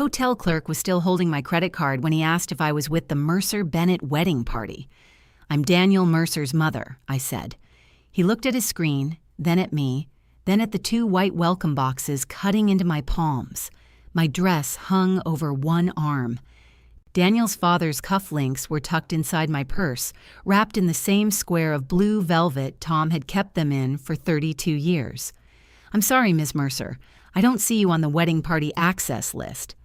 hotel clerk was still holding my credit card when he asked if I was with the Mercer Bennett wedding party. "I'm Daniel Mercer's mother," I said. He looked at his screen, then at me, then at the 2 white welcome boxes cutting into my palms. My dress hung over one arm. Daniel's father's cufflinks were tucked inside my purse, wrapped in the same square of blue velvet Tom had kept them in for 32 years. "I'm sorry, Miss Mercer. I don't see you on the wedding party access list."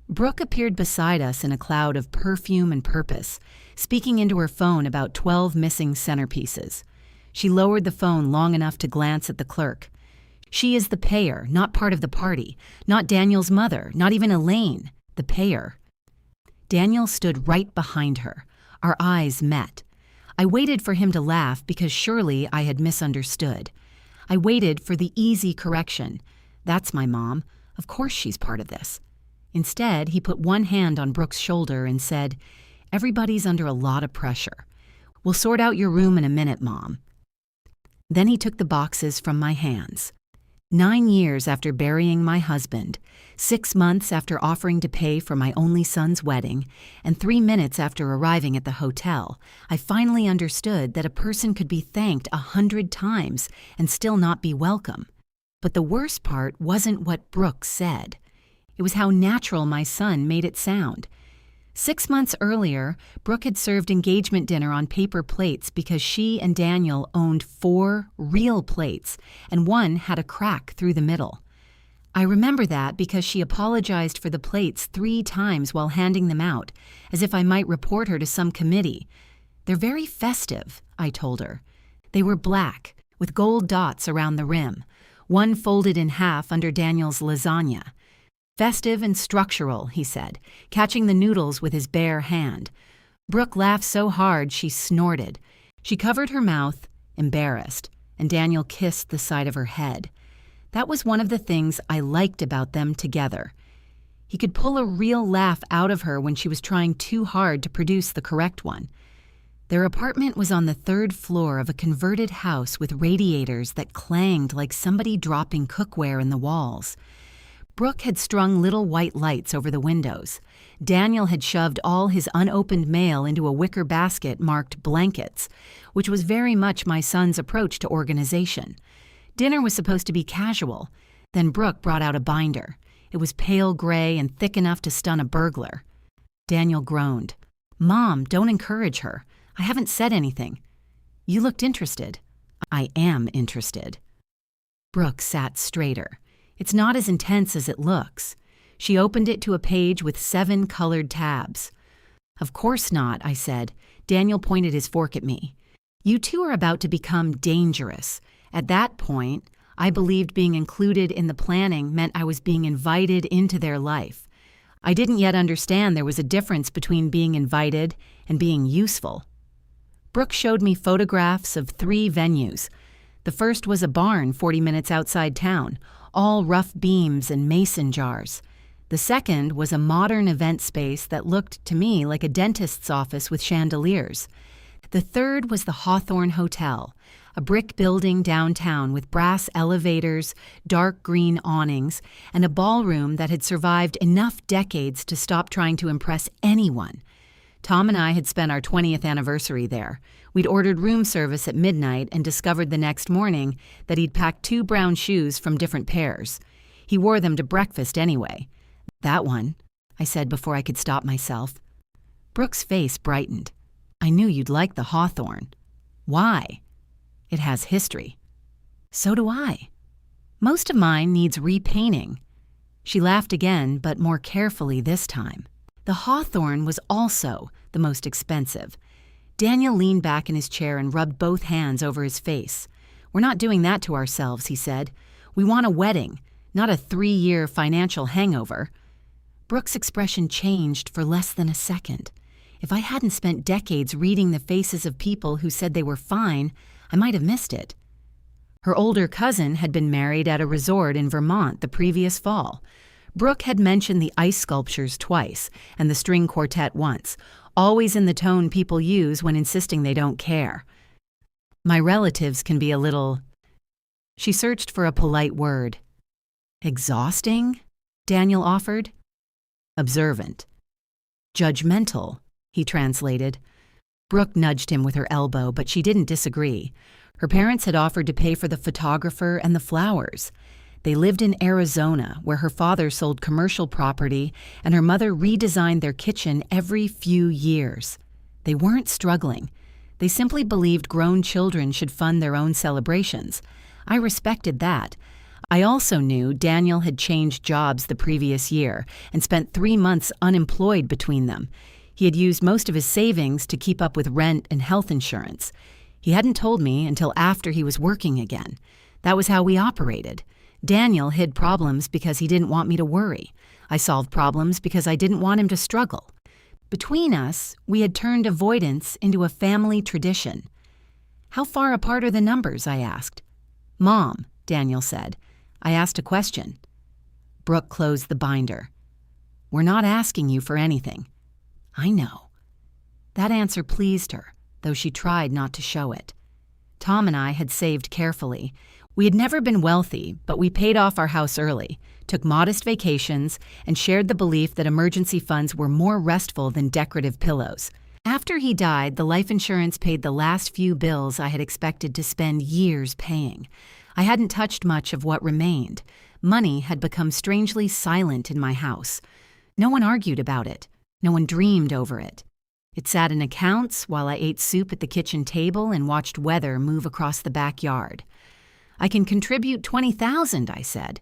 Brooke appeared beside us in a cloud of perfume and purpose, speaking into her phone about 12 missing centerpieces. She lowered the phone long enough to glance at the clerk. "She is the payer, not part of the party. Not Daniel's mother, not even Elaine. The payer." Daniel stood right behind her. Our eyes met. I waited for him to laugh because surely I had misunderstood. I waited for the easy correction. "That's my mom. Of course she's part of this." Instead, he put one hand on Brooke's shoulder and said, "Everybody's under a lot of pressure. We'll sort out your room in a minute, Mom." Then he took the boxes from my hands. 9 years after burying my husband, 6 months after offering to pay for my only son's wedding, and 3 minutes after arriving at the hotel, I finally understood that a person could be thanked 100 times and still not be welcome. But the worst part wasn't what Brooke said. It was how natural my son made it sound. 6 months earlier, Brooke had served engagement dinner on paper plates because she and Daniel owned 4 real plates, and one had a crack through the middle. I remember that because she apologized for the plates 3 times while handing them out, as if I might report her to some committee. "They're very festive," I told her. They were black, with gold dots around the rim, one folded in half under Daniel's lasagna. "Festive and structural," he said, catching the noodles with his bare hand. Brooke laughed so hard she snorted. She covered her mouth, embarrassed, and Daniel kissed the side of her head. That was one of the things I liked about them together. He could pull a real laugh out of her when she was trying too hard to produce the correct one. Their apartment was on the 3rd floor of a converted house with radiators that clanged like somebody dropping cookware in the walls. Brooke had strung little white lights over the windows. Daniel had shoved all his unopened mail into a wicker basket marked blankets, which was very much my son's approach to organization. Dinner was supposed to be casual. Then Brooke brought out a binder. It was pale gray and thick enough to stun a burglar. Daniel groaned. "Mom, don't encourage her. I haven't said anything." "You looked interested." "I am interested." Brooke sat straighter. "It's not as intense as it looks." She opened it to a page with 7 colored tabs. "Of course not," I said. Daniel pointed his fork at me. "You two are about to become dangerous." At that point, I believed being included in the planning meant I was being invited into their life. I didn't yet understand there was a difference between being invited and being useful. Brooke showed me photographs of 3 venues. The first was a barn 40 minutes outside town, all rough beams and mason jars. The second was a modern event space that looked to me like a dentist's office with chandeliers. The third was the Hawthorne Hotel, a brick building downtown with brass elevators, dark green awnings, and a ballroom that had survived enough decades to stop trying to impress anyone. Tom and I had spent our 20th anniversary there. We'd ordered room service at midnight and discovered the next morning that he'd packed 2 brown shoes from different pairs. He wore them to breakfast anyway. "That one," I said before I could stop myself. Brooke's face brightened. "I knew you'd like the Hawthorne." "Why?" "It has history." "So do I." "Most of mine needs repainting." She laughed again, but more carefully this time. The Hawthorne was also the most expensive. Daniel leaned back in his chair and rubbed both hands over his face. "We're not doing that to ourselves," he said. "We want a wedding, not a 3-year financial hangover." Brooke's expression changed for less than a second. If I hadn't spent decades reading the faces of people who said they were fine, I might have missed it. Her older cousin had been married at a resort in Vermont the previous fall. Brooke had mentioned the ice sculptures twice and the string quartet once, always in the tone people use when insisting they don't care. "My relatives can be a little..." She searched for a polite word. "Exhausting?" Daniel offered. observant. Judgmental, he translated. Brooke nudged him with her elbow, but she didn't disagree. Her parents had offered to pay for the photographer and the flowers. They lived in Arizona, where her father sold commercial property and her mother redesigned their kitchen every few years. They weren't struggling. They simply believed grown children should fund their own celebrations. I respected that. I also knew Daniel had changed jobs the previous year and spent 3 months unemployed between them. He had used most of his savings to keep up with rent and health insurance. He hadn't told me until after he was working again. That was how we operated. Daniel hid problems because he didn't want me to worry. I solved problems because I didn't want him to struggle. Between us, we had turned avoidance into a family tradition. "How far apart are the numbers?" I asked. "Mom," Daniel said. I asked a question. Brooke closed the binder. "We're not asking you for anything." "I know." That answer pleased her, though she tried not to show it. Tom and I had saved carefully. We had never been wealthy, but we paid off our house early, took modest vacations, and shared the belief that emergency funds were more restful than decorative pillows. After he died, the life insurance paid the last few bills I had expected to spend years paying. I hadn't touched much of what remained. Money had become strangely silent in my house. No one argued about it. No one dreamed over it. It sat in accounts while I ate soup at the kitchen table and watched weather move across the backyard. "I can contribute $20,000, I said.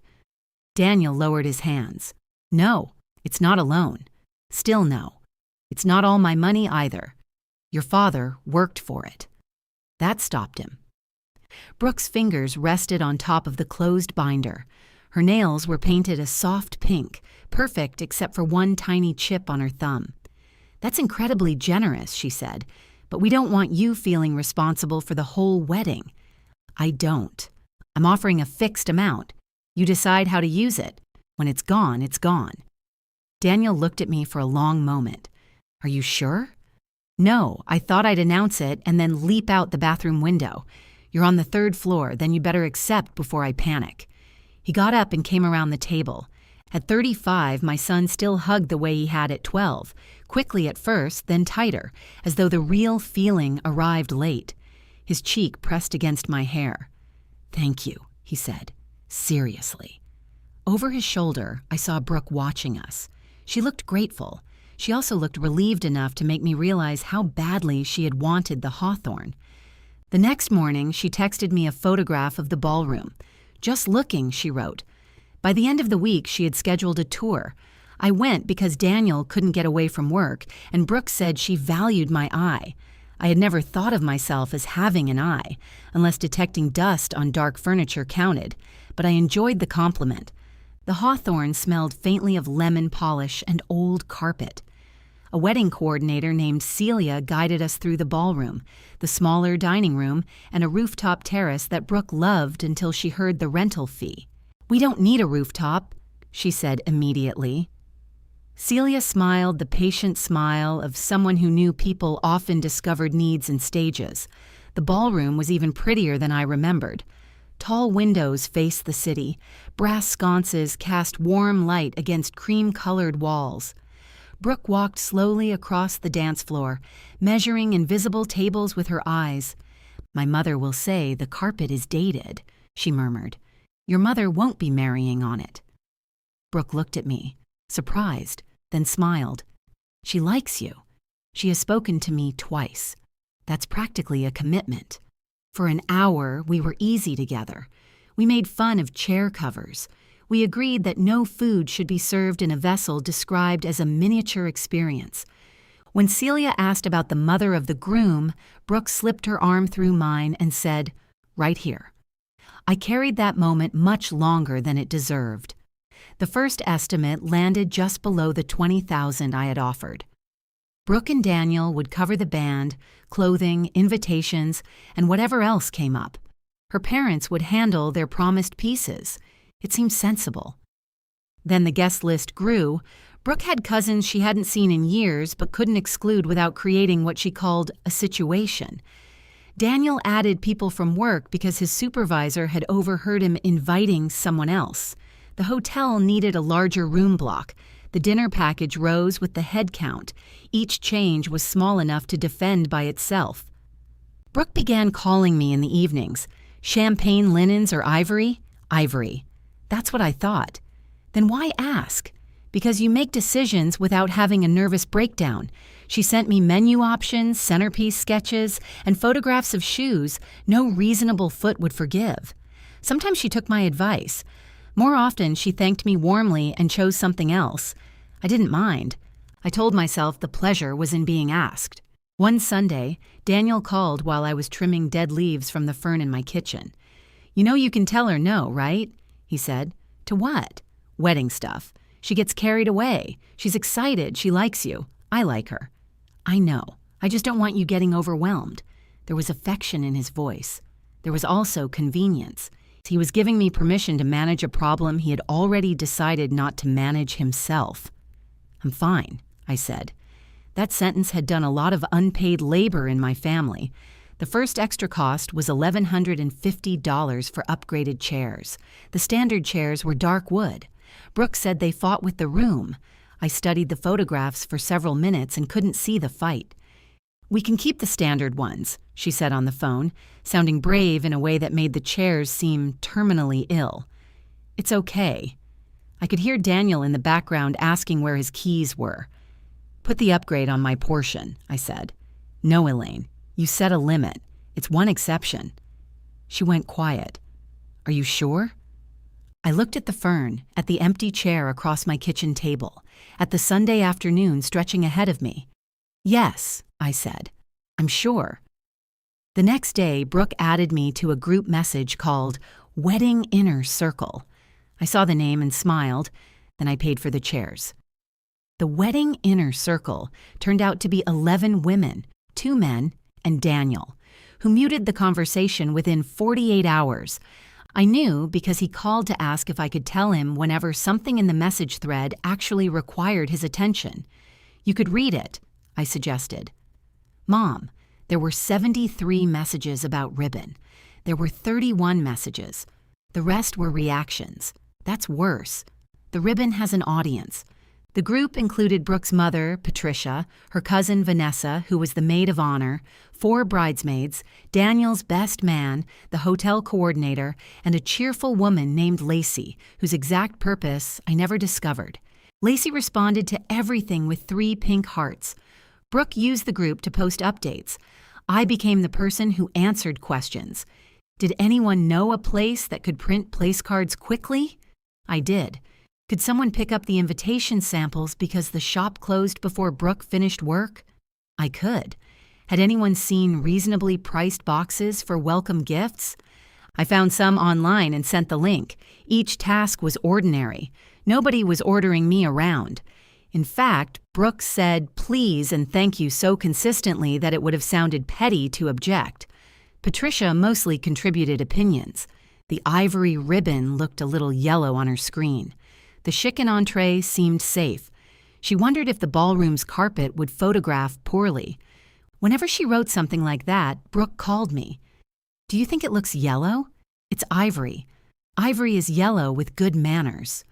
Daniel lowered his hands. "No, it's not a loan. Still no. It's not all my money either. Your father worked for it." That stopped him. Brooke's fingers rested on top of the closed binder. Her nails were painted a soft pink, perfect except for one tiny chip on her thumb. "That's incredibly generous," she said, "but we don't want you feeling responsible for the whole wedding." "I don't. I'm offering a fixed amount. You decide how to use it. When it's gone, it's gone." Daniel looked at me for a long moment. "Are you sure?" "No, I thought I'd announce it and then leap out the bathroom window. You're on the 3rd floor, then you better accept before I panic." He got up and came around the table. At 35, my son still hugged the way he had at 12, quickly at first, then tighter, as though the real feeling arrived late. His cheek pressed against my hair. "Thank you," he said, seriously. Over his shoulder, I saw Brooke watching us. She looked grateful. She also looked relieved enough to make me realize how badly she had wanted the hawthorn. The next morning, she texted me a photograph of the ballroom. "Just looking," she wrote. By the end of the week, she had scheduled a tour. I went because Daniel couldn't get away from work, and Brooke said she valued my eye. I had never thought of myself as having an eye, unless detecting dust on dark furniture counted, but I enjoyed the compliment. The hawthorn smelled faintly of lemon polish and old carpet. A wedding coordinator named Celia guided us through the ballroom, the smaller dining room, and a rooftop terrace that Brooke loved until she heard the rental fee. "We don't need a rooftop," she said immediately. Celia smiled the patient smile of someone who knew people often discovered needs in stages. The ballroom was even prettier than I remembered. Tall windows faced the city. Brass sconces cast warm light against cream-colored walls. Brooke walked slowly across the dance floor, measuring invisible tables with her eyes. "My mother will say the carpet is dated," she murmured. "Your mother won't be marrying on it." Brooke looked at me, surprised, then smiled. "She likes you. She has spoken to me twice. That's practically a commitment." For an hour, we were easy together. We made fun of chair covers. We agreed that no food should be served in a vessel described as a miniature experience. When Celia asked about the mother of the groom, Brooke slipped her arm through mine and said, "Right here." I carried that moment much longer than it deserved. The first estimate landed just below the $20,000 I had offered. Brooke and Daniel would cover the band, clothing, invitations, and whatever else came up. Her parents would handle their promised pieces. It seemed sensible. Then the guest list grew. Brooke had cousins she hadn't seen in years but couldn't exclude without creating what she called a situation. Daniel added people from work because his supervisor had overheard him inviting someone else. The hotel needed a larger room block. The dinner package rose with the head count. Each change was small enough to defend by itself. Brooke began calling me in the evenings. Champagne linens or ivory? Ivory. That's what I thought. Then why ask? Because you make decisions without having a nervous breakdown. She sent me menu options, centerpiece sketches, and photographs of shoes no reasonable foot would forgive. Sometimes she took my advice. More often, she thanked me warmly and chose something else. I didn't mind. I told myself the pleasure was in being asked. One Sunday, Daniel called while I was trimming dead leaves from the fern in my kitchen. "You know you can tell her no, right?" he said. "To what?" "Wedding stuff. She gets carried away. She's excited. She likes you. I like her." "I know. I just don't want you getting overwhelmed." There was affection in his voice. There was also convenience. He was giving me permission to manage a problem he had already decided not to manage himself. "I'm fine," I said. That sentence had done a lot of unpaid labor in my family. The first extra cost was $1,150 for upgraded chairs. The standard chairs were dark wood. Brooke said they fought with the room. I studied the photographs for several minutes and couldn't see the fight. "We can keep the standard ones," she said on the phone, sounding brave in a way that made the chairs seem terminally ill. "It's okay." I could hear Daniel in the background asking where his keys were. "Put the upgrade on my portion," I said. "No, Elaine. You set a limit. It's one exception." She went quiet. "Are you sure?" I looked at the fern, at the empty chair across my kitchen table, at the Sunday afternoon stretching ahead of me. "Yes," I said. "I'm sure." The next day, Brooke added me to a group message called Wedding Inner Circle. I saw the name and smiled, then I paid for the chairs. The Wedding Inner Circle turned out to be 11 women, 2 men, and Daniel, who muted the conversation within 48 hours. I knew because he called to ask if I could tell him whenever something in the message thread actually required his attention. "You could read it," I suggested. "Mom, there were 73 messages about ribbon. There were 31 messages. The rest were reactions. That's worse. The ribbon has an audience." The group included Brooke's mother, Patricia, her cousin Vanessa, who was the maid of honor, 4 bridesmaids, Daniel's best man, the hotel coordinator, and a cheerful woman named Lacey, whose exact purpose I never discovered. Lacey responded to everything with 3 pink hearts. Brooke used the group to post updates. I became the person who answered questions. Did anyone know a place that could print place cards quickly? I did. Could someone pick up the invitation samples because the shop closed before Brooke finished work? I could. Had anyone seen reasonably priced boxes for welcome gifts? I found some online and sent the link. Each task was ordinary. Nobody was ordering me around. In fact, Brooke said please and thank you so consistently that it would have sounded petty to object. Patricia mostly contributed opinions. The ivory ribbon looked a little yellow on her screen. The chicken entree seemed safe. She wondered if the ballroom's carpet would photograph poorly. Whenever she wrote something like that, Brooke called me. "Do you think it looks yellow? It's ivory. Ivory is yellow with good manners."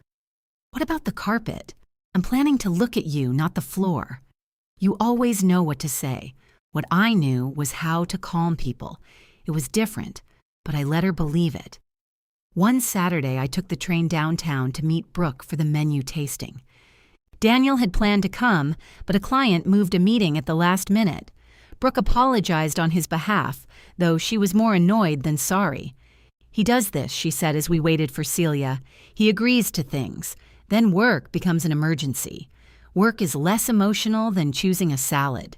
"What about the carpet? I'm planning to look at you, not the floor." You always know what to say. What I knew was how to calm people. It was different, but I let her believe it. One Saturday, I took the train downtown to meet Brooke for the menu tasting. Daniel had planned to come, but a client moved a meeting at the last minute. Brooke apologized on his behalf, though she was more annoyed than sorry. "He does this," she said as we waited for Celia. "He agrees to things. Then work becomes an emergency. Work is less emotional than choosing a salad."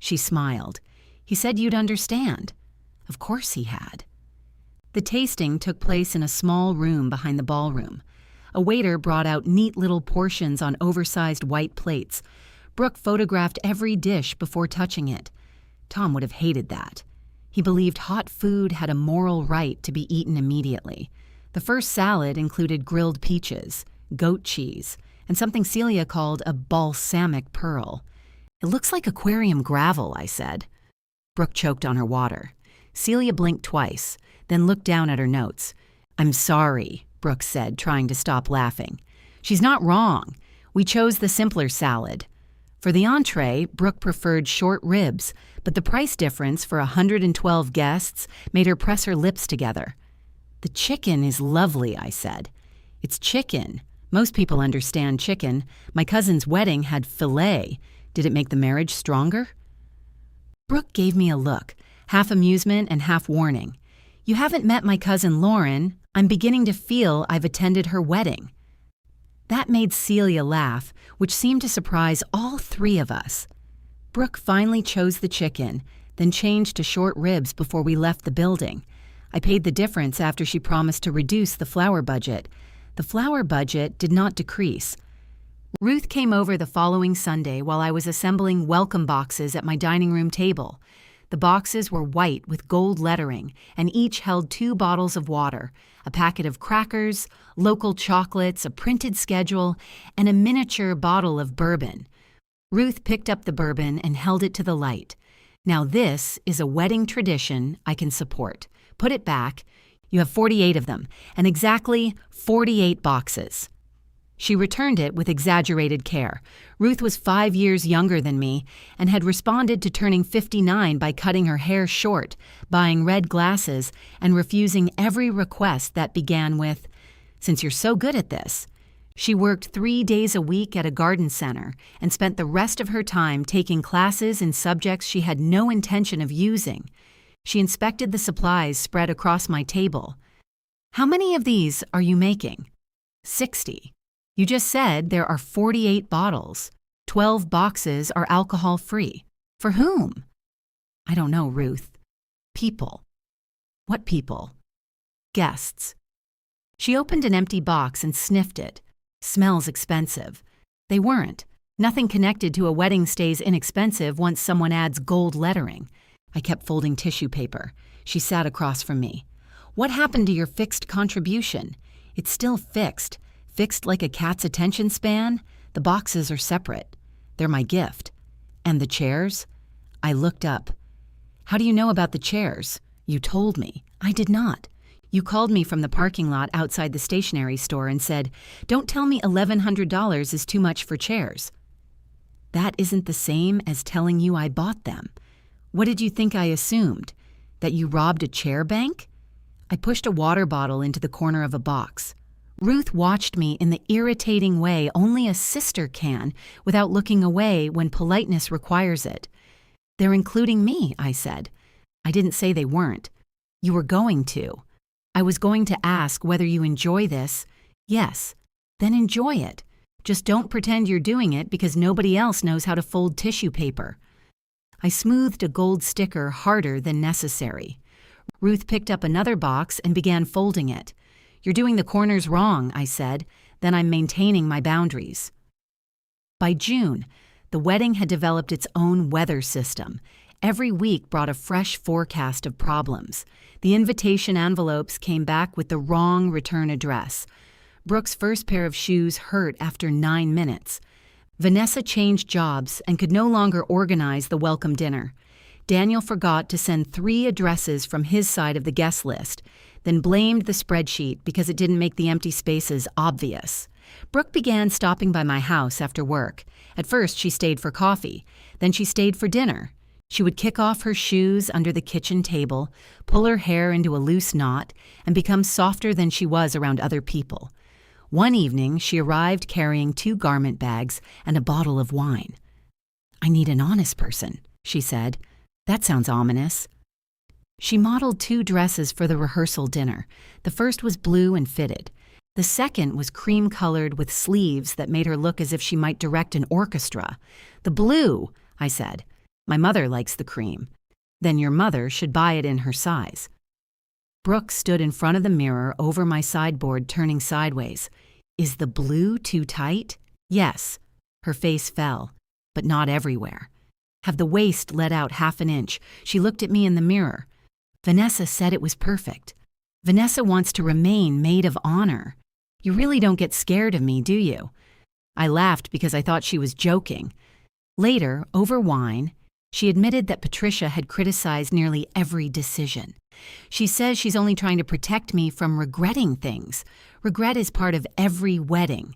She smiled. "He said you'd understand." Of course he had. The tasting took place in a small room behind the ballroom. A waiter brought out neat little portions on oversized white plates. Brooke photographed every dish before touching it. Tom would have hated that. He believed hot food had a moral right to be eaten immediately. The first salad included grilled peaches, goat cheese, and something Celia called a balsamic pearl. "It looks like aquarium gravel," I said. Brooke choked on her water. Celia blinked twice, then looked down at her notes. "I'm sorry," Brooke said, trying to stop laughing. "She's not wrong. We chose the simpler salad. For the entree, Brooke preferred short ribs, but the price difference for 112 guests made her press her lips together. "The chicken is lovely," I said. "It's chicken. Most people understand chicken. My cousin's wedding had filet. Did it make the marriage stronger?" Brooke gave me a look, half amusement and half warning. "You haven't met my cousin Lauren. I'm beginning to feel I've attended her wedding." That made Celia laugh, which seemed to surprise all three of us. Brooke finally chose the chicken, then changed to short ribs before we left the building. I paid the difference after she promised to reduce the flour budget. The flour budget did not decrease. Ruth came over the following Sunday while I was assembling welcome boxes at my dining room table. The boxes were white with gold lettering, and each held 2 bottles of water, a packet of crackers, local chocolates, a printed schedule, and a miniature bottle of bourbon. Ruth picked up the bourbon and held it to the light. "Now this is a wedding tradition I can support. Put it back. You have 48 of them, and exactly 48 boxes." She returned it with exaggerated care. Ruth was 5 years younger than me and had responded to turning 59 by cutting her hair short, buying red glasses, and refusing every request that began with, "Since you're so good at this." She worked 3 days a week at a garden center and spent the rest of her time taking classes in subjects she had no intention of using. She inspected the supplies spread across my table. "How many of these are you making?" 60. "You just said there are 48 bottles. 12 boxes are alcohol-free. For whom?" "I don't know, Ruth. People." "What people?" "Guests." She opened an empty box and sniffed it. "Smells expensive." They weren't. Nothing connected to a wedding stays inexpensive once someone adds gold lettering. I kept folding tissue paper. She sat across from me. "What happened to your fixed contribution?" "It's still fixed. Fixed like a cat's attention span. The boxes are separate. They're my gift." "And the chairs?" I looked up. "How do you know about the chairs?" "You told me." "I did not. You called me from the parking lot outside the stationery store and said, 'Don't tell me $1,100 is too much for chairs.'" "That isn't the same as telling you I bought them. What did you think I assumed? That you robbed a chair bank?" I pushed a water bottle into the corner of a box. Ruth watched me in the irritating way only a sister can, without looking away when politeness requires it. "They're including me," I said. "I didn't say they weren't." "You were going to." "I was going to ask whether you enjoy this." "Yes." "Then enjoy it. Just don't pretend you're doing it because nobody else knows how to fold tissue paper." I smoothed a gold sticker harder than necessary. Ruth picked up another box and began folding it. "You're doing the corners wrong," I said. "Then I'm maintaining my boundaries." By June, the wedding had developed its own weather system. Every week brought a fresh forecast of problems. The invitation envelopes came back with the wrong return address. Brooke's first pair of shoes hurt after 9 minutes. Vanessa changed jobs and could no longer organize the welcome dinner. Daniel forgot to send 3 addresses from his side of the guest list, then blamed the spreadsheet because it didn't make the empty spaces obvious. Brooke began stopping by my house after work. At first, she stayed for coffee. Then she stayed for dinner. She would kick off her shoes under the kitchen table, pull her hair into a loose knot, and become softer than she was around other people. One evening, she arrived carrying 2 garment bags and a bottle of wine. "I need an honest person," she said. "That sounds ominous." She modeled 2 dresses for the rehearsal dinner. The first was blue and fitted. The second was cream-colored with sleeves that made her look as if she might direct an orchestra. "The blue," I said. "My mother likes the cream." "Then your mother should buy it in her size." Brooke stood in front of the mirror over my sideboard, turning sideways. "Is the blue too tight?" "Yes." Her face fell, but not everywhere. "Have the waist let out 1/2 inch. She looked at me in the mirror. "Vanessa said it was perfect." "Vanessa wants to remain maid of honor. You really don't get scared of me, do you?" I laughed because I thought she was joking. Later, over wine, she admitted that Patricia had criticized nearly every decision. She says she's only trying to protect me from regretting things. Regret is part of every wedding.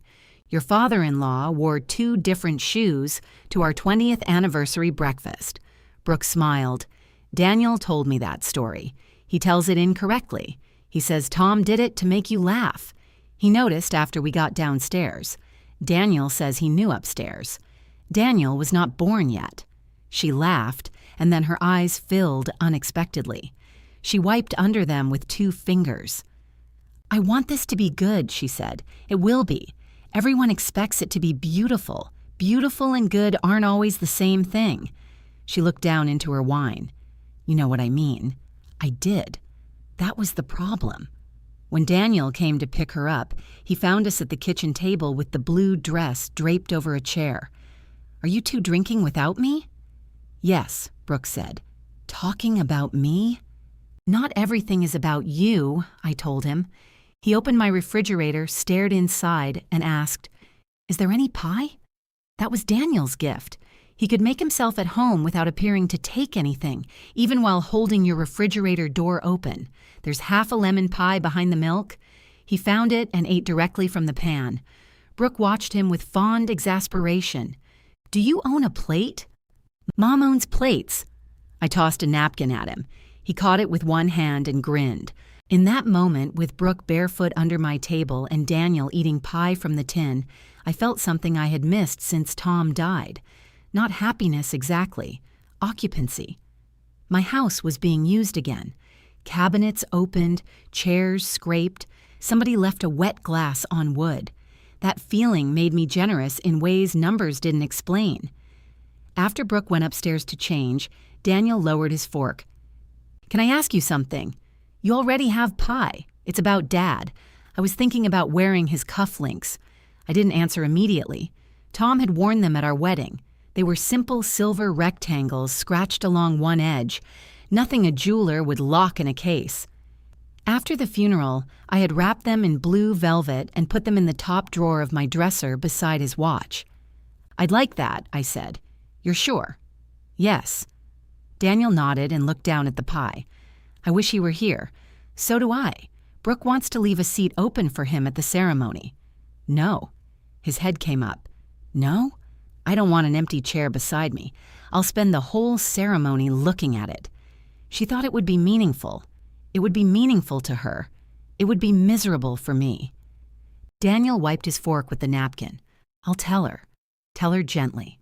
Your father-in-law wore 2 different shoes to our 20th anniversary breakfast. Brooke smiled. Daniel told me that story. He tells it incorrectly. He says Tom did it to make you laugh. He noticed after we got downstairs. Daniel says he knew upstairs. Daniel was not born yet. She laughed, and then her eyes filled unexpectedly. She wiped under them with 2 fingers. I want this to be good, she said. It will be. Everyone expects it to be beautiful. Beautiful and good aren't always the same thing. She looked down into her wine. You know what I mean. I did. That was the problem. When Daniel came to pick her up, he found us at the kitchen table with the blue dress draped over a chair. Are you 2 drinking without me? Yes, Brooke said. Talking about me? Not everything is about you, I told him. He opened my refrigerator, stared inside, and asked, Is there any pie? That was Daniel's gift. He could make himself at home without appearing to take anything, even while holding your refrigerator door open. There's half a lemon pie behind the milk. He found it and ate directly from the pan. Brooke watched him with fond exasperation. Do you own a plate? Mom owns plates. I tossed a napkin at him. He caught it with one hand and grinned. In that moment, with Brooke barefoot under my table and Daniel eating pie from the tin, I felt something I had missed since Tom died. Not happiness exactly, occupancy. My house was being used again. Cabinets opened, chairs scraped, somebody left a wet glass on wood. That feeling made me generous in ways numbers didn't explain. After Brooke went upstairs to change, Daniel lowered his fork. Can I ask you something? You already have pie. It's about Dad. I was thinking about wearing his cufflinks. I didn't answer immediately. Tom had worn them at our wedding. They were simple silver rectangles scratched along one edge, nothing a jeweler would lock in a case. After the funeral, I had wrapped them in blue velvet and put them in the top drawer of my dresser beside his watch. I'd like that, I said. You're sure? Yes. Daniel nodded and looked down at the pie. I wish he were here. So do I. Brooke wants to leave a seat open for him at the ceremony. No. His head came up. No? I don't want an empty chair beside me. I'll spend the whole ceremony looking at it. She thought it would be meaningful. It would be meaningful to her. It would be miserable for me. Daniel wiped his fork with the napkin. I'll tell her. Tell her gently.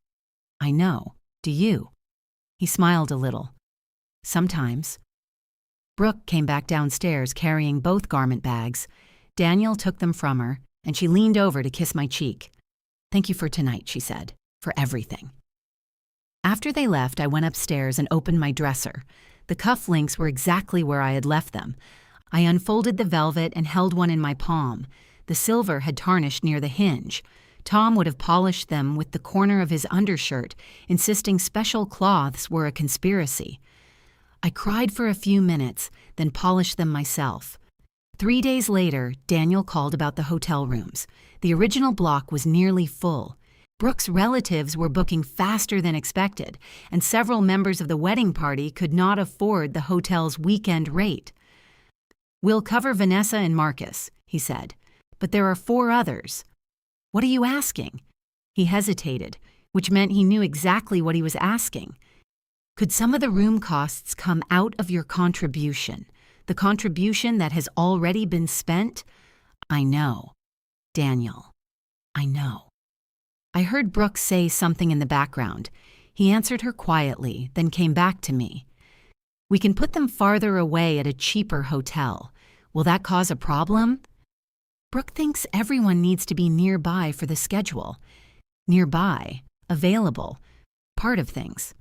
I know. Do you? He smiled a little. Sometimes. Brooke came back downstairs carrying both garment bags. Daniel took them from her, and she leaned over to kiss my cheek. Thank you for tonight, she said. For everything. After they left, I went upstairs and opened my dresser. The cufflinks were exactly where I had left them. I unfolded the velvet and held one in my palm. The silver had tarnished near the hinge. Tom would have polished them with the corner of his undershirt, insisting special cloths were a conspiracy. I cried for a few minutes, then polished them myself. 3 days later, Daniel called about the hotel rooms. The original block was nearly full. Brooke's relatives were booking faster than expected, and several members of the wedding party could not afford the hotel's weekend rate. We'll cover Vanessa and Marcus, he said, but there are 4 others. What are you asking? He hesitated, which meant he knew exactly what he was asking. Could some of the room costs come out of your contribution, the contribution that has already been spent? I know. Daniel, I know. I heard Brooke say something in the background. He answered her quietly, then came back to me. We can put them farther away at a cheaper hotel. Will that cause a problem? Brooke thinks everyone needs to be nearby for the schedule. Nearby, available, part of things.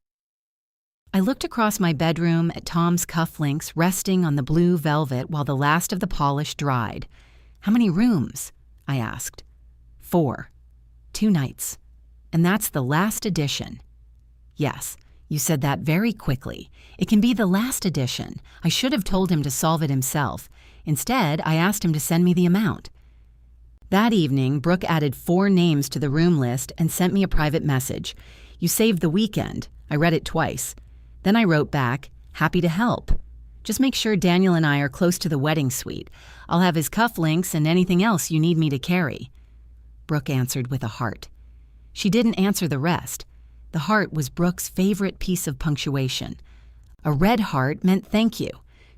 I looked across my bedroom at Tom's cufflinks resting on the blue velvet while the last of the polish dried. How many rooms? I asked. 4. 2 nights. And that's the last edition. Yes, you said that very quickly. It can be the last edition. I should have told him to solve it himself. Instead, I asked him to send me the amount. That evening, Brooke added 4 names to the room list and sent me a private message. You saved the weekend. I read it twice. Then I wrote back, happy to help. Just make sure Daniel and I are close to the wedding suite. I'll have his cufflinks and anything else you need me to carry. Brooke answered with a heart. She didn't answer the rest. The heart was Brooke's favorite piece of punctuation. A red heart meant thank you.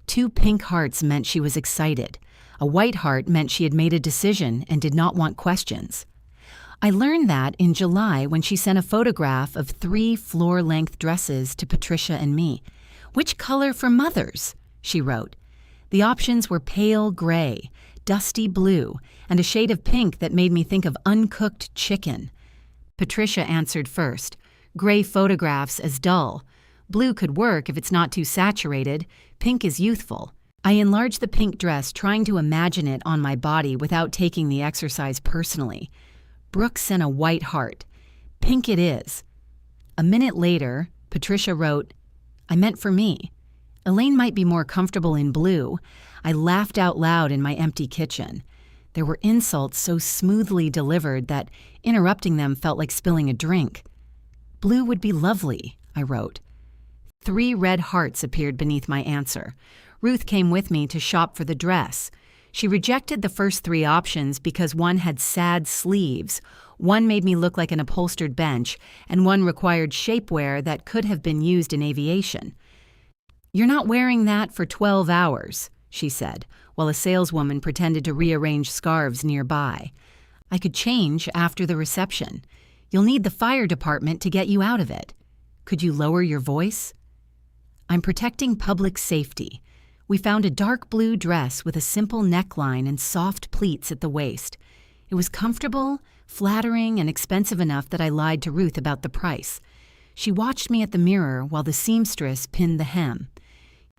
2 pink hearts meant she was excited. A white heart meant she had made a decision and did not want questions. I learned that in July when she sent a photograph of 3 floor-length dresses to Patricia and me. "Which color for mothers?" she wrote. The options were pale gray, dusty blue, and a shade of pink that made me think of uncooked chicken. Patricia answered first. Gray photographs as dull. Blue could work if it's not too saturated. Pink is youthful. I enlarged the pink dress, trying to imagine it on my body without taking the exercise personally. Brooke sent a white heart. Pink it is. A minute later, Patricia wrote, "I meant for me. Elaine might be more comfortable in blue." I laughed out loud in my empty kitchen. There were insults so smoothly delivered that interrupting them felt like spilling a drink. "Blue would be lovely," I wrote. 3 red hearts appeared beneath my answer. Ruth came with me to shop for the dress. She rejected the first 3 options because one had sad sleeves, one made me look like an upholstered bench, and one required shapewear that could have been used in aviation. "You're not wearing that for 12 hours, she said, while a saleswoman pretended to rearrange scarves nearby. "I could change after the reception. You'll need the fire department to get you out of it. Could you lower your voice?" "I'm protecting public safety." We found a dark blue dress with a simple neckline and soft pleats at the waist. It was comfortable, flattering, and expensive enough that I lied to Ruth about the price. She watched me at the mirror while the seamstress pinned the hem.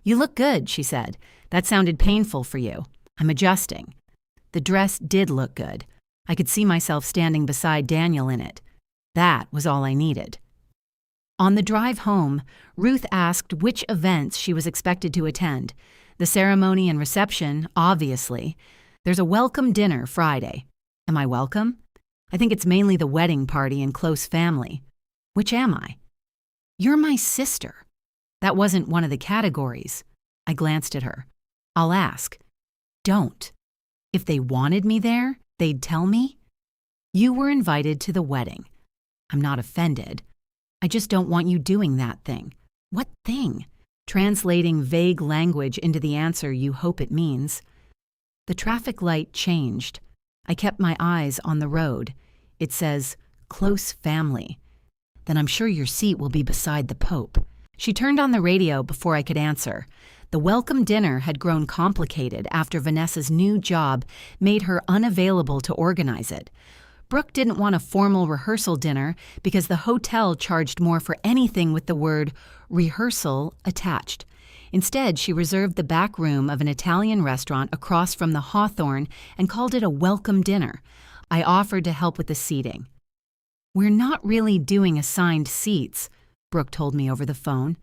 "You look good," she said. "That sounded painful for you." "I'm adjusting." The dress did look good. I could see myself standing beside Daniel in it. That was all I needed. On the drive home, Ruth asked which events she was expected to attend. The ceremony and reception, obviously. There's a welcome dinner Friday. Am I welcome? I think it's mainly the wedding party and close family. Which am I? You're my sister. That wasn't one of the categories. I glanced at her. I'll ask. Don't. If they wanted me there, they'd tell me. You were invited to the wedding. I'm not offended. I just don't want you doing that thing. What thing? Translating vague language into the answer you hope it means. The traffic light changed. I kept my eyes on the road. It says, close family. Then I'm sure your seat will be beside the Pope. She turned on the radio before I could answer. The welcome dinner had grown complicated after Vanessa's new job made her unavailable to organize it. Brooke didn't want a formal rehearsal dinner because the hotel charged more for anything with the word rehearsal attached. Instead, she reserved the back room of an Italian restaurant across from the Hawthorne and called it a welcome dinner. I offered to help with the seating. We're not really doing assigned seats, Brooke told me over the phone.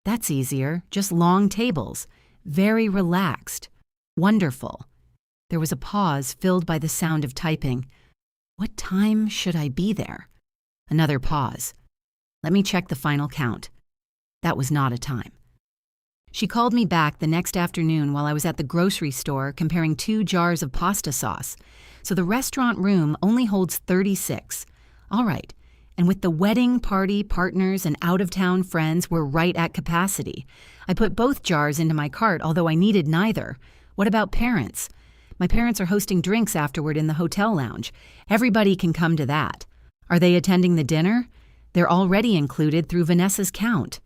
That's easier, just long tables. Very relaxed. Wonderful. There was a pause filled by the sound of typing. What time should I be there? Another pause. Let me check the final count. That was not a time. She called me back the next afternoon while I was at the grocery store comparing 2 jars of pasta sauce. So the restaurant room only holds 36. All right. And with the wedding party partners and out-of-town friends, we're right at capacity. I put both jars into my cart, although I needed neither. What about parents? My parents are hosting drinks afterward in the hotel lounge. Everybody can come to that. Are they attending the dinner? They're already included through Vanessa's count.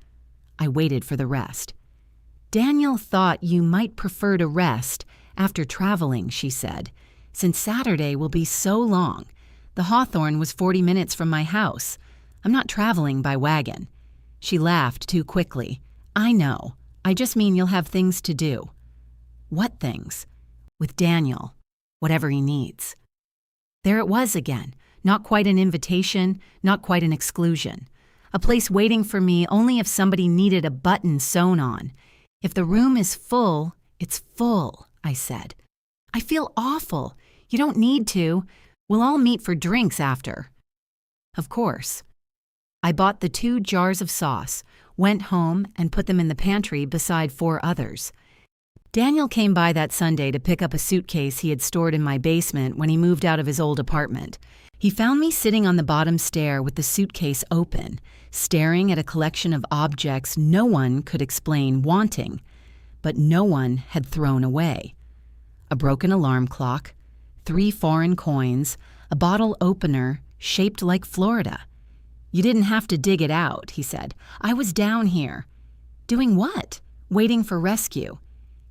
I waited for the rest. Daniel thought you might prefer to rest after traveling, she said, since Saturday will be so long. The Hawthorne was 40 minutes from my house. I'm not traveling by wagon. She laughed too quickly. I know. I just mean you'll have things to do. What things? With Daniel. Whatever he needs. There it was again. Not quite an invitation, not quite an exclusion. A place waiting for me only if somebody needed a button sewn on. If the room is full, it's full, I said. I feel awful. You don't need to. We'll all meet for drinks after. Of course. I bought the 2 jars of sauce, went home, and put them in the pantry beside 4 others. Daniel came by that Sunday to pick up a suitcase he had stored in my basement when he moved out of his old apartment. He found me sitting on the bottom stair with the suitcase open, staring at a collection of objects no one could explain wanting, but no one had thrown away. A broken alarm clock, 3 foreign coins, a bottle opener shaped like Florida. "You didn't have to dig it out," he said. "I was down here." "Doing what?" "Waiting for rescue."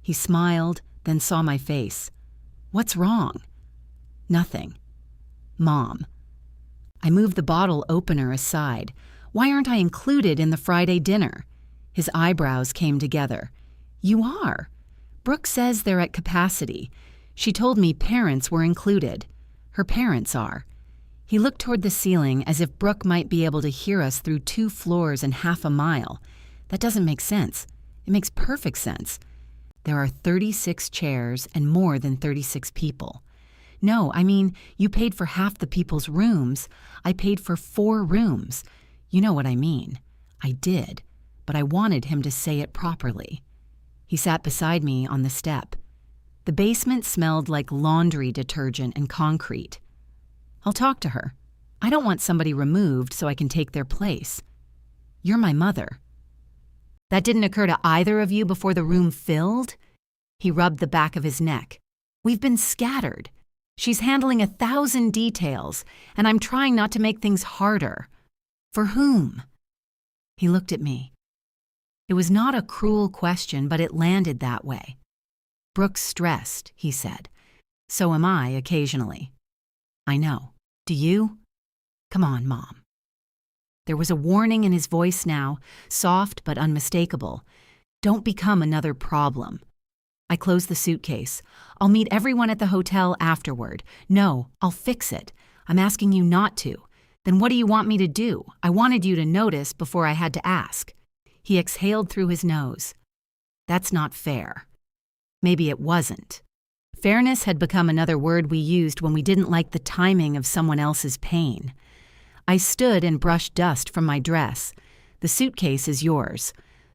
He smiled, then saw my face. "What's wrong?" "Nothing." "Mom." I moved the bottle opener aside. "Why aren't I included in the Friday dinner?" His eyebrows came together. "You are. Brooke says they're at capacity. She told me parents were included. Her parents are." He looked toward the ceiling as if Brooke might be able to hear us through 2 floors and half a mile. That doesn't make sense. It makes perfect sense. There are 36 chairs and more than 36 people. "No, I mean, you paid for half the people's rooms. I paid for 4 rooms. You know what I mean." I did, but I wanted him to say it properly. He sat beside me on the step. The basement smelled like laundry detergent and concrete. "I'll talk to her. I don't want somebody removed so I can take their place. You're my mother." "That didn't occur to either of you before the room filled?" He rubbed the back of his neck. "We've been scattered. She's handling 1,000 details, and I'm trying not to make things harder. For whom?" He looked at me. It was not a cruel question, but it landed that way. "Brooke's stressed," he said. "So am I occasionally." "I know. Do you?" "Come on, Mom." There was a warning in his voice now, soft but unmistakable. "Don't become another problem." I closed the suitcase. "I'll meet everyone at the hotel afterward." "No, I'll fix it. I'm asking you not to." "Then what do you want me to do? I wanted you to notice before I had to ask." He exhaled through his nose. "That's not fair." Maybe it wasn't. Fairness had become another word we used when we didn't like the timing of someone else's pain. I stood and brushed dust from my dress. "The suitcase is yours.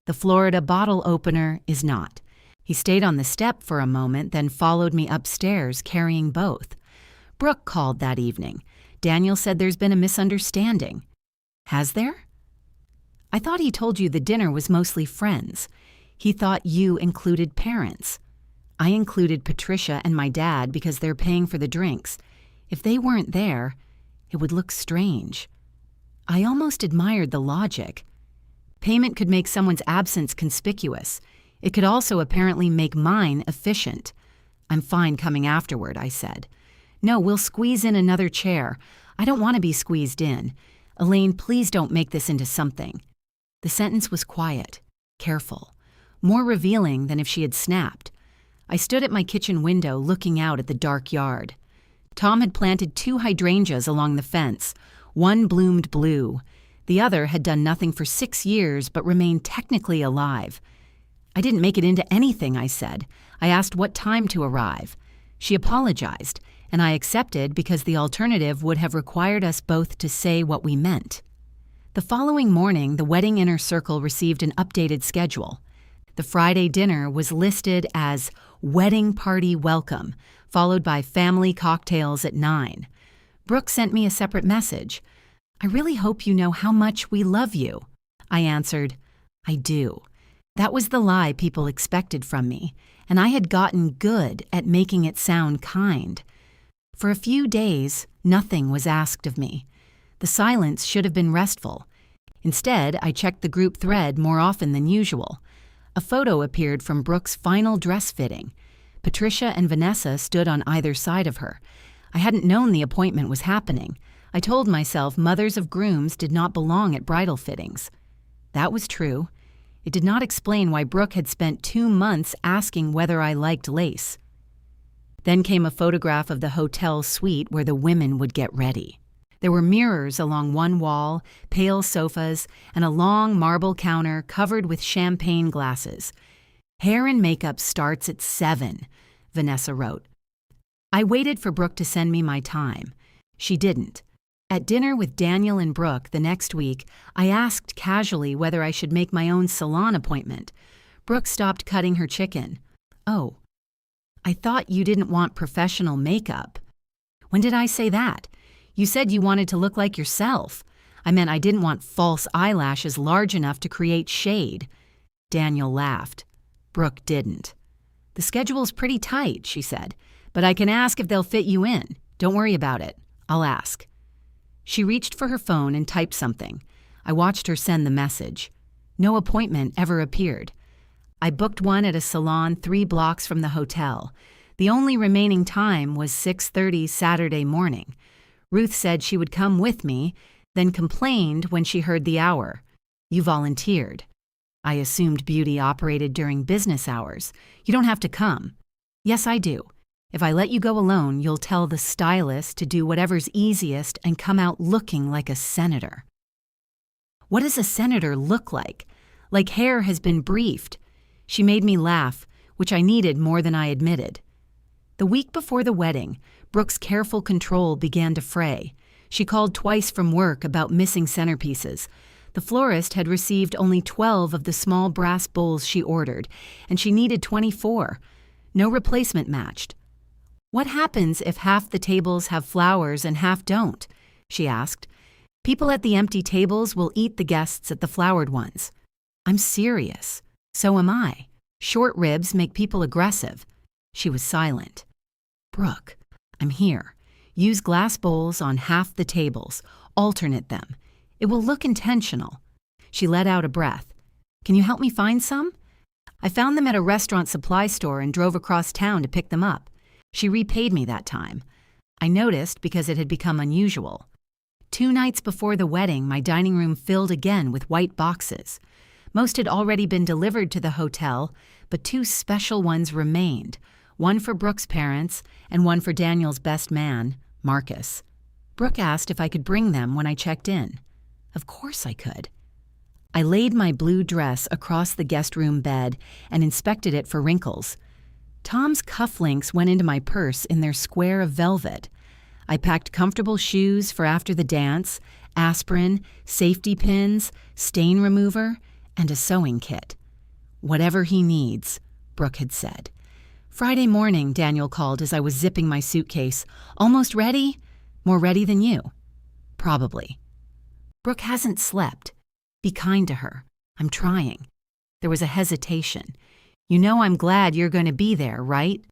The Florida bottle opener is not." He stayed on the step for a moment, then followed me upstairs carrying both. "Brooke called that evening. Daniel said there's been a misunderstanding." "Has there?" "I thought he told you the dinner was mostly friends. He thought you included parents." "I included Patricia and my dad because they're paying for the drinks. If they weren't there, it would look strange." I almost admired the logic. Payment could make someone's absence conspicuous. It could also apparently make mine efficient. "I'm fine coming afterward," I said. "No, we'll squeeze in another chair. I don't want to be squeezed in. Elaine, please don't make this into something." The sentence was quiet, careful, more revealing than if she had snapped. I stood at my kitchen window looking out at the dark yard. Tom had planted 2 hydrangeas along the fence. One bloomed blue. The other had done nothing for 6 years but remained technically alive. "I didn't make it into anything," I said. "I asked what time to arrive." She apologized, and I accepted because the alternative would have required us both to say what we meant. The following morning, the wedding inner circle received an updated schedule. The Friday dinner was listed as wedding party welcome, followed by family cocktails at 9. Brooke sent me a separate message. "I really hope you know how much we love you." I answered, "I do." That was the lie people expected from me, and I had gotten good at making it sound kind. For a few days, nothing was asked of me. The silence should have been restful. Instead, I checked the group thread more often than usual. A photo appeared from Brooke's final dress fitting. Patricia and Vanessa stood on either side of her. I hadn't known the appointment was happening. I told myself mothers of grooms did not belong at bridal fittings. That was true. It did not explain why Brooke had spent 2 months asking whether I liked lace. Then came a photograph of the hotel suite where the women would get ready. There were mirrors along one wall, pale sofas, and a long marble counter covered with champagne glasses. "Hair and makeup starts at 7, Vanessa wrote. I waited for Brooke to send me my time. She didn't. At dinner with Daniel and Brooke the next week, I asked casually whether I should make my own salon appointment. Brooke stopped cutting her chicken. "Oh, I thought you didn't want professional makeup." "When did I say that?" You said you wanted to look like yourself. I meant I didn't want false eyelashes large enough to create shade." Daniel laughed. Brooke didn't. "The schedule's pretty tight," she said, "but I can ask if they'll fit you in. Don't worry about it. I'll ask." She reached for her phone and typed something. I watched her send the message. No appointment ever appeared. I booked one at a salon 3 blocks from the hotel. The only remaining time was 6:30 Saturday morning. Ruth said she would come with me, then complained when she heard the hour. "You volunteered." I assumed beauty operated during business hours. "You don't have to come." "Yes, I do. If I let you go alone, you'll tell the stylist to do whatever's easiest and come out looking like a senator." What does a senator look like? Like hair has been briefed. She made me laugh, which I needed more than I admitted. The week before the wedding, Brooke's careful control began to fray. She called twice from work about missing centerpieces. The florist had received only 12 of the small brass bowls she ordered, and she needed 24. No replacement matched. "What happens if half the tables have flowers and half don't?" she asked. "People at the empty tables will eat the guests at the flowered ones." "I'm serious. So am I. Short ribs make people aggressive." She was silent. "Brooke, I'm here. Use glass bowls on half the tables. Alternate them. It will look intentional." She let out a breath. "Can you help me find some?" "I found them at a restaurant supply store and drove across town to pick them up." She repaid me that time. I noticed because it had become unusual. 2 nights before the wedding, my dining room filled again with white boxes. Most had already been delivered to the hotel, but 2 special ones remained, one for Brooke's parents and one for Daniel's best man, Marcus. Brooke asked if I could bring them when I checked in. Of course I could. I laid my blue dress across the guest room bed and inspected it for wrinkles. Tom's cufflinks went into my purse in their square of velvet. I packed comfortable shoes for after the dance, aspirin, safety pins, stain remover, and a sewing kit. "Whatever he needs," Brooke had said. Friday morning, Daniel called as I was zipping my suitcase. "Almost ready? More ready than you." "Probably." "Brooke hasn't slept. Be kind to her. I'm trying." There was a hesitation. "You know I'm glad you're going to be there, right?"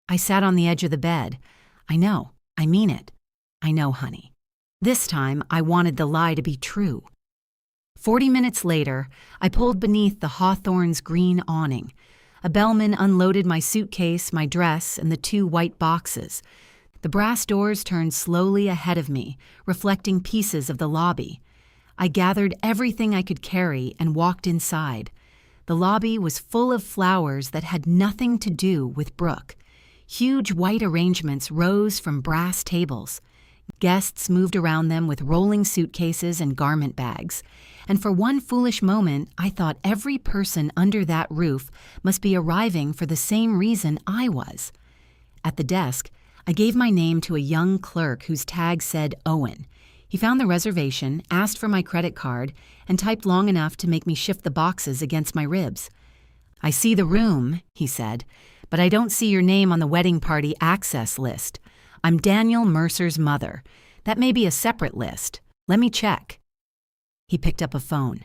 I sat on the edge of the bed. "I know. I mean it." "I know, honey." This time, I wanted the lie to be true. 40 minutes later, I pulled beneath the Hawthorne's green awning. A bellman unloaded my suitcase, my dress, and the 2 white boxes. The brass doors turned slowly ahead of me, reflecting pieces of the lobby. I gathered everything I could carry and walked inside. The lobby was full of flowers that had nothing to do with Brooke. Huge white arrangements rose from brass tables. Guests moved around them with rolling suitcases and garment bags. And for one foolish moment, I thought every person under that roof must be arriving for the same reason I was. At the desk, I gave my name to a young clerk whose tag said Owen. He found the reservation, asked for my credit card, and typed long enough to make me shift the boxes against my ribs. "I see the room," he said, "but I don't see your name on the wedding party access list. I'm Daniel Mercer's mother. That may be a separate list. Let me check." He picked up a phone.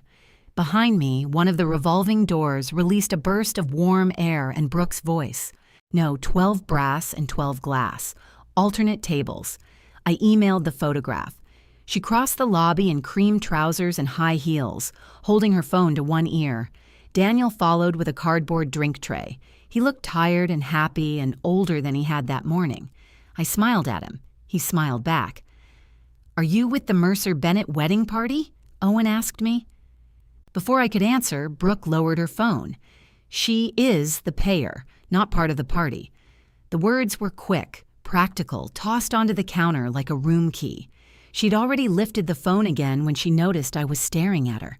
Behind me, one of the revolving doors released a burst of warm air and Brooke's voice. "No, 12 brass and 12 glass. Alternate tables." I emailed the photograph. She crossed the lobby in cream trousers and high heels, holding her phone to one ear. Daniel followed with a cardboard drink tray. He looked tired and happy and older than he had that morning. I smiled at him. He smiled back. "Are you with the Mercer-Bennett wedding party?" Owen asked me. Before I could answer, Brooke lowered her phone. "She is the payer, not part of the party." The words were quick, practical, tossed onto the counter like a room key. She'd already lifted the phone again when she noticed I was staring at her.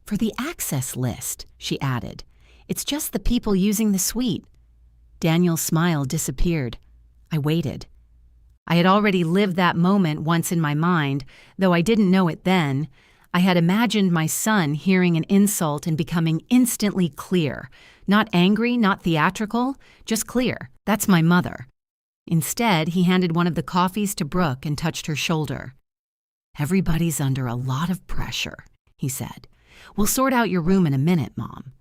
"For the access list," she added. "It's just the people using the suite." Daniel's smile disappeared. I waited. I had already lived that moment once in my mind, though I didn't know it then. I had imagined my son hearing an insult and becoming instantly clear. Not angry, not theatrical, just clear. That's my mother. Instead, he handed one of the coffees to Brooke and touched her shoulder. "Everybody's under a lot of pressure," he said. "We'll sort out your room in a minute, Mom."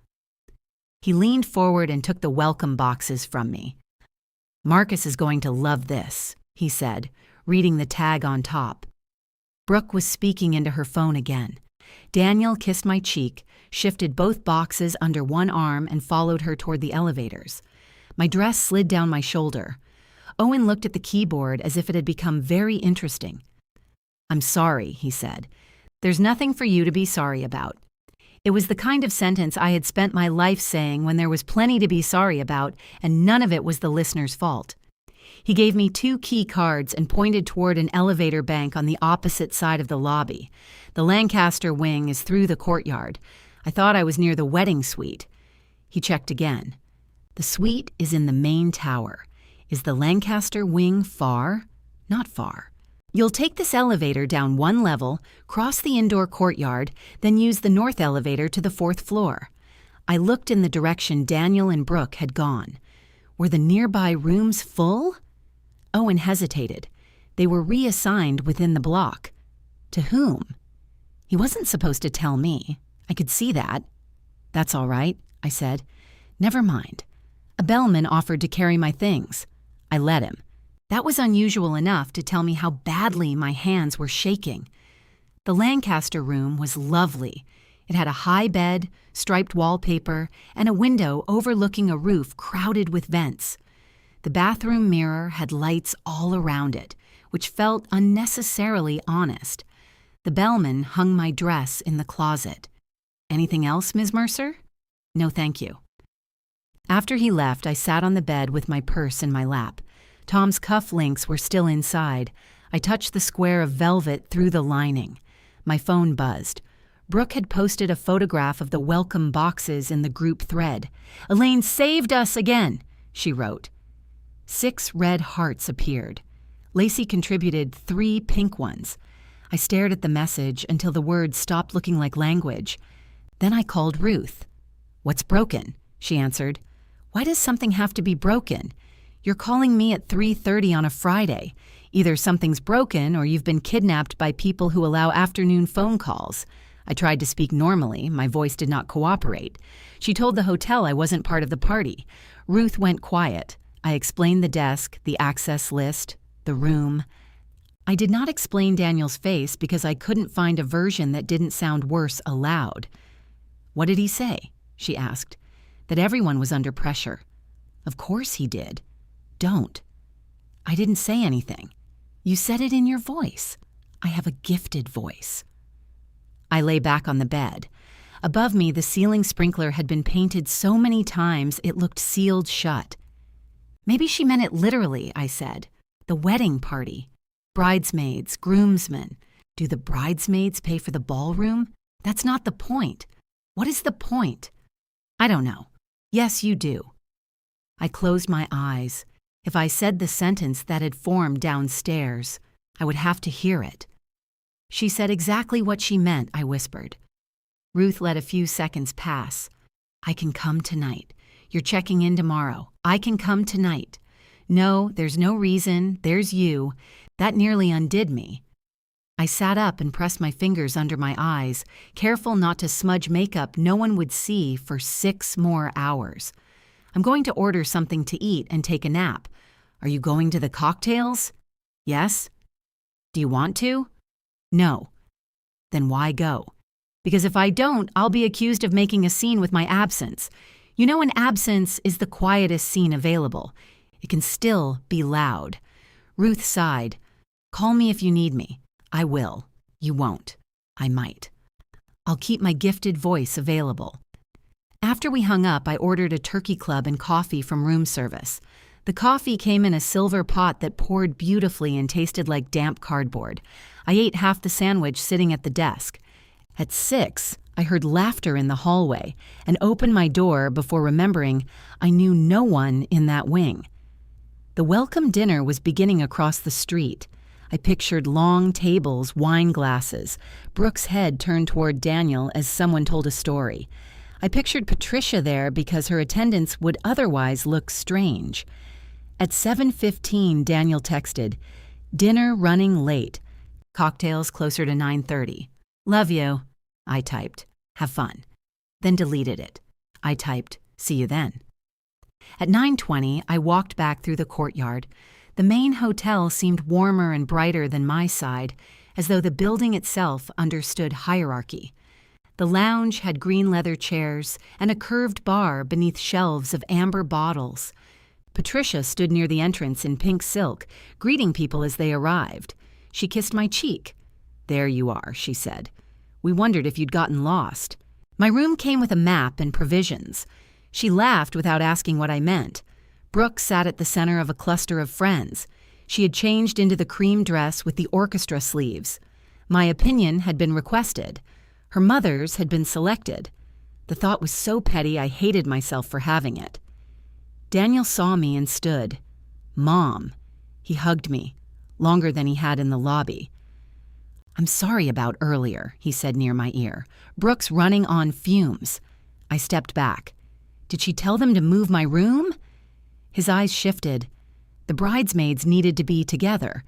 He leaned forward and took the welcome boxes from me. "Marcus is going to love this," he said, reading the tag on top. Brooke was speaking into her phone again. Daniel kissed my cheek, shifted both boxes under one arm, and followed her toward the elevators. My dress slid down my shoulder. Owen looked at the keyboard as if it had become very interesting. "I'm sorry," he said. "There's nothing for you to be sorry about." It was the kind of sentence I had spent my life saying when there was plenty to be sorry about, and none of it was the listener's fault. He gave me 2 key cards and pointed toward an elevator bank on the opposite side of the lobby. The Lancaster wing is through the courtyard. I thought I was near the wedding suite. He checked again. "The suite is in the main tower. Is the Lancaster wing far?" "Not far. You'll take this elevator down 1 level, cross the indoor courtyard, then use the north elevator to the 4th floor." I looked in the direction Daniel and Brooke had gone. Were the nearby rooms full? Owen hesitated. They were reassigned within the block. To whom? He wasn't supposed to tell me. I could see that. "That's all right," I said. "Never mind." A bellman offered to carry my things. I let him. That was unusual enough to tell me how badly my hands were shaking. The Lancaster room was lovely. It had a high bed, striped wallpaper, and a window overlooking a roof crowded with vents. The bathroom mirror had lights all around it, which felt unnecessarily honest. The bellman hung my dress in the closet. "Anything else, Ms. Mercer?" "No, thank you." After he left, I sat on the bed with my purse in my lap. Tom's cuff links were still inside. I touched the square of velvet through the lining. My phone buzzed. Brooke had posted a photograph of the welcome boxes in the group thread. "Elaine saved us again," she wrote. 6 red hearts appeared. Lacey contributed 3 pink ones. I stared at the message until the words stopped looking like language. Then I called Ruth. "What's broken?" she answered. "Why does something have to be broken? You're calling me at 3:30 on a Friday. Either something's broken or you've been kidnapped by people who allow afternoon phone calls." I tried to speak normally. My voice did not cooperate. She told the hotel I wasn't part of the party. Ruth went quiet. I explained the desk, the access list, the room. I did not explain Daniel's face because I couldn't find a version that didn't sound worse aloud. "What did he say?" she asked. "That everyone was under pressure." "Of course he did." "Don't." "I didn't say anything." "You said it in your voice." "I have a gifted voice." I lay back on the bed. Above me, the ceiling sprinkler had been painted so many times it looked sealed shut. "Maybe she meant it literally," I said. "The wedding party. Bridesmaids, groomsmen. Do the bridesmaids pay for the ballroom? That's not the point. What is the point?" "I don't know." "Yes, you do." I closed my eyes. If I said the sentence that had formed downstairs, I would have to hear it. "She said exactly what she meant," I whispered. Ruth let a few seconds pass. "I can come tonight. You're checking in tomorrow. I can come tonight. No, there's no reason. There's you." That nearly undid me. I sat up and pressed my fingers under my eyes, careful not to smudge makeup no one would see for 6 more hours. "I'm going to order something to eat and take a nap. Are you going to the cocktails?" "Yes." "Do you want to?" "No." "Then why go?" "Because if I don't, I'll be accused of making a scene with my absence. You know, an absence is the quietest scene available. It can still be loud." Ruth sighed. "Call me if you need me." "I will." "You won't." "I might." "I'll keep my gifted voice available." After we hung up, I ordered a turkey club and coffee from room service. The coffee came in a silver pot that poured beautifully and tasted like damp cardboard. I ate half the sandwich sitting at the desk. At 6, I heard laughter in the hallway and opened my door before remembering I knew no one in that wing. The welcome dinner was beginning across the street. I pictured long tables, wine glasses, Brooke's head turned toward Daniel as someone told a story. I pictured Patricia there because her attendance would otherwise look strange. At 7:15, Daniel texted, "Dinner running late. Cocktails closer to 9:30. Love you." I typed, "Have fun." Then deleted it. I typed, "See you then." At 9:20, I walked back through the courtyard. The main hotel seemed warmer and brighter than my side, as though the building itself understood hierarchy. The lounge had green leather chairs and a curved bar beneath shelves of amber bottles. Patricia stood near the entrance in pink silk, greeting people as they arrived. She kissed my cheek. "There you are," she said. "We wondered if you'd gotten lost." My room came with a map and provisions. She laughed without asking what I meant. Brooke sat at the center of a cluster of friends. She had changed into the cream dress with the orchestra sleeves. My opinion had been requested. Her mother's had been selected. The thought was so petty I hated myself for having it. Daniel saw me and stood. "Mom." He hugged me, longer than he had in the lobby. "I'm sorry about earlier," he said near my ear. "Brooke's running on fumes." I stepped back. "Did she tell them to move my room?" His eyes shifted. "The bridesmaids needed to be together.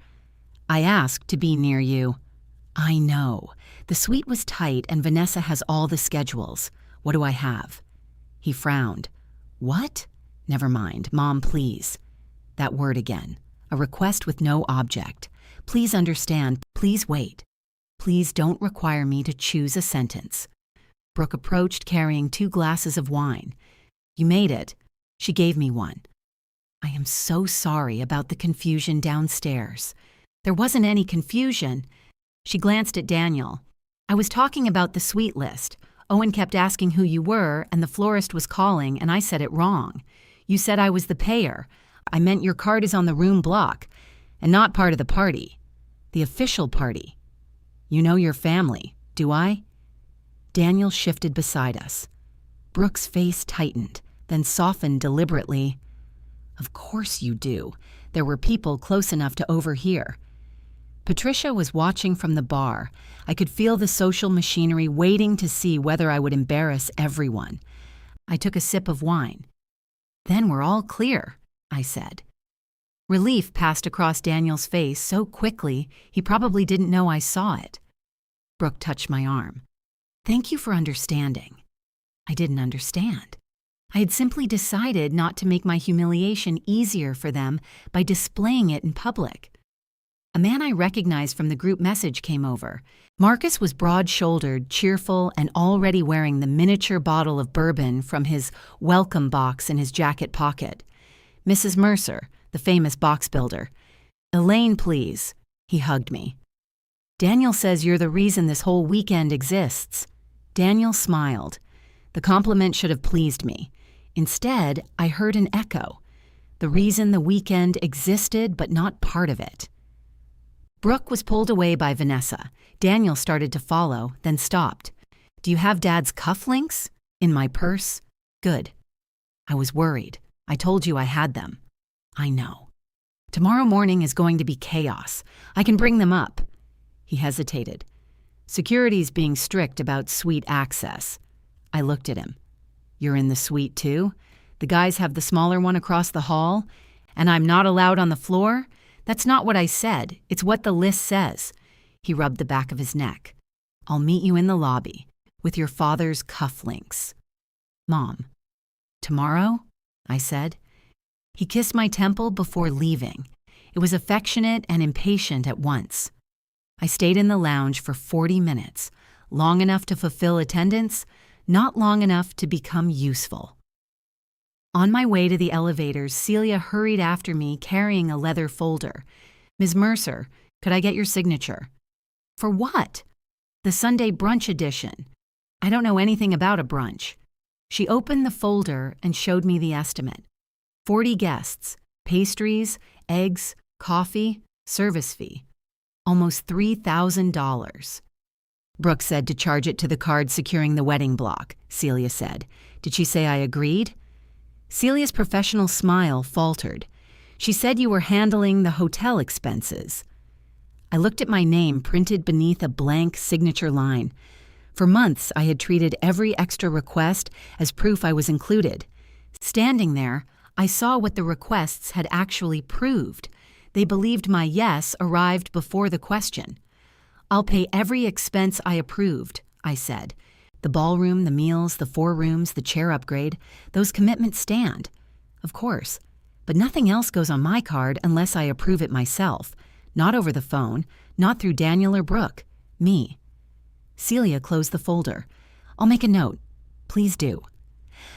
I asked to be near you." "I know. The suite was tight and Vanessa has all the schedules. What do I have?" He frowned. "What?" "Never mind. Mom, please." That word again. A request with no object. "Please understand. Please wait. Please don't require me to choose a sentence." Brooke approached carrying 2 glasses of wine. "You made it." She gave me one. "I am so sorry about the confusion downstairs." "There wasn't any confusion." She glanced at Daniel. "I was talking about the suite list. Owen kept asking who you were, and the florist was calling, and I said it wrong. You said I was the payer. I meant your card is on the room block, and not part of the party. The official party. You know your family, do I?" Daniel shifted beside us. Brooke's face tightened, then softened deliberately. "Of course you do. There were people close enough to overhear." Patricia was watching from the bar. I could feel the social machinery waiting to see whether I would embarrass everyone. I took a sip of wine. "Then we're all clear," I said. Relief passed across Daniel's face so quickly he probably didn't know I saw it. Brooke touched my arm. "Thank you for understanding." I didn't understand. I had simply decided not to make my humiliation easier for them by displaying it in public. A man I recognized from the group message came over. Marcus was broad-shouldered, cheerful, and already wearing the miniature bottle of bourbon from his welcome box in his jacket pocket. "Mrs. Mercer, the famous box builder. Elaine, please." He hugged me. "Daniel says you're the reason this whole weekend exists." Daniel smiled. The compliment should have pleased me. Instead, I heard an echo. The reason the weekend existed, but not part of it. Brooke was pulled away by Vanessa. Daniel started to follow, then stopped. "Do you have Dad's cufflinks?" "In my purse." "Good." I was worried. "I told you I had them." "I know. Tomorrow morning is going to be chaos. I can bring them up." He hesitated. "Security's being strict about suite access." I looked at him. "You're in the suite too? The guys have the smaller one across the hall? And I'm not allowed on the floor? That's not what I said. It's what the list says." He rubbed the back of his neck. "I'll meet you in the lobby with your father's cufflinks." "Mom." "Tomorrow?" I said. He kissed my temple before leaving. It was affectionate and impatient at once. I stayed in the lounge for 40 minutes, long enough to fulfill attendance, not long enough to become useful. On my way to the elevators, Celia hurried after me carrying a leather folder. "Ms. Mercer, could I get your signature?" "For what?" "The Sunday brunch edition." "I don't know anything about a brunch." She opened the folder and showed me the estimate. 40 guests, pastries, eggs, coffee, service fee. Almost $3,000. "Brooke said to charge it to the card securing the wedding block," Celia said. "Did she say I agreed?" Celia's professional smile faltered. "She said you were handling the hotel expenses." I looked at my name printed beneath a blank signature line. For months, I had treated every extra request as proof I was included. Standing there, I saw what the requests had actually proved. They believed my yes arrived before the question. "I'll pay every expense I approved," I said. "The ballroom, the meals, the 4 rooms, the chair upgrade, those commitments stand. Of course. But nothing else goes on my card unless I approve it myself. Not over the phone, not through Daniel or Brooke. Me." Celia closed the folder. "I'll make a note. Please do."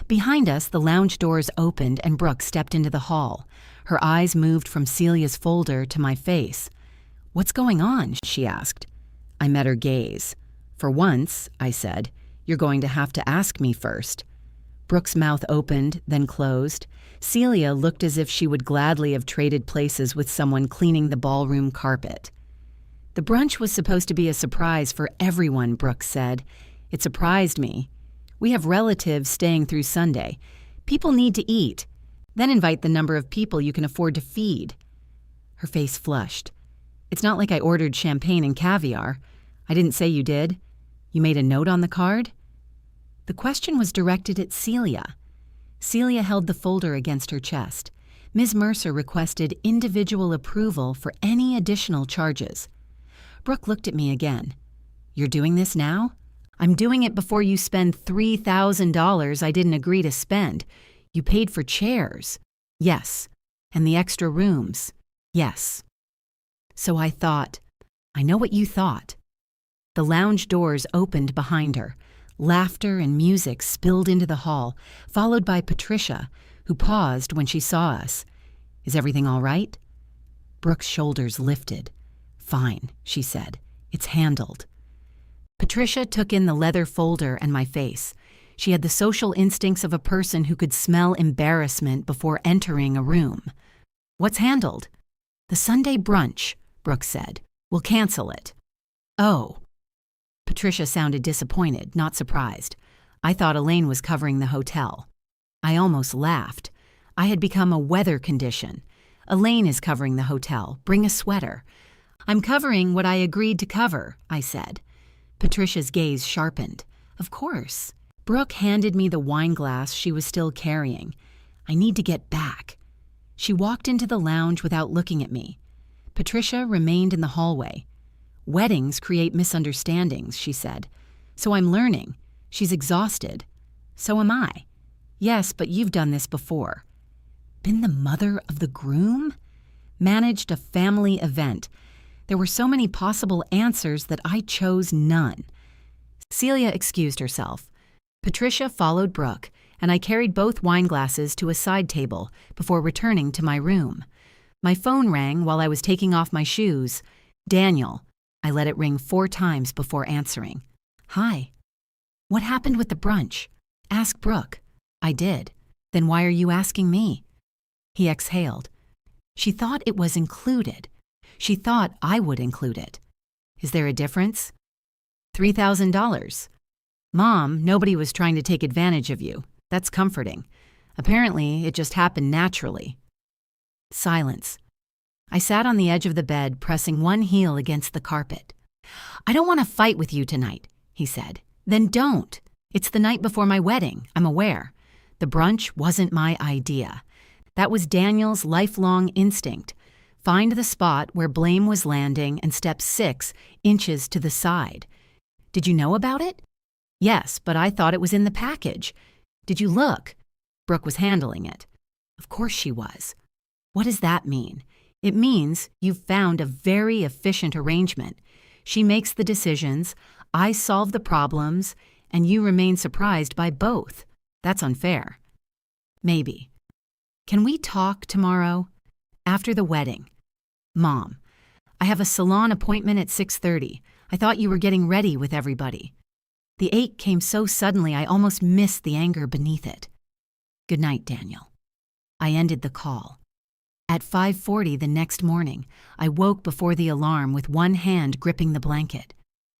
Behind us, the lounge doors opened and Brooke stepped into the hall. Her eyes moved from Celia's folder to my face. "What's going on?" she asked. I met her gaze. "For once," I said, "you're going to have to ask me first." Brooke's mouth opened, then closed. Celia looked as if she would gladly have traded places with someone cleaning the ballroom carpet. "The brunch was supposed to be a surprise for everyone," Brooke said. "It surprised me. We have relatives staying through Sunday. People need to eat. Then invite the number of people you can afford to feed." Her face flushed. "It's not like I ordered champagne and caviar. I didn't say you did. You made a note on the card?" The question was directed at Celia. Celia held the folder against her chest. Ms. Mercer requested individual approval for any additional charges. Brooke looked at me again. "You're doing this now?" "I'm doing it before you spend $3,000 I didn't agree to spend. You paid for chairs." "Yes." "And the extra rooms." "Yes." So I thought, I know what you thought. The lounge doors opened behind her. Laughter and music spilled into the hall, followed by Patricia, who paused when she saw us. "Is everything all right?" Brooke's shoulders lifted. "Fine," she said. "It's handled." Patricia took in the leather folder and my face. She had the social instincts of a person who could smell embarrassment before entering a room. "What's handled?" "The Sunday brunch," Brooke said. "We'll cancel it." "Oh." Patricia sounded disappointed, not surprised. I thought Elaine was covering the hotel. I almost laughed. I had become a weather condition. "Elaine is covering the hotel. Bring a sweater." "I'm covering what I agreed to cover," I said. Patricia's gaze sharpened. "Of course." Brooke handed me the wine glass she was still carrying. "I need to get back." She walked into the lounge without looking at me. Patricia remained in the hallway. "Weddings create misunderstandings," she said. "So I'm learning." She's exhausted. "So am I." "Yes, but you've done this before." Been the mother of the groom? Managed a family event. There were so many possible answers that I chose none. Celia excused herself. Patricia followed Brooke, and I carried both wine glasses to a side table before returning to my room. My phone rang while I was taking off my shoes. "Daniel." I let it ring 4 times before answering. "Hi." "What happened with the brunch?" "Ask Brooke." I did. "Then why are you asking me?" He exhaled. "She thought it was included. She thought I would include it." "Is there a difference?" $3,000. "Mom, nobody was trying to take advantage of you. That's comforting. Apparently, it just happened naturally." Silence. I sat on the edge of the bed, pressing one heel against the carpet. "I don't want to fight with you tonight," he said. "Then don't. It's the night before my wedding, I'm aware. The brunch wasn't my idea. That was Daniel's lifelong instinct. Find the spot where blame was landing and step 6 inches to the side. Did you know about it?" "Yes, but I thought it was in the package." "Did you look?" Brooke was handling it. Of course she was. What does that mean? It means you've found a very efficient arrangement. She makes the decisions, I solve the problems, and you remain surprised by both. That's unfair. Maybe. "Can we talk tomorrow?" "After the wedding." "Mom, I have a salon appointment at 6:30. I thought you were getting ready with everybody." The ache came so suddenly I almost missed the anger beneath it. "Good night, Daniel." I ended the call. At 5:40 the next morning, I woke before the alarm with one hand gripping the blanket.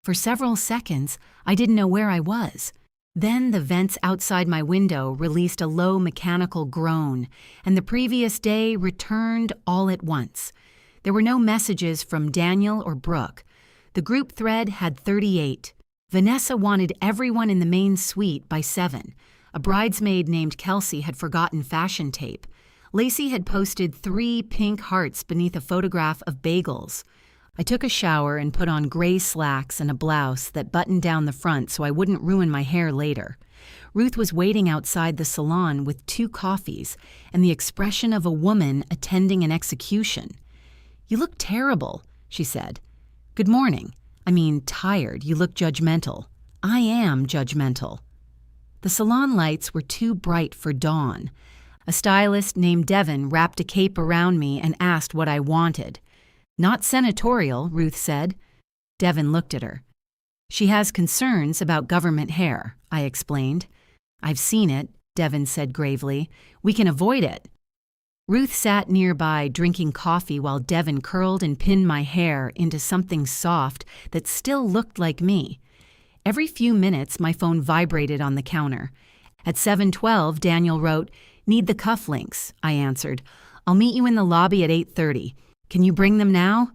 For several seconds, I didn't know where I was. Then the vents outside my window released a low mechanical groan, and the previous day returned all at once. There were no messages from Daniel or Brooke. The group thread had 38. Vanessa wanted everyone in the main suite by 7. A bridesmaid named Kelsey had forgotten fashion tape. Lacey had posted 3 pink hearts beneath a photograph of bagels. I took a shower and put on gray slacks and a blouse that buttoned down the front so I wouldn't ruin my hair later. Ruth was waiting outside the salon with 2 coffees and the expression of a woman attending an execution. "You look terrible," she said. "Good morning. I mean, tired. You look judgmental." "I am judgmental." The salon lights were too bright for dawn. A stylist named Devin wrapped a cape around me and asked what I wanted. "Not senatorial," Ruth said. Devin looked at her. "She has concerns about government hair," I explained. "I've seen it," Devin said gravely. "We can avoid it." Ruth sat nearby drinking coffee while Devin curled and pinned my hair into something soft that still looked like me. Every few minutes, my phone vibrated on the counter. At 7:12, Daniel wrote, "Need the cufflinks," I answered. "I'll meet you in the lobby at 8:30. Can you bring them now?"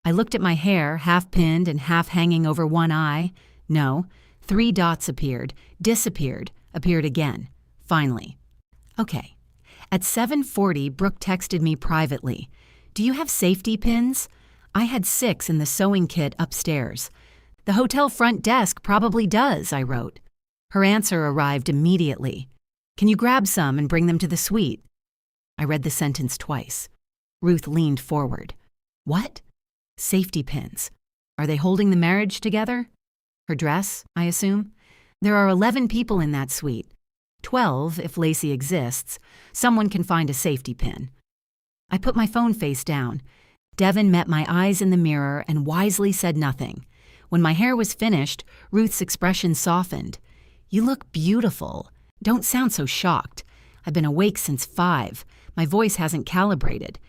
I looked at my hair, half pinned and half hanging over one eye. No. 3 dots appeared, disappeared, appeared again. Finally. Okay. At 7:40, Brooke texted me privately. "Do you have safety pins?" I had 6 in the sewing kit upstairs. "The hotel front desk probably does," I wrote. Her answer arrived immediately. "Can you grab some and bring them to the suite?" I read the sentence twice. Ruth leaned forward. "What?" "Safety pins. Are they holding the marriage together?" Her dress, I assume. "There are 11 people in that suite. 12 if Lacey exists. Someone can find a safety pin." I put my phone face down. Devin met my eyes in the mirror and wisely said nothing. When my hair was finished, Ruth's expression softened. "You look beautiful. Don't sound so shocked. I've been awake since 5. My voice hasn't calibrated."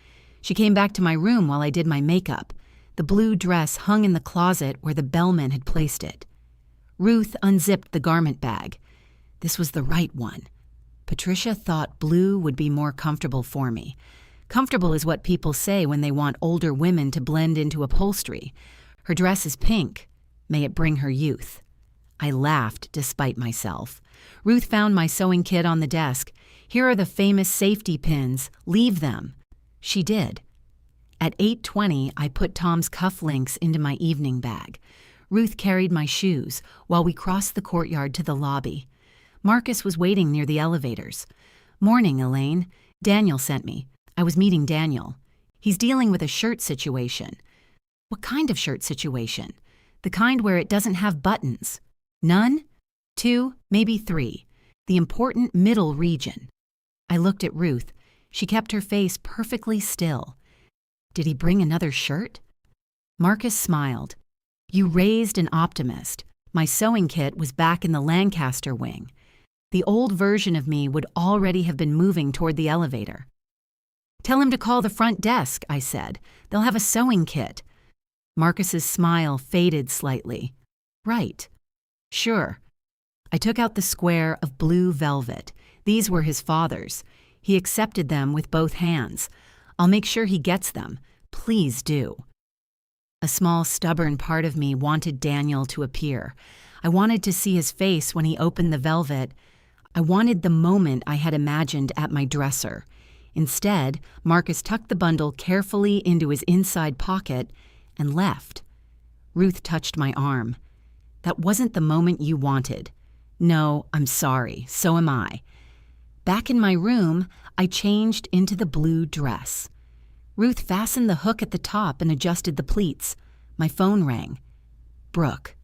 She came back to my room while I did my makeup. The blue dress hung in the closet where the bellman had placed it. Ruth unzipped the garment bag. This was the right one. Patricia thought blue would be more comfortable for me. Comfortable is what people say when they want older women to blend into upholstery. Her dress is pink. May it bring her youth. I laughed despite myself. Ruth found my sewing kit on the desk. "Here are the famous safety pins. Leave them." She did. At 8:20, I put Tom's cufflinks into my evening bag. Ruth carried my shoes while we crossed the courtyard to the lobby. Marcus was waiting near the elevators. "Morning, Elaine. Daniel sent me. I was meeting Daniel. He's dealing with a shirt situation." "What kind of shirt situation?" "The kind where it doesn't have buttons." "None?" "2, maybe 3. The important middle region." I looked at Ruth. She kept her face perfectly still. "Did he bring another shirt?" Marcus smiled. "You raised an optimist. My sewing kit was back in the Lancaster wing. The old version of me would already have been moving toward the elevator." "Tell him to call the front desk," I said. "They'll have a sewing kit." Marcus's smile faded slightly. "Right. Sure." I took out the square of blue velvet. These were his father's. He accepted them with both hands. "I'll make sure he gets them. Please do." A small, stubborn part of me wanted Daniel to appear. I wanted to see his face when he opened the velvet. I wanted the moment I had imagined at my dresser. Instead, Marcus tucked the bundle carefully into his inside pocket and left. Ruth touched my arm. "That wasn't the moment you wanted." "No, I'm sorry. So am I." Back in my room, I changed into the blue dress. Ruth fastened the hook at the top and adjusted the pleats. My phone rang. Brooke.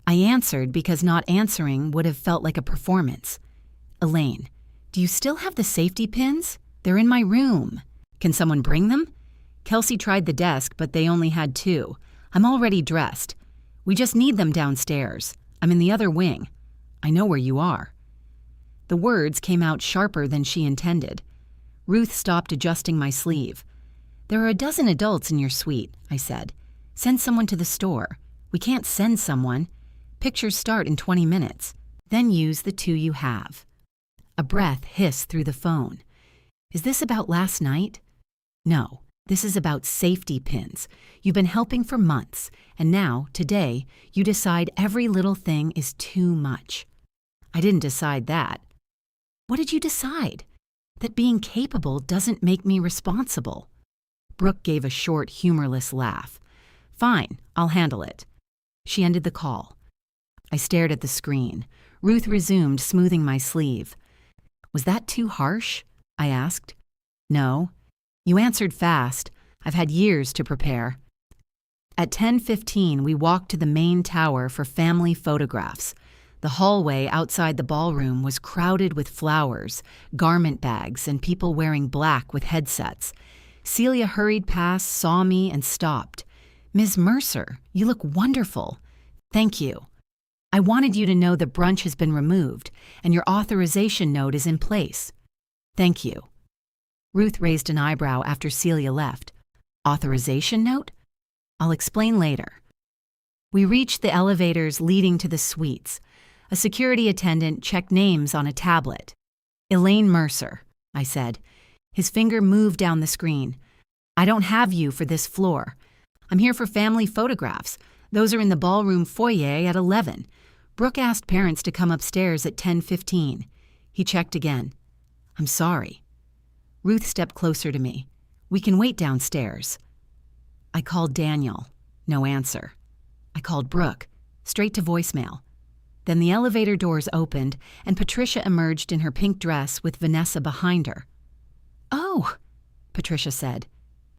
I answered because not answering would have felt like a performance. "Elaine, do you still have the safety pins? They're in my room. Can someone bring them?" "Kelsey tried the desk, but they only had 2. I'm already dressed. We just need them downstairs. I'm in the other wing. I know where you are." The words came out sharper than she intended. Ruth stopped adjusting my sleeve. "There are a dozen adults in your suite," I said. "Send someone to the store. We can't send someone. Pictures start in 20 minutes. Then use the 2 you have." A breath hissed through the phone. "Is this about last night?" "No, this is about safety pins. You've been helping for months, and now, today, you decide every little thing is too much." "I didn't decide that." "What did you decide?" that being capable doesn't make me responsible. Brooke gave a short, humorless laugh. Fine, I'll handle it. She ended the call. I stared at the screen. Ruth resumed, smoothing my sleeve. Was that too harsh? I asked. No. You answered fast. I've had years to prepare. At 10:15, we walked to the main tower for family photographs. The hallway outside the ballroom was crowded with flowers, garment bags, and people wearing black with headsets. Celia hurried past, saw me, and stopped. Ms. Mercer, you look wonderful. Thank you. I wanted you to know the brunch has been removed, and your authorization note is in place. Thank you. Ruth raised an eyebrow after Celia left. Authorization note? I'll explain later. We reached the elevators leading to the suites. A security attendant checked names on a tablet. Elaine Mercer, I said. His finger moved down the screen. I don't have you for this floor. I'm here for family photographs. Those are in the ballroom foyer at 11. Brooke asked parents to come upstairs at 10:15. He checked again. I'm sorry. Ruth stepped closer to me. We can wait downstairs. I called Daniel. No answer. I called Brooke. Straight to voicemail. Then the elevator doors opened, and Patricia emerged in her pink dress with Vanessa behind her. Oh, Patricia said.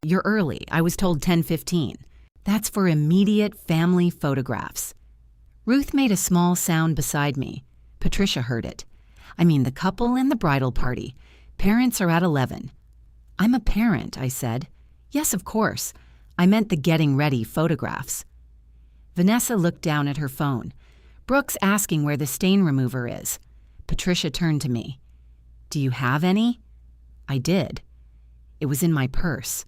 You're early. I was told 10:15. That's for immediate family photographs. Ruth made a small sound beside me. Patricia heard it. I mean the couple and the bridal party. Parents are at 11. I'm a parent, I said. Yes, of course. I meant the getting ready photographs. Vanessa looked down at her phone. Brooke's asking where the stain remover is. Patricia turned to me. Do you have any? I did. It was in my purse.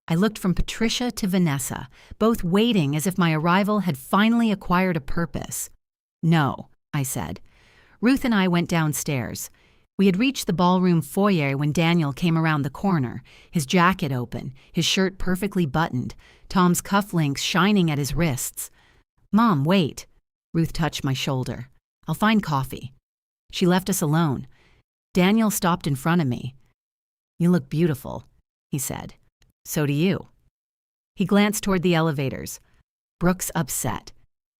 I looked from Patricia to Vanessa, both waiting as if my arrival had finally acquired a purpose. No, I said. Ruth and I went downstairs. We had reached the ballroom foyer when Daniel came around the corner, his jacket open, his shirt perfectly buttoned, Tom's cufflinks shining at his wrists. Mom, wait. Ruth touched my shoulder. I'll find coffee. She left us alone. Daniel stopped in front of me. You look beautiful, he said. So do you. He glanced toward the elevators. Brooke's upset.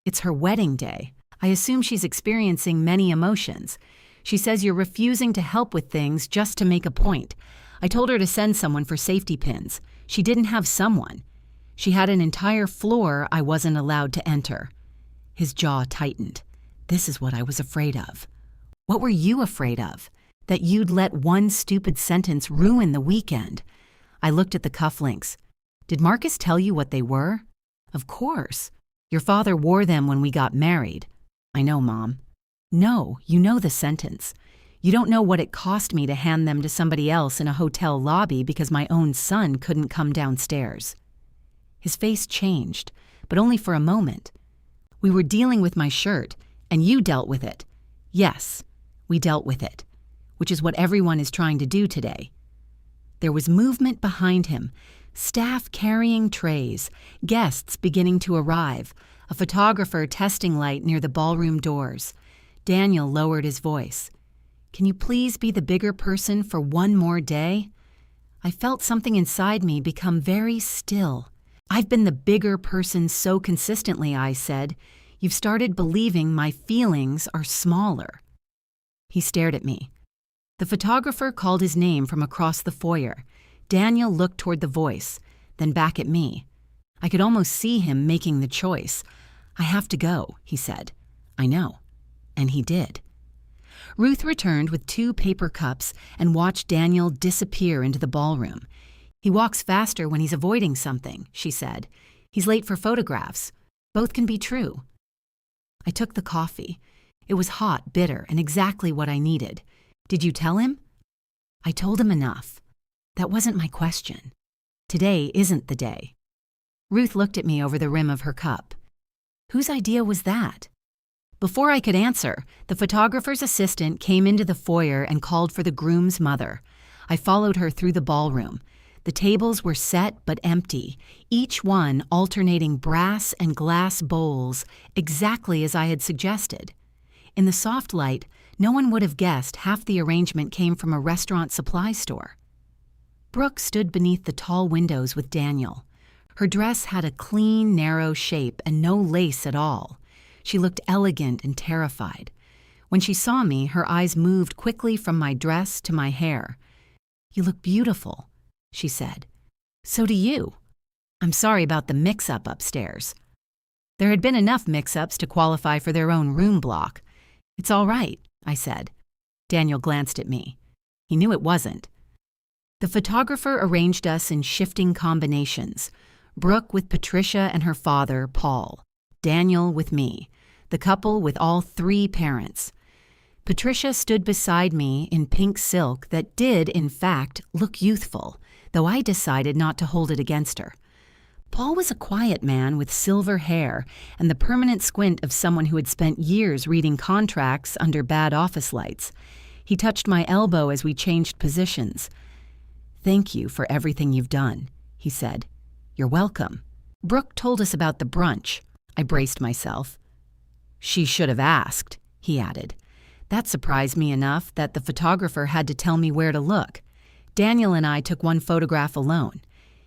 It's her wedding day. I assume she's experiencing many emotions. She says you're refusing to help with things just to make a point. I told her to send someone for safety pins. She didn't have someone. She had an entire floor I wasn't allowed to enter. His jaw tightened. This is what I was afraid of. What were you afraid of? That you'd let one stupid sentence ruin the weekend. I looked at the cufflinks. Did Marcus tell you what they were? Of course. Your father wore them when we got married. I know, Mom. No, you know the sentence. You don't know what it cost me to hand them to somebody else in a hotel lobby because my own son couldn't come downstairs. His face changed, but only for a moment. We were dealing with my shirt, and you dealt with it. Yes, we dealt with it, which is what everyone is trying to do today. There was movement behind him, staff carrying trays, guests beginning to arrive, a photographer testing light near the ballroom doors. Daniel lowered his voice. Can you please be the bigger person for one more day? I felt something inside me become very still. I've been the bigger person so consistently, I said. You've started believing my feelings are smaller. He stared at me. The photographer called his name from across the foyer. Daniel looked toward the voice, then back at me. I could almost see him making the choice. I have to go, he said. I know. And he did. Ruth returned with 2 paper cups and watched Daniel disappear into the ballroom. He walks faster when he's avoiding something, she said. He's late for photographs. Both can be true. I took the coffee. It was hot, bitter, and exactly what I needed. Did you tell him? I told him enough. That wasn't my question. Today isn't the day. Ruth looked at me over the rim of her cup. Whose idea was that? Before I could answer, the photographer's assistant came into the foyer and called for the groom's mother. I followed her through the ballroom. The tables were set but empty, each one alternating brass and glass bowls, exactly as I had suggested. In the soft light, no one would have guessed half the arrangement came from a restaurant supply store. Brooke stood beneath the tall windows with Daniel. Her dress had a clean, narrow shape and no lace at all. She looked elegant and terrified. When she saw me, her eyes moved quickly from my dress to my hair. "You look beautiful," she said. "So do you. I'm sorry about the mix-up upstairs." There had been enough mix-ups to qualify for their own room block. "It's all right," I said. Daniel glanced at me. He knew it wasn't. The photographer arranged us in shifting combinations. Brooke with Patricia and her father, Paul. Daniel with me. The couple with all three parents. Patricia stood beside me in pink silk that did, in fact, look youthful, though I decided not to hold it against her. Paul was a quiet man with silver hair and the permanent squint of someone who had spent years reading contracts under bad office lights. He touched my elbow as we changed positions. "Thank you for everything you've done," he said. "You're welcome." Brooke told us about the brunch. I braced myself. "She should have asked," he added. That surprised me enough that the photographer had to tell me where to look. Daniel and I took one photograph alone.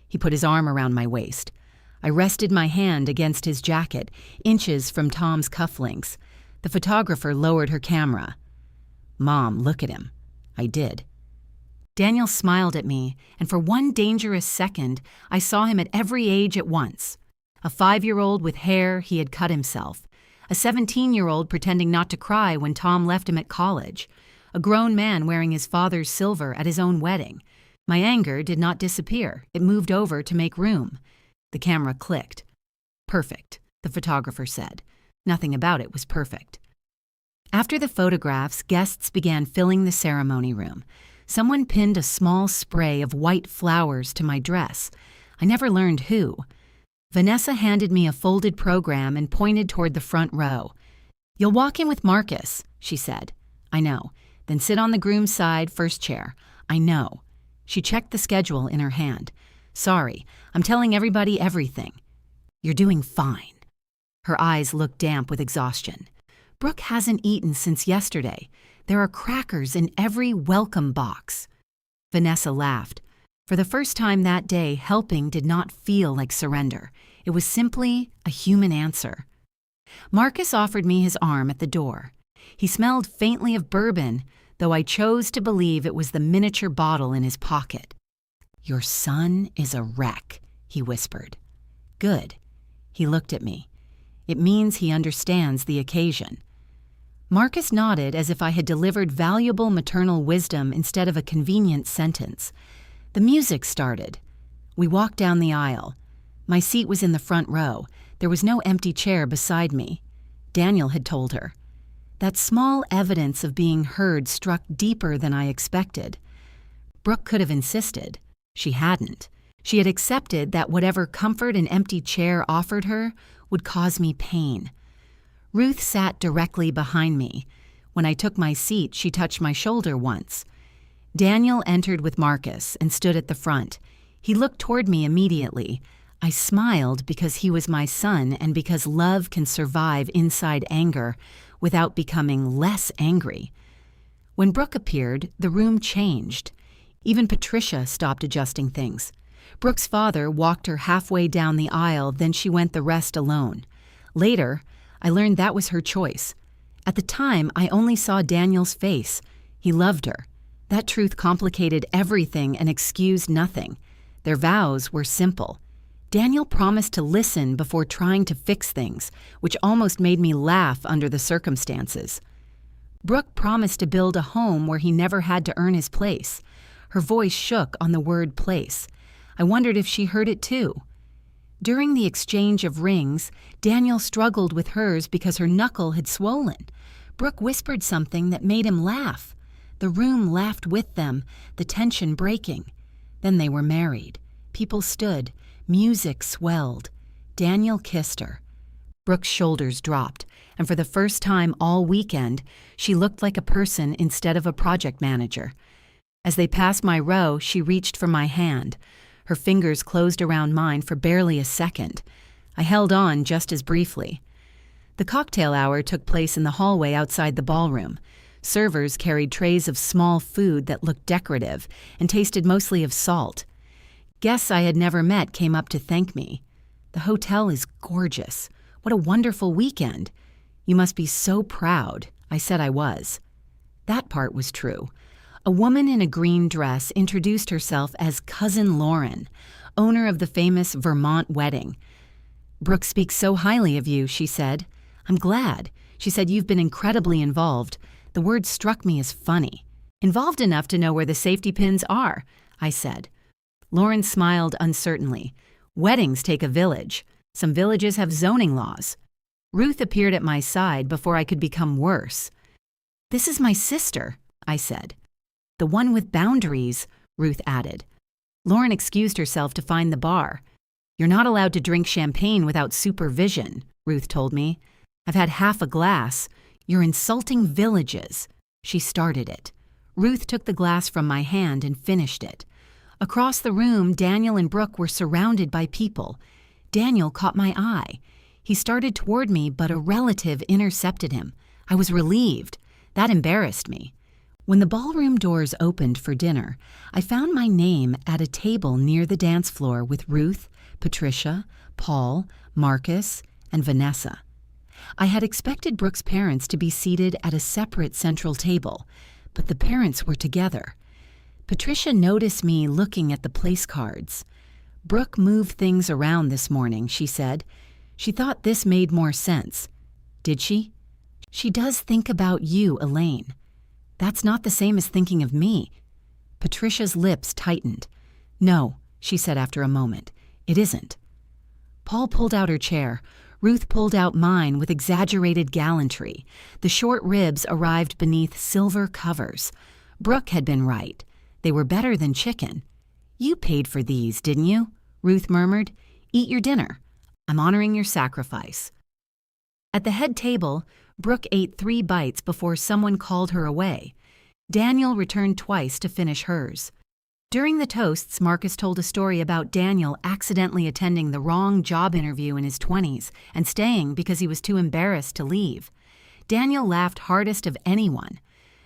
He put his arm around my waist. I rested my hand against his jacket, inches from Tom's cufflinks. The photographer lowered her camera. "Mom, look at him." I did. Daniel smiled at me, and for one dangerous second, I saw him at every age at once. A 5-year-old with hair he had cut himself. A 17-year-old pretending not to cry when Tom left him at college. A grown man wearing his father's silver at his own wedding. My anger did not disappear. It moved over to make room. The camera clicked. "Perfect," the photographer said. Nothing about it was perfect. After the photographs, guests began filling the ceremony room. Someone pinned a small spray of white flowers to my dress. I never learned who. Vanessa handed me a folded program and pointed toward the front row. "You'll walk in with Marcus," she said. "I know. Then sit on the groom's side, first chair." "I know." She checked the schedule in her hand. "Sorry, I'm telling everybody everything." "You're doing fine." Her eyes looked damp with exhaustion. "Brooke hasn't eaten since yesterday. There are crackers in every welcome box." Vanessa laughed. For the first time that day, helping did not feel like surrender. It was simply a human answer. Marcus offered me his arm at the door. He smelled faintly of bourbon, though I chose to believe it was the miniature bottle in his pocket. "Your son is a wreck," he whispered. "Good." He looked at me. "It means he understands the occasion." Marcus nodded as if I had delivered valuable maternal wisdom instead of a convenient sentence. The music started. We walked down the aisle. My seat was in the front row. There was no empty chair beside me. Daniel had told her. That small evidence of being heard struck deeper than I expected. Brooke could have insisted. She hadn't. She had accepted that whatever comfort an empty chair offered her would cause me pain. Ruth sat directly behind me. When I took my seat, she touched my shoulder once. Daniel entered with Marcus and stood at the front. He looked toward me immediately. I smiled because he was my son and because love can survive inside anger without becoming less angry. When Brooke appeared, the room changed. Even Patricia stopped adjusting things. Brooke's father walked her halfway down the aisle, then she went the rest alone. Later, I learned that was her choice. At the time, I only saw Daniel's face. He loved her. That truth complicated everything and excused nothing. Their vows were simple. Daniel promised to listen before trying to fix things, which almost made me laugh under the circumstances. Brooke promised to build a home where he never had to earn his place. Her voice shook on the word place. I wondered if she heard it too. During the exchange of rings, Daniel struggled with hers because her knuckle had swollen. Brooke whispered something that made him laugh. The room laughed with them, the tension breaking. Then they were married. People stood. Music swelled. Daniel kissed her. Brooke's shoulders dropped, and for the first time all weekend, she looked like a person instead of a project manager. As they passed my row, she reached for my hand. Her fingers closed around mine for barely a second. I held on just as briefly. The cocktail hour took place in the hallway outside the ballroom. Servers carried trays of small food that looked decorative and tasted mostly of salt. Guests I had never met came up to thank me. "The hotel is gorgeous. What a wonderful weekend. You must be so proud." I said I was. That part was true. A woman in a green dress introduced herself as Cousin Lauren, owner of the famous Vermont wedding. "Brooke speaks so highly of you," she said. "I'm glad." She said, "You've been incredibly involved." The word struck me as funny. "Involved enough to know where the safety pins are," I said. Lauren smiled uncertainly. "Weddings take a village. Some villages have zoning laws." Ruth appeared at my side before I could become worse. "This is my sister," I said. "The one with boundaries," Ruth added. Lauren excused herself to find the bar. "You're not allowed to drink champagne without supervision," Ruth told me. "I've had half a glass. You're insulting villages." She started it. Ruth took the glass from my hand and finished it. Across the room, Daniel and Brooke were surrounded by people. Daniel caught my eye. He started toward me, but a relative intercepted him. I was relieved. That embarrassed me. When the ballroom doors opened for dinner, I found my name at a table near the dance floor with Ruth, Patricia, Paul, Marcus, and Vanessa. I had expected Brooke's parents to be seated at a separate central table, but the parents were together. Patricia noticed me looking at the place cards. "Brooke moved things around this morning," she said. "She thought this made more sense." "Did she?" "She does think about you, Elaine." "That's not the same as thinking of me." Patricia's lips tightened. "No," she said after a moment. "It isn't." Paul pulled out her chair. Ruth pulled out mine with exaggerated gallantry. The short ribs arrived beneath silver covers. Brooke had been right. They were better than chicken. "You paid for these, didn't you?" Ruth murmured. "Eat your dinner. I'm honoring your sacrifice." At the head table, Brooke ate 3 bites before someone called her away. Daniel returned twice to finish hers. During the toasts, Marcus told a story about Daniel accidentally attending the wrong job interview in his 20s and staying because he was too embarrassed to leave. Daniel laughed hardest of anyone.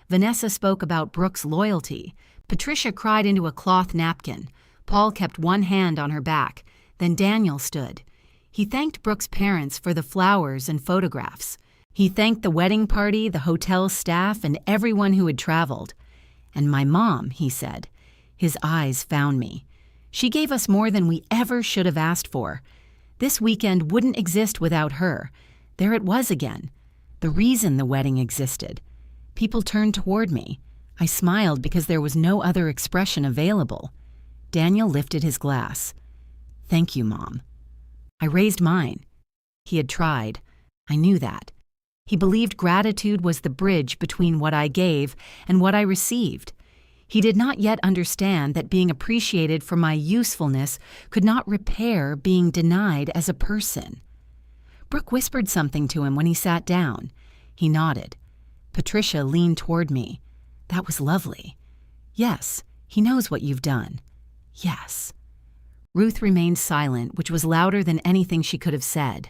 Vanessa spoke about Brooke's loyalty. Patricia cried into a cloth napkin. Paul kept one hand on her back. Then Daniel stood. He thanked Brooke's parents for the flowers and photographs. He thanked the wedding party, the hotel staff, and everyone who had traveled. "And my mom," he said. His eyes found me. "She gave us more than we ever should have asked for. This weekend wouldn't exist without her." There it was again. The reason the wedding existed. People turned toward me. I smiled because there was no other expression available. Daniel lifted his glass. "Thank you, Mom." I raised mine. He had tried. I knew that. He believed gratitude was the bridge between what I gave and what I received. He did not yet understand that being appreciated for my usefulness could not repair being denied as a person. Brooke whispered something to him when he sat down. He nodded. Patricia leaned toward me. "That was lovely." "Yes, he knows what you've done." "Yes." Ruth remained silent, which was louder than anything she could have said.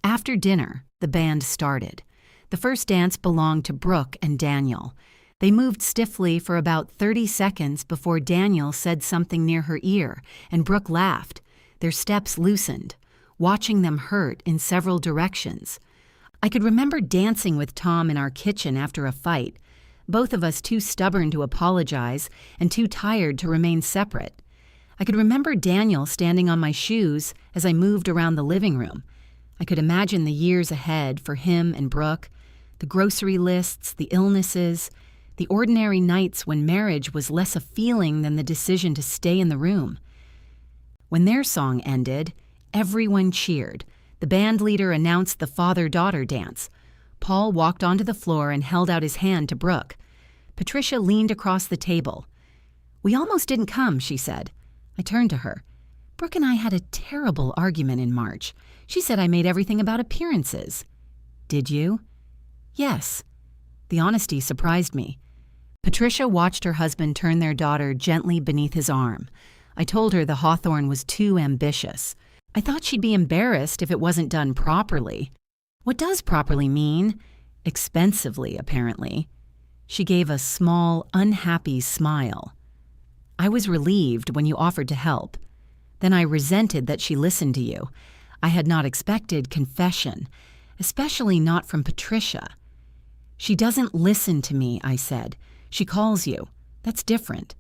After dinner, the band started. The first dance belonged to Brooke and Daniel. They moved stiffly for about 30 seconds before Daniel said something near her ear, and Brooke laughed. Their steps loosened. Watching them hurt in several directions. I could remember dancing with Tom in our kitchen after a fight, both of us too stubborn to apologize and too tired to remain separate. I could remember Daniel standing on my shoes as I moved around the living room. I could imagine the years ahead for him and Brooke, the grocery lists, the illnesses, the ordinary nights when marriage was less a feeling than the decision to stay in the room. When their song ended, everyone cheered. The band leader announced the father-daughter dance. Paul walked onto the floor and held out his hand to Brooke. Patricia leaned across the table. "We almost didn't come," she said. I turned to her. "Brooke and I had a terrible argument in March. She said I made everything about appearances." "Did you?" "Yes." The honesty surprised me. Patricia watched her husband turn their daughter gently beneath his arm. I told her the hawthorn was too ambitious. I thought she'd be embarrassed if it wasn't done properly. What does properly mean? Expensively, apparently. She gave a small, unhappy smile. I was relieved when you offered to help. Then I resented that she listened to you. I had not expected confession, especially not from Patricia. She doesn't listen to me, I said. She calls you. That's different.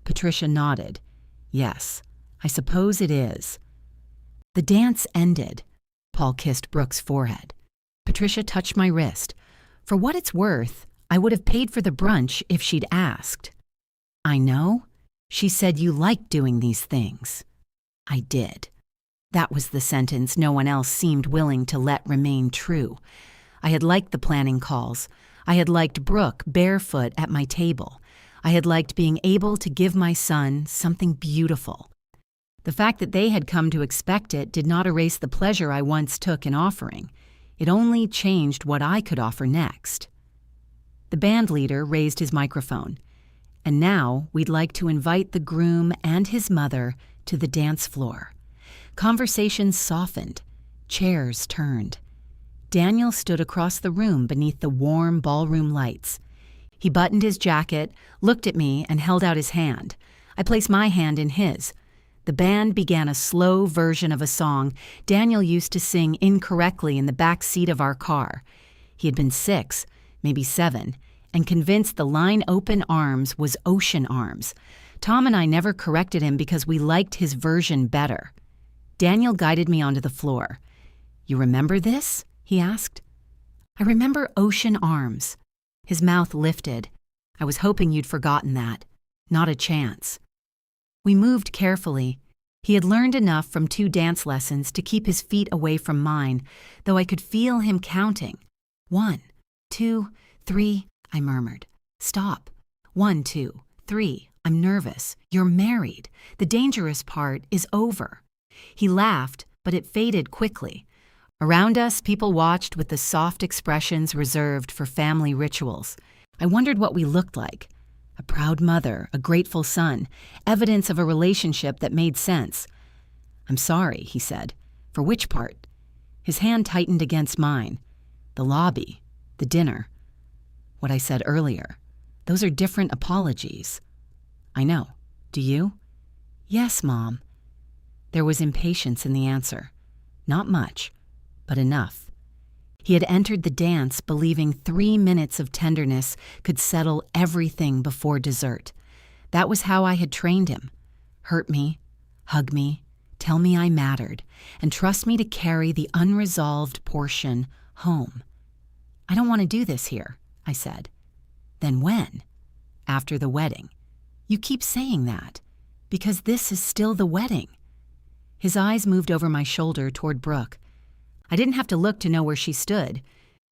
Patricia nodded. Yes, I suppose it is. The dance ended. Paul kissed Brooke's forehead. Patricia touched my wrist. For what it's worth, I would have paid for the brunch if she'd asked. I know. She said you liked doing these things. I did. That was the sentence no one else seemed willing to let remain true. I had liked the planning calls. I had liked Brooke barefoot at my table. I had liked being able to give my son something beautiful. The fact that they had come to expect it did not erase the pleasure I once took in offering. It only changed what I could offer next. The band leader raised his microphone. And now we'd like to invite the groom and his mother to the dance floor. Conversations softened. Chairs turned. Daniel stood across the room beneath the warm ballroom lights. He buttoned his jacket, looked at me, and held out his hand. I placed my hand in his. The band began a slow version of a song Daniel used to sing incorrectly in the back seat of our car. He had been 6, maybe 7, and convinced the line "Open Arms" was "Ocean Arms." Tom and I never corrected him because we liked his version better. Daniel guided me onto the floor. You remember this? He asked. I remember "Ocean Arms." His mouth lifted. I was hoping you'd forgotten that. Not a chance. We moved carefully. He had learned enough from 2 dance lessons to keep his feet away from mine, though I could feel him counting. 1, 2, 3, I murmured. Stop. 1, 2, 3. I'm nervous. You're married. The dangerous part is over. He laughed, but it faded quickly. Around us, people watched with the soft expressions reserved for family rituals. I wondered what we looked like. A proud mother, a grateful son, evidence of a relationship that made sense. I'm sorry, he said. For which part? His hand tightened against mine. The lobby, the dinner. What I said earlier. Those are different apologies. I know. Do you? Yes, Mom. There was impatience in the answer. Not much, but enough. He had entered the dance believing 3 minutes of tenderness could settle everything before dessert. That was how I had trained him. Hurt me, hug me, tell me I mattered, and trust me to carry the unresolved portion home. I don't want to do this here, I said. Then when? After the wedding. You keep saying that, because this is still the wedding. His eyes moved over my shoulder toward Brooke. I didn't have to look to know where she stood.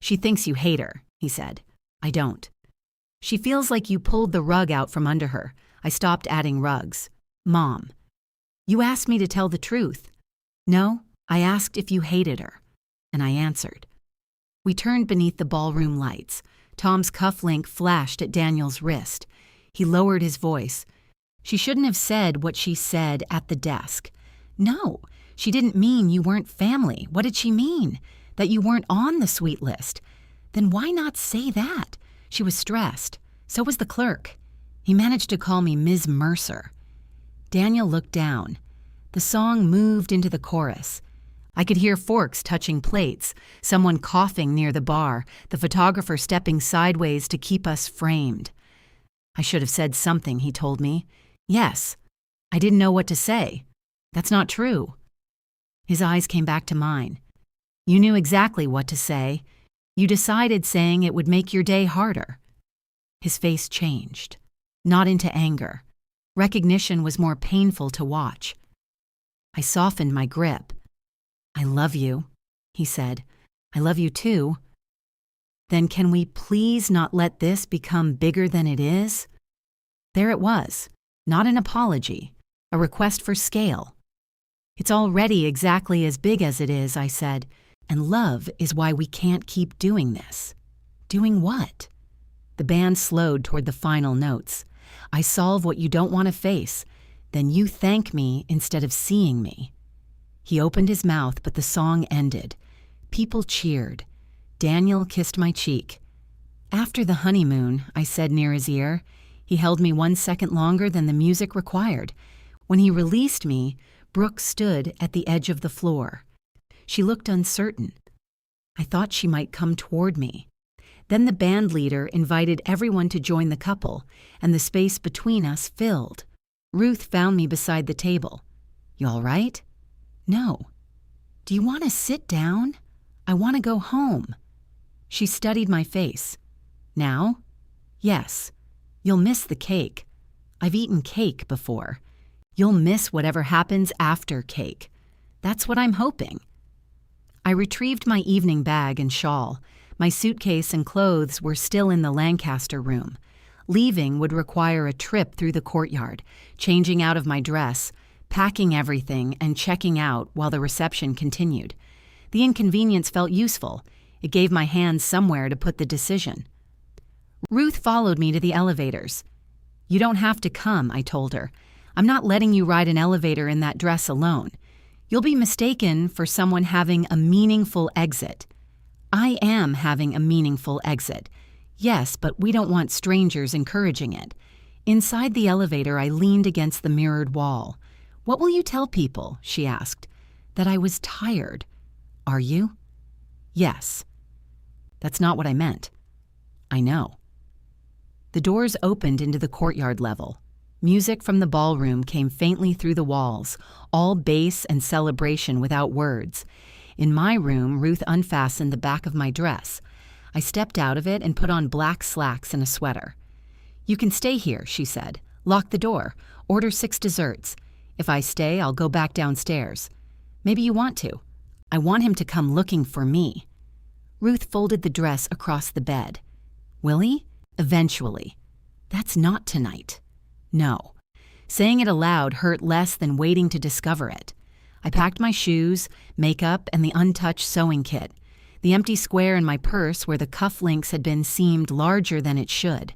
She thinks you hate her, he said. I don't. She feels like you pulled the rug out from under her. I stopped adding rugs. Mom. You asked me to tell the truth. No, I asked if you hated her. And I answered. We turned beneath the ballroom lights. Tom's cufflink flashed at Daniel's wrist. He lowered his voice. She shouldn't have said what she said at the desk. No. She didn't mean you weren't family. What did she mean? That you weren't on the sweet list. Then why not say that? She was stressed. So was the clerk. He managed to call me Ms. Mercer. Daniel looked down. The song moved into the chorus. I could hear forks touching plates, someone coughing near the bar, the photographer stepping sideways to keep us framed. I should have said something, he told me. Yes. I didn't know what to say. That's not true. His eyes came back to mine. You knew exactly what to say. You decided saying it would make your day harder. His face changed, not into anger. Recognition was more painful to watch. I softened my grip. I love you, he said. I love you too. Then can we please not let this become bigger than it is? There it was, not an apology, a request for scale. It's already exactly as big as it is, I said, and love is why we can't keep doing this. Doing what? The band slowed toward the final notes. I solve what you don't want to face, then you thank me instead of seeing me. He opened his mouth, but the song ended. People cheered. Daniel kissed my cheek. "After the honeymoon," I said near his ear. He held me 1 second longer than the music required. When he released me, Brooke stood at the edge of the floor. She looked uncertain. I thought she might come toward me. Then the band leader invited everyone to join the couple, and the space between us filled. Ruth found me beside the table. "You all right?" "No." "Do you want to sit down? I want to go home." She studied my face. "Now?" "Yes. You'll miss the cake. I've eaten cake before. You'll miss whatever happens after cake. That's what I'm hoping." I retrieved my evening bag and shawl. My suitcase and clothes were still in the Lancaster room. Leaving would require a trip through the courtyard, changing out of my dress, packing everything, and checking out while the reception continued. The inconvenience felt useful. It gave my hands somewhere to put the decision. Ruth followed me to the elevators. "You don't have to come," I told her. "I'm not letting you ride an elevator in that dress alone. You'll be mistaken for someone having a meaningful exit." "I am having a meaningful exit." "Yes, but we don't want strangers encouraging it." Inside the elevator, I leaned against the mirrored wall. "What will you tell people?" she asked. "That I was tired." "Are you?" "Yes." "That's not what I meant." "I know." The doors opened into the courtyard level. Music from the ballroom came faintly through the walls, all bass and celebration without words. In my room, Ruth unfastened the back of my dress. I stepped out of it and put on black slacks and a sweater. "You can stay here," she said. "Lock the door. Order 6 desserts. If I stay, I'll go back downstairs. Maybe you want to. I want him to come looking for me." Ruth folded the dress across the bed. "Will he?" "Eventually." "That's not tonight." "No." Saying it aloud hurt less than waiting to discover it. I packed my shoes, makeup, and the untouched sewing kit. The empty square in my purse where the cufflinks had been seemed larger than it should.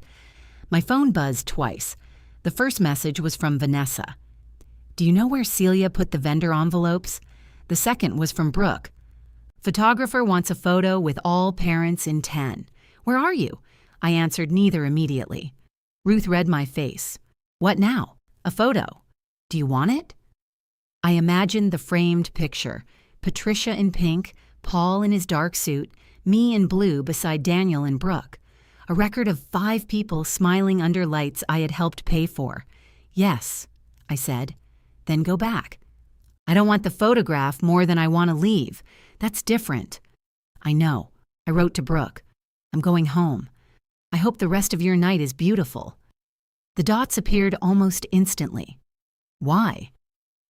My phone buzzed twice. The first message was from Vanessa. "Do you know where Celia put the vendor envelopes?" The second was from Brooke. "Photographer wants a photo with all parents in 10. Where are you?" I answered neither immediately. Ruth read my face. "What now? A photo. Do you want it?" I imagined the framed picture. Patricia in pink, Paul in his dark suit, me in blue beside Daniel and Brooke. A record of 5 people smiling under lights I had helped pay for. "Yes," I said. "Then go back." "I don't want the photograph more than I want to leave. That's different." "I know." I wrote to Brooke. "I'm going home. I hope the rest of your night is beautiful." The dots appeared almost instantly. "Why?"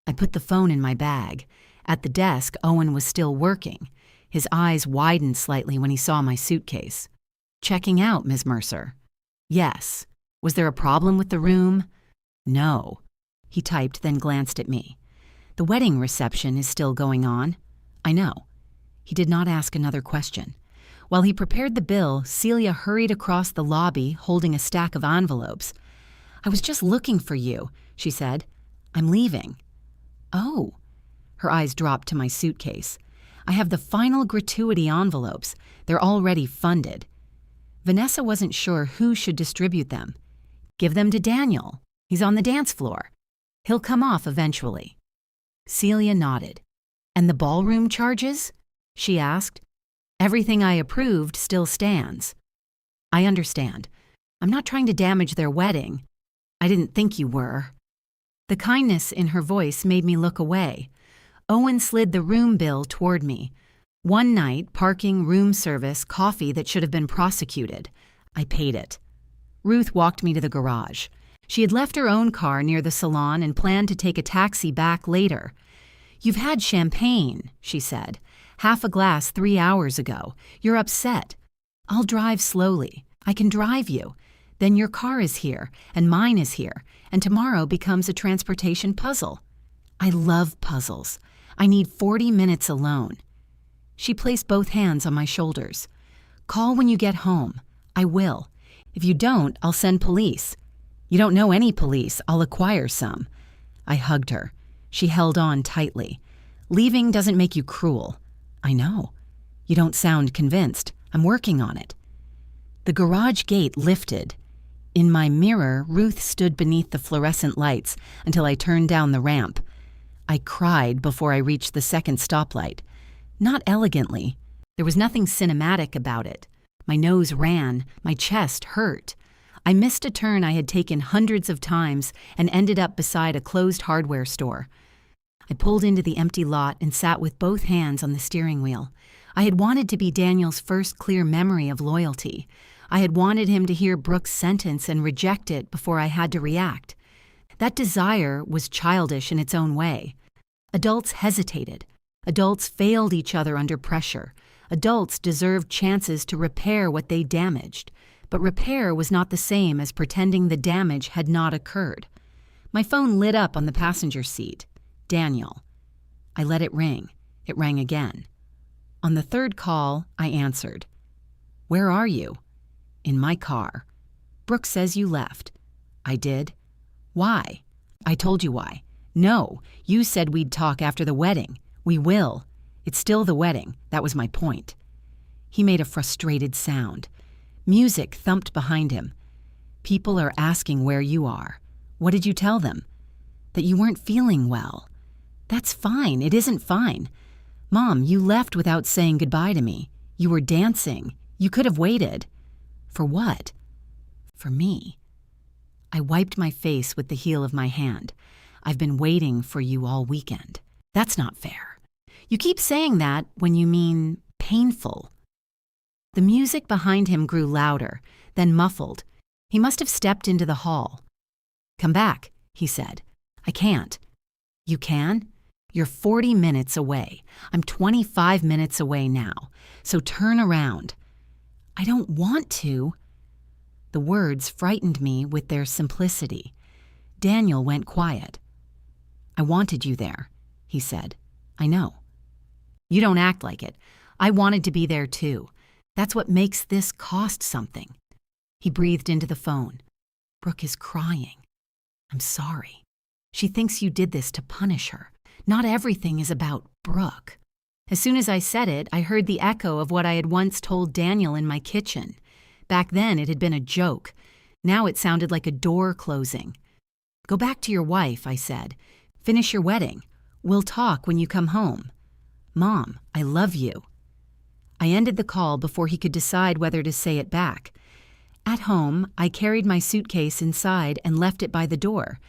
I put the phone in my bag. At the desk, Owen was still working. His eyes widened slightly when he saw my suitcase. "Checking out, Ms. Mercer." "Yes." "Was there a problem with the room?" "No." He typed, then glanced at me. "The wedding reception is still going on." "I know." He did not ask another question. While he prepared the bill, Celia hurried across the lobby holding a stack of envelopes. "I was just looking for you," she said. "I'm leaving." "Oh." Her eyes dropped to my suitcase. "I have the final gratuity envelopes. They're already funded." Vanessa wasn't sure who should distribute them. "Give them to Daniel. He's on the dance floor. He'll come off eventually." Celia nodded. "And the ballroom charges?" she asked. "Everything I approved still stands." "I understand. I'm not trying to damage their wedding." "I didn't think you were." The kindness in her voice made me look away. Owen slid the room bill toward me. One night, parking, room service, coffee that should have been prosecuted. I paid it. Ruth walked me to the garage. She had left her own car near the salon and planned to take a taxi back later. "You've had champagne," she said. "Half a glass 3 hours ago. You're upset." "I'll drive slowly. I can drive you. Then your car is here, and mine is here, and tomorrow becomes a transportation puzzle." "I love puzzles. I need 40 minutes alone." She placed both hands on my shoulders. "Call when you get home. I will. If you don't, I'll send police." "You don't know any police. I'll acquire some." I hugged her. She held on tightly. "Leaving doesn't make you cruel." "I know." You don't sound convinced. I'm working on it. The garage gate lifted. In my mirror, Ruth stood beneath the fluorescent lights until I turned down the ramp. I cried before I reached the second stoplight. Not elegantly. There was nothing cinematic about it. My nose ran, my chest hurt. I missed a turn I had taken hundreds of times and ended up beside a closed hardware store. I pulled into the empty lot and sat with both hands on the steering wheel. I had wanted to be Daniel's first clear memory of loyalty. I had wanted him to hear Brooke's sentence and reject it before I had to react. That desire was childish in its own way. Adults hesitated. Adults failed each other under pressure. Adults deserved chances to repair what they damaged. But repair was not the same as pretending the damage had not occurred. My phone lit up on the passenger seat. Daniel. I let it ring. It rang again. On the third call, I answered. Where are you? In my car. Brooke says you left. I did. Why? I told you why. No, you said we'd talk after the wedding. We will. It's still the wedding. That was my point. He made a frustrated sound. Music thumped behind him. People are asking where you are. What did you tell them? That you weren't feeling well. That's fine. It isn't fine. Mom, you left without saying goodbye to me. You were dancing. You could have waited. For what? For me. I wiped my face with the heel of my hand. I've been waiting for you all weekend. That's not fair. You keep saying that when you mean painful. The music behind him grew louder, then muffled. He must have stepped into the hall. Come back, he said. I can't. You can? You're 40 minutes away. I'm 25 minutes away now. So turn around. I don't want to. The words frightened me with their simplicity. Daniel went quiet. I wanted you there, he said. I know. You don't act like it. I wanted to be there too. That's what makes this cost something. He breathed into the phone. Brooke is crying. I'm sorry. She thinks you did this to punish her. Not everything is about Brooke. As soon as I said it, I heard the echo of what I had once told Daniel in my kitchen. Back then, it had been a joke. Now it sounded like a door closing. Go back to your wife, I said. Finish your wedding. We'll talk when you come home. Mom, I love you. I ended the call before he could decide whether to say it back. At home, I carried my suitcase inside and left it by the door.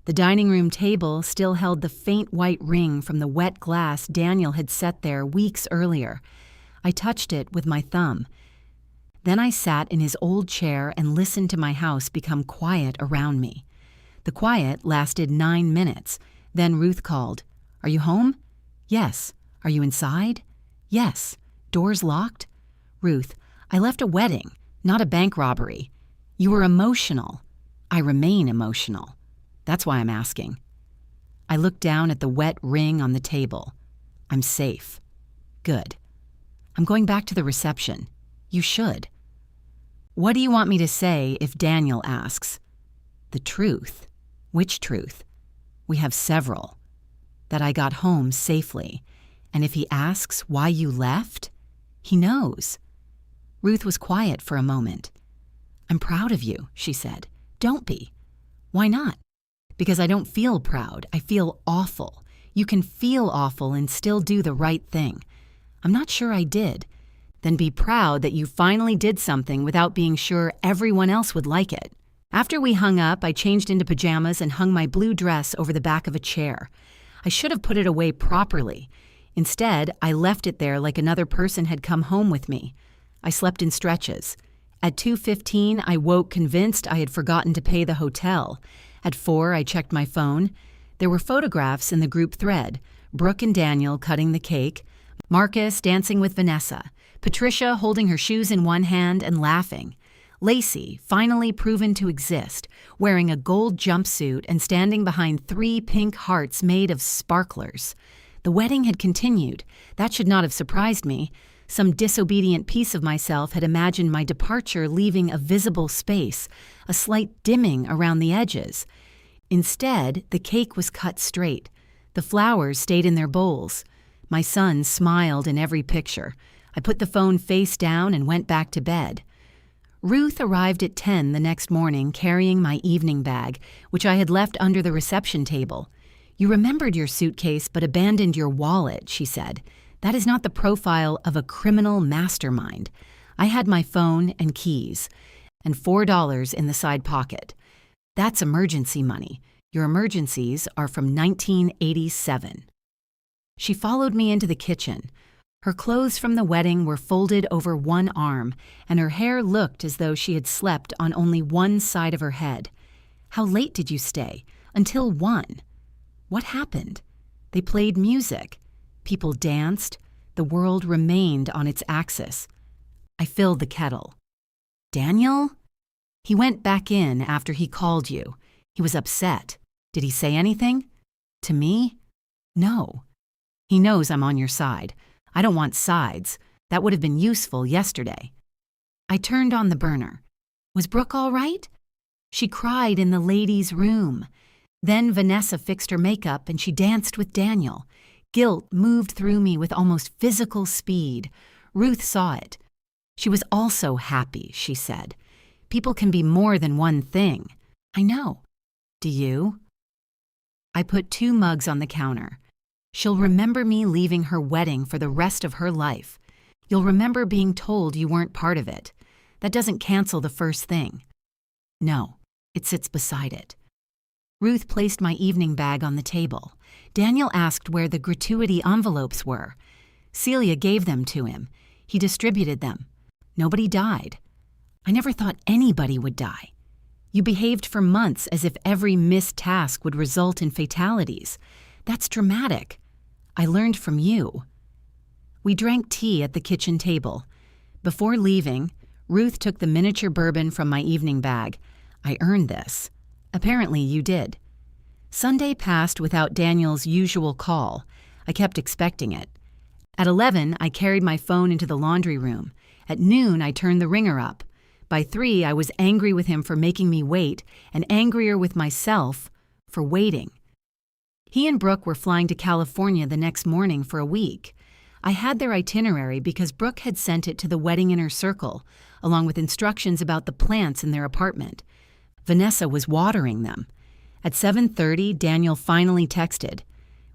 The dining room table still held the faint white ring from the wet glass Daniel had set there weeks earlier. I touched it with my thumb. Then I sat in his old chair and listened to my house become quiet around me. The quiet lasted 9 minutes. Then Ruth called. Are you home? Yes. Are you inside? Yes. Doors locked? Ruth, I left a wedding, not a bank robbery. You were emotional. I remain emotional. That's why I'm asking. I looked down at the wet ring on the table. I'm safe. Good. I'm going back to the reception. You should. What do you want me to say if Daniel asks? The truth. Which truth? We have several. That I got home safely. And if he asks why you left, he knows. Ruth was quiet for a moment. I'm proud of you, she said. Don't be. Why not? Because I don't feel proud. I feel awful. You can feel awful and still do the right thing. I'm not sure I did. Then be proud that you finally did something without being sure everyone else would like it. After we hung up, I changed into pajamas and hung my blue dress over the back of a chair. I should have put it away properly. Instead, I left it there like another person had come home with me. I slept in stretches. At 2:15, I woke convinced I had forgotten to pay the hotel. At 4, I checked my phone. There were photographs in the group thread. Brooke and Daniel cutting the cake, Marcus dancing with Vanessa, Patricia holding her shoes in one hand and laughing, Lacey, finally proven to exist, wearing a gold jumpsuit and standing behind 3 pink hearts made of sparklers. The wedding had continued. That should not have surprised me. Some disobedient piece of myself had imagined my departure leaving a visible space, a slight dimming around the edges. Instead, the cake was cut straight. The flowers stayed in their bowls. My son smiled in every picture. I put the phone face down and went back to bed. Ruth arrived at 10 the next morning carrying my evening bag, which I had left under the reception table. "You remembered your suitcase but abandoned your wallet," she said. "That is not the profile of a criminal mastermind." I had my phone and keys, and $4 in the side pocket. "That's emergency money. Your emergencies are from 1987. She followed me into the kitchen. Her clothes from the wedding were folded over one arm, and her hair looked as though she had slept on only one side of her head. "How late did you stay?" "Until 1. "What happened?" "They played music. People danced. The world remained on its axis." I filled the kettle. "Daniel?" "He went back in after he called you. He was upset. Did he say anything?" "To me?" "No. He knows I'm on your side. I don't want sides. That would have been useful yesterday." I turned on the burner. "Was Brooke all right?" "She cried in the ladies' room. Then Vanessa fixed her makeup and she danced with Daniel. Guilt moved through me with almost physical speed. Ruth saw it. She was also happy," she said. "People can be more than one thing." "I know. Do you?" I put 2 mugs on the counter. "She'll remember me leaving her wedding for the rest of her life. You'll remember being told you weren't part of it. That doesn't cancel the first thing." "No, it sits beside it." Ruth placed my evening bag on the table. Daniel asked where the gratuity envelopes were. Celia gave them to him. He distributed them. Nobody died. I never thought anybody would die. You behaved for months as if every missed task would result in fatalities. That's dramatic. I learned from you. We drank tea at the kitchen table. Before leaving, Ruth took the miniature bourbon from my evening bag. "I earned this." "Apparently you did." Sunday passed without Daniel's usual call. I kept expecting it. At 11, I carried my phone into the laundry room. At noon, I turned the ringer up. By 3, I was angry with him for making me wait and angrier with myself for waiting. He and Brooke were flying to California the next morning for a week. I had their itinerary because Brooke had sent it to the wedding inner circle, along with instructions about the plants in their apartment. Vanessa was watering them. At 7:30, Daniel finally texted,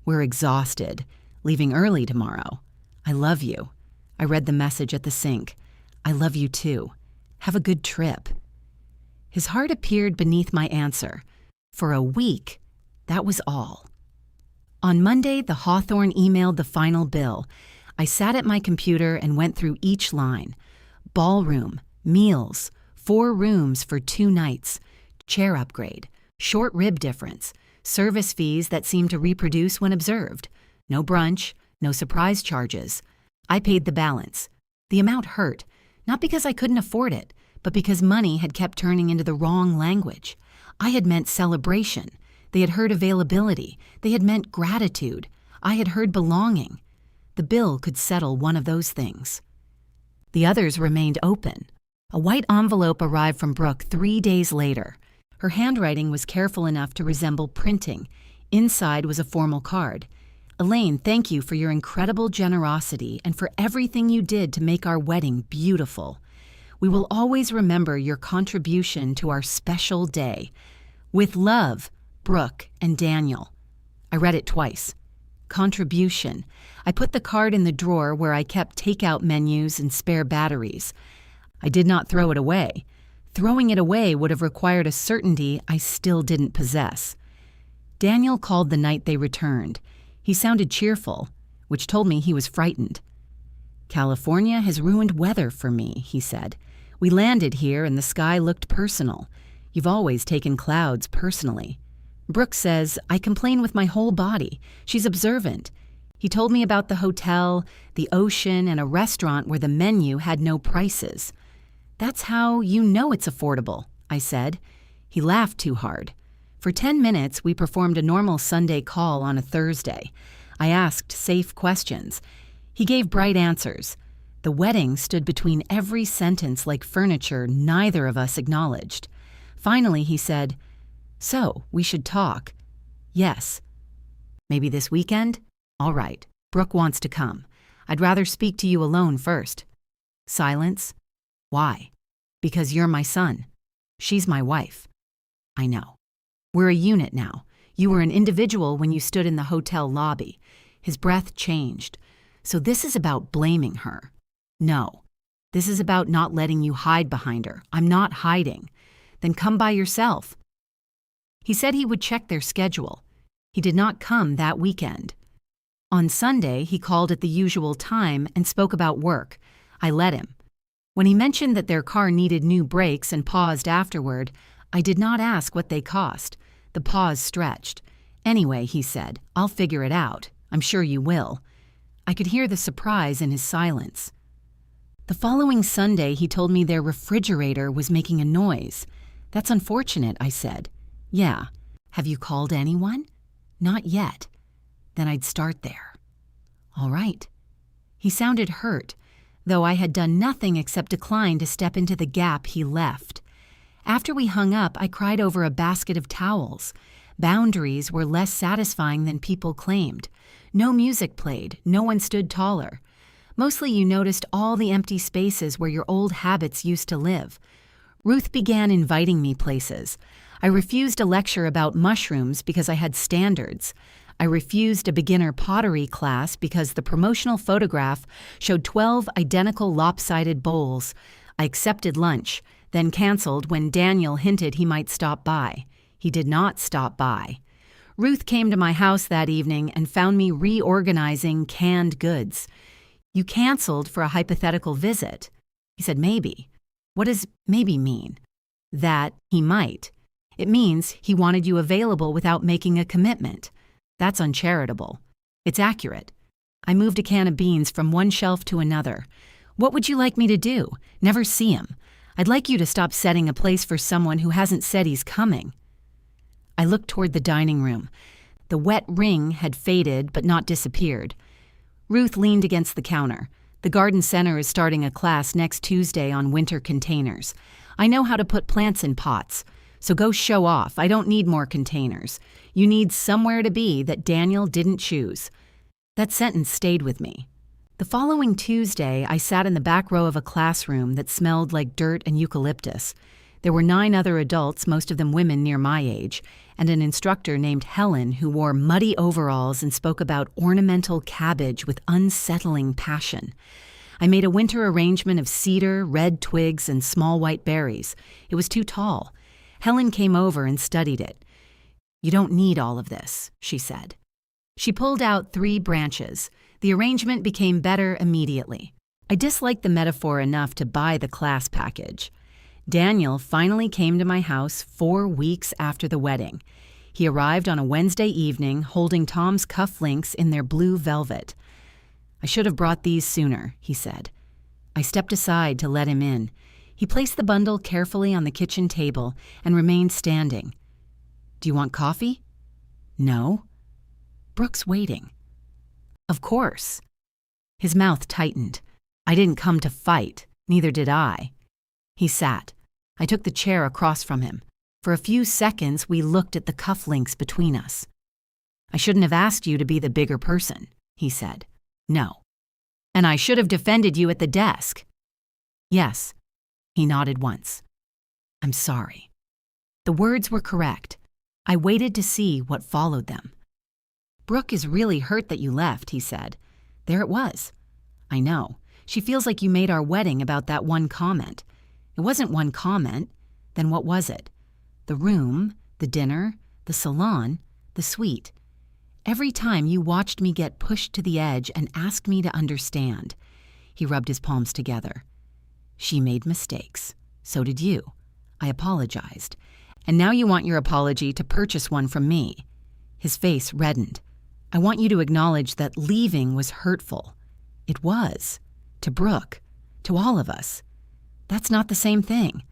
"We're exhausted. Leaving early tomorrow. I love you." I read the message at the sink. "I love you too. Have a good trip." His heart appeared beneath my answer. For a week, that was all. On Monday, the Hawthorne emailed the final bill. I sat at my computer and went through each line. Ballroom, meals, 4 rooms for 2 nights, chair upgrade, short rib difference, service fees that seem to reproduce when observed, no brunch, no surprise charges. I paid the balance. The amount hurt, not because I couldn't afford it, but because money had kept turning into the wrong language. I had meant celebration. They had heard availability. They had meant gratitude. I had heard belonging. The bill could settle one of those things. The others remained open. A white envelope arrived from Brooke 3 days later. Her handwriting was careful enough to resemble printing. Inside was a formal card. "Elaine, thank you for your incredible generosity and for everything you did to make our wedding beautiful. We will always remember your contribution to our special day. With love, Brooke and Daniel." I read it twice. Contribution. I put the card in the drawer where I kept takeout menus and spare batteries. I did not throw it away. Throwing it away would have required a certainty I still didn't possess. Daniel called the night they returned. He sounded cheerful, which told me he was frightened. "California has ruined weather for me," he said. "We landed here and the sky looked personal. You've always taken clouds personally." Brooke says, "I complain with my whole body." She's observant. He told me about the hotel, the ocean, and a restaurant where the menu had no prices. "That's how you know it's affordable," I said. He laughed too hard. For 10 minutes, we performed a normal Sunday call on a Thursday. I asked safe questions. He gave bright answers. The wedding stood between every sentence like furniture neither of us acknowledged. Finally, he said, "So, we should talk." "Yes." "Maybe this weekend?" "All right. Brooke wants to come." I'd rather speak to you alone first. Silence. Why? Because you're my son. She's my wife. I know. We're a unit now. You were an individual when you stood in the hotel lobby. His breath changed. So this is about blaming her. No. This is about not letting you hide behind her. I'm not hiding. Then come by yourself. He said he would check their schedule. He did not come that weekend. On Sunday, he called at the usual time and spoke about work. I let him. When he mentioned that their car needed new brakes and paused afterward, I did not ask what they cost. The pause stretched. Anyway, he said, I'll figure it out. I'm sure you will. I could hear the surprise in his silence. The following Sunday, he told me their refrigerator was making a noise. That's unfortunate, I said. Yeah. Have you called anyone? Not yet. Then I'd start there. All right. He sounded hurt, though I had done nothing except decline to step into the gap he left. After we hung up, I cried over a basket of towels. Boundaries were less satisfying than people claimed. No music played, no one stood taller. Mostly you noticed all the empty spaces where your old habits used to live. Ruth began inviting me places. I refused a lecture about mushrooms because I had standards. I refused a beginner pottery class because the promotional photograph showed 12 identical lopsided bowls. I accepted lunch, then canceled when Daniel hinted he might stop by. He did not stop by. Ruth came to my house that evening and found me reorganizing canned goods. You canceled for a hypothetical visit. He said, maybe. What does maybe mean? That he might. It means he wanted you available without making a commitment. That's uncharitable. It's accurate. I moved a can of beans from one shelf to another. What would you like me to do? Never see him. I'd like you to stop setting a place for someone who hasn't said he's coming. I looked toward the dining room. The wet ring had faded but not disappeared. Ruth leaned against the counter. The garden center is starting a class next Tuesday on winter containers. I know how to put plants in pots. So go show off. I don't need more containers. You need somewhere to be that Daniel didn't choose. That sentence stayed with me. The following Tuesday, I sat in the back row of a classroom that smelled like dirt and eucalyptus. There were 9 other adults, most of them women near my age, and an instructor named Helen who wore muddy overalls and spoke about ornamental cabbage with unsettling passion. I made a winter arrangement of cedar, red twigs, and small white berries. It was too tall. Helen came over and studied it. You don't need all of this, she said. She pulled out 3 branches. The arrangement became better immediately. I disliked the metaphor enough to buy the class package. Daniel finally came to my house 4 weeks after the wedding. He arrived on a Wednesday evening holding Tom's cufflinks in their blue velvet. I should have brought these sooner, he said. I stepped aside to let him in. He placed the bundle carefully on the kitchen table and remained standing. Do you want coffee? No. Brooke's waiting. Of course. His mouth tightened. I didn't come to fight, neither did I. He sat. I took the chair across from him. For a few seconds, we looked at the cufflinks between us. I shouldn't have asked you to be the bigger person, he said. No. And I should have defended you at the desk. Yes. He nodded once. I'm sorry. The words were correct. I waited to see what followed them. Brooke is really hurt that you left, he said. There it was. I know. She feels like you made our wedding about that one comment. It wasn't one comment. Then what was it? The room, the dinner, the salon, the suite. Every time you watched me get pushed to the edge and asked me to understand. He rubbed his palms together. She made mistakes. So did you. I apologized. And now you want your apology to purchase one from me. His face reddened. I want you to acknowledge that leaving was hurtful. It was. To Brooke. To all of us. That's not the same thing.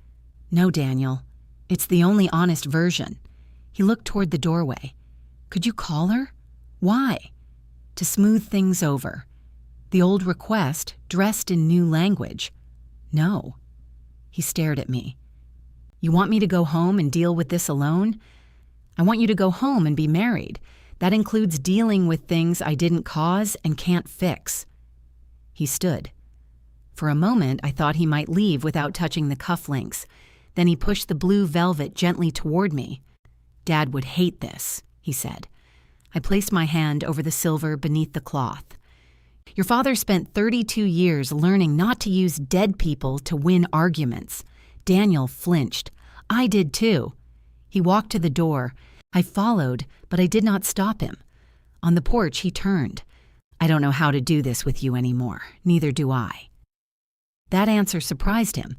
No, Daniel. It's the only honest version. He looked toward the doorway. Could you call her? Why? To smooth things over. The old request, dressed in new language. No. He stared at me. You want me to go home and deal with this alone? I want you to go home and be married. That includes dealing with things I didn't cause and can't fix. He stood. For a moment, I thought he might leave without touching the cufflinks. Then he pushed the blue velvet gently toward me. "Dad would hate this," he said. I placed my hand over the silver beneath the cloth. "Your father spent 32 years learning not to use dead people to win arguments." Daniel flinched. I did too. He walked to the door. I followed, but I did not stop him. On the porch, he turned. "I don't know how to do this with you anymore. Neither do I." That answer surprised him.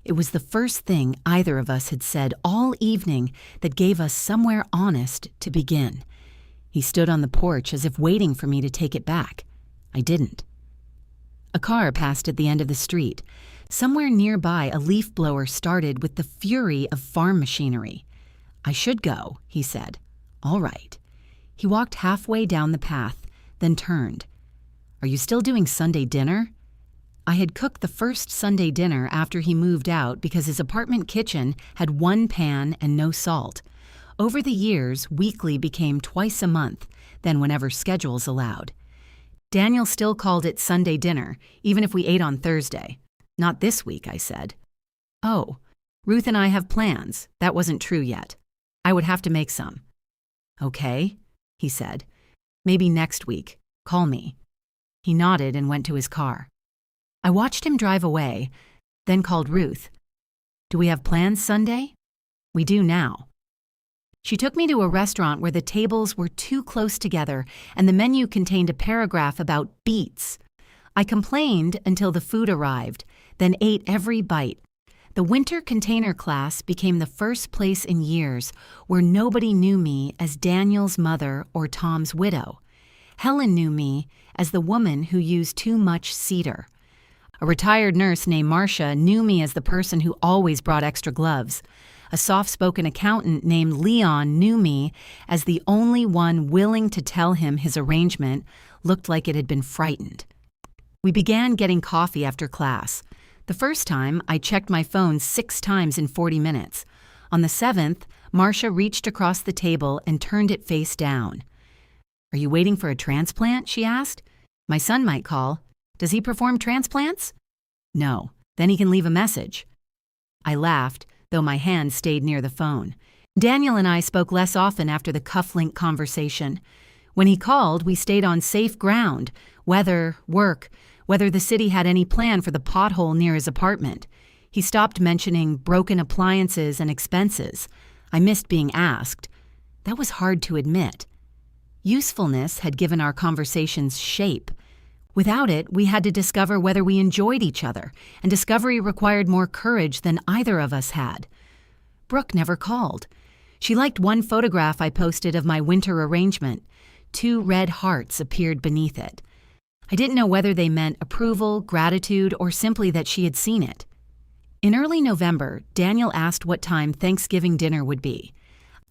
It was the first thing either of us had said all evening that gave us somewhere honest to begin. He stood on the porch as if waiting for me to take it back. I didn't. A car passed at the end of the street. Somewhere nearby, a leaf blower started with the fury of farm machinery. "I should go," he said. "All right." He walked halfway down the path, then turned. "Are you still doing Sunday dinner?" I had cooked the first Sunday dinner after he moved out because his apartment kitchen had one pan and no salt. Over the years, weekly became twice a month, then whenever schedules allowed. Daniel still called it Sunday dinner, even if we ate on Thursday. "Not this week," I said. "Oh, Ruth and I have plans. That wasn't true yet. I would have to make some." "Okay," he said. "Maybe next week. Call me." He nodded and went to his car. I watched him drive away, then called Ruth. "Do we have plans Sunday?" "We do now." She took me to a restaurant where the tables were too close together and the menu contained a paragraph about beets. I complained until the food arrived, then ate every bite. The winter container class became the first place in years where nobody knew me as Daniel's mother or Tom's widow. Helen knew me as the woman who used too much cedar. A retired nurse named Marcia knew me as the person who always brought extra gloves. A soft-spoken accountant named Leon knew me as the only one willing to tell him his arrangement looked like it had been frightened. We began getting coffee after class. The first time, I checked my phone 6 times in 40 minutes. On the 7th, Marcia reached across the table and turned it face down. "Are you waiting for a transplant?" she asked. "My son might call. Does he perform transplants?" "No. Then he can leave a message." I laughed, though my hand stayed near the phone. Daniel and I spoke less often after the cufflink conversation. When he called, we stayed on safe ground: weather, work, whether the city had any plan for the pothole near his apartment. He stopped mentioning broken appliances and expenses. I missed being asked. That was hard to admit. Usefulness had given our conversations shape. Without it, we had to discover whether we enjoyed each other, and discovery required more courage than either of us had. Brooke never called. She liked one photograph I posted of my winter arrangement. 2 red hearts appeared beneath it. I didn't know whether they meant approval, gratitude, or simply that she had seen it. In early November, Daniel asked what time Thanksgiving dinner would be.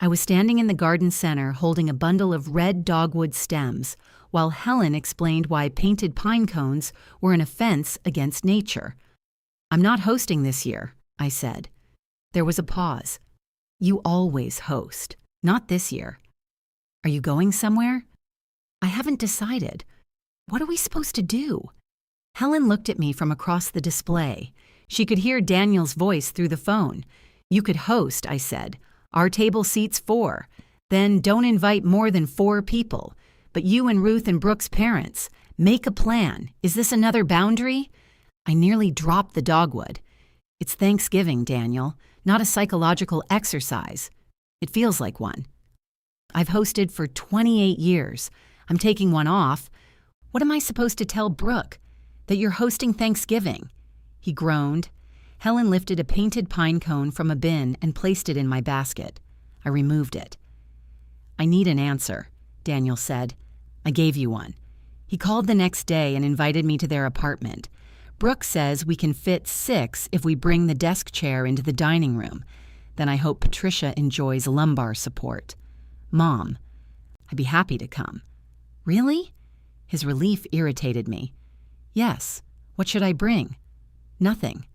I was standing in the garden center holding a bundle of red dogwood stems, while Helen explained why painted pine cones were an offense against nature. "I'm not hosting this year," I said. There was a pause. "You always host. Not this year." "Are you going somewhere?" "I haven't decided. What are we supposed to do?" Helen looked at me from across the display. She could hear Daniel's voice through the phone. "You could host," I said. "Our table seats 4. Then don't invite more than 4 people. But you and Ruth and Brooke's parents. Make a plan. Is this another boundary?" I nearly dropped the dogwood. "It's Thanksgiving, Daniel, not a psychological exercise." "It feels like one." "I've hosted for 28 years. I'm taking one off. What am I supposed to tell Brooke? That you're hosting Thanksgiving?" He groaned. Helen lifted a painted pine cone from a bin and placed it in my basket. I removed it. "I need an answer," Daniel said. "I gave you one." He called the next day and invited me to their apartment. "Brooke says we can fit 6 if we bring the desk chair into the dining room. Then I hope Patricia enjoys lumbar support." "Mom, I'd be happy to come." "Really?" His relief irritated me. "Yes. What should I bring?" "Nothing.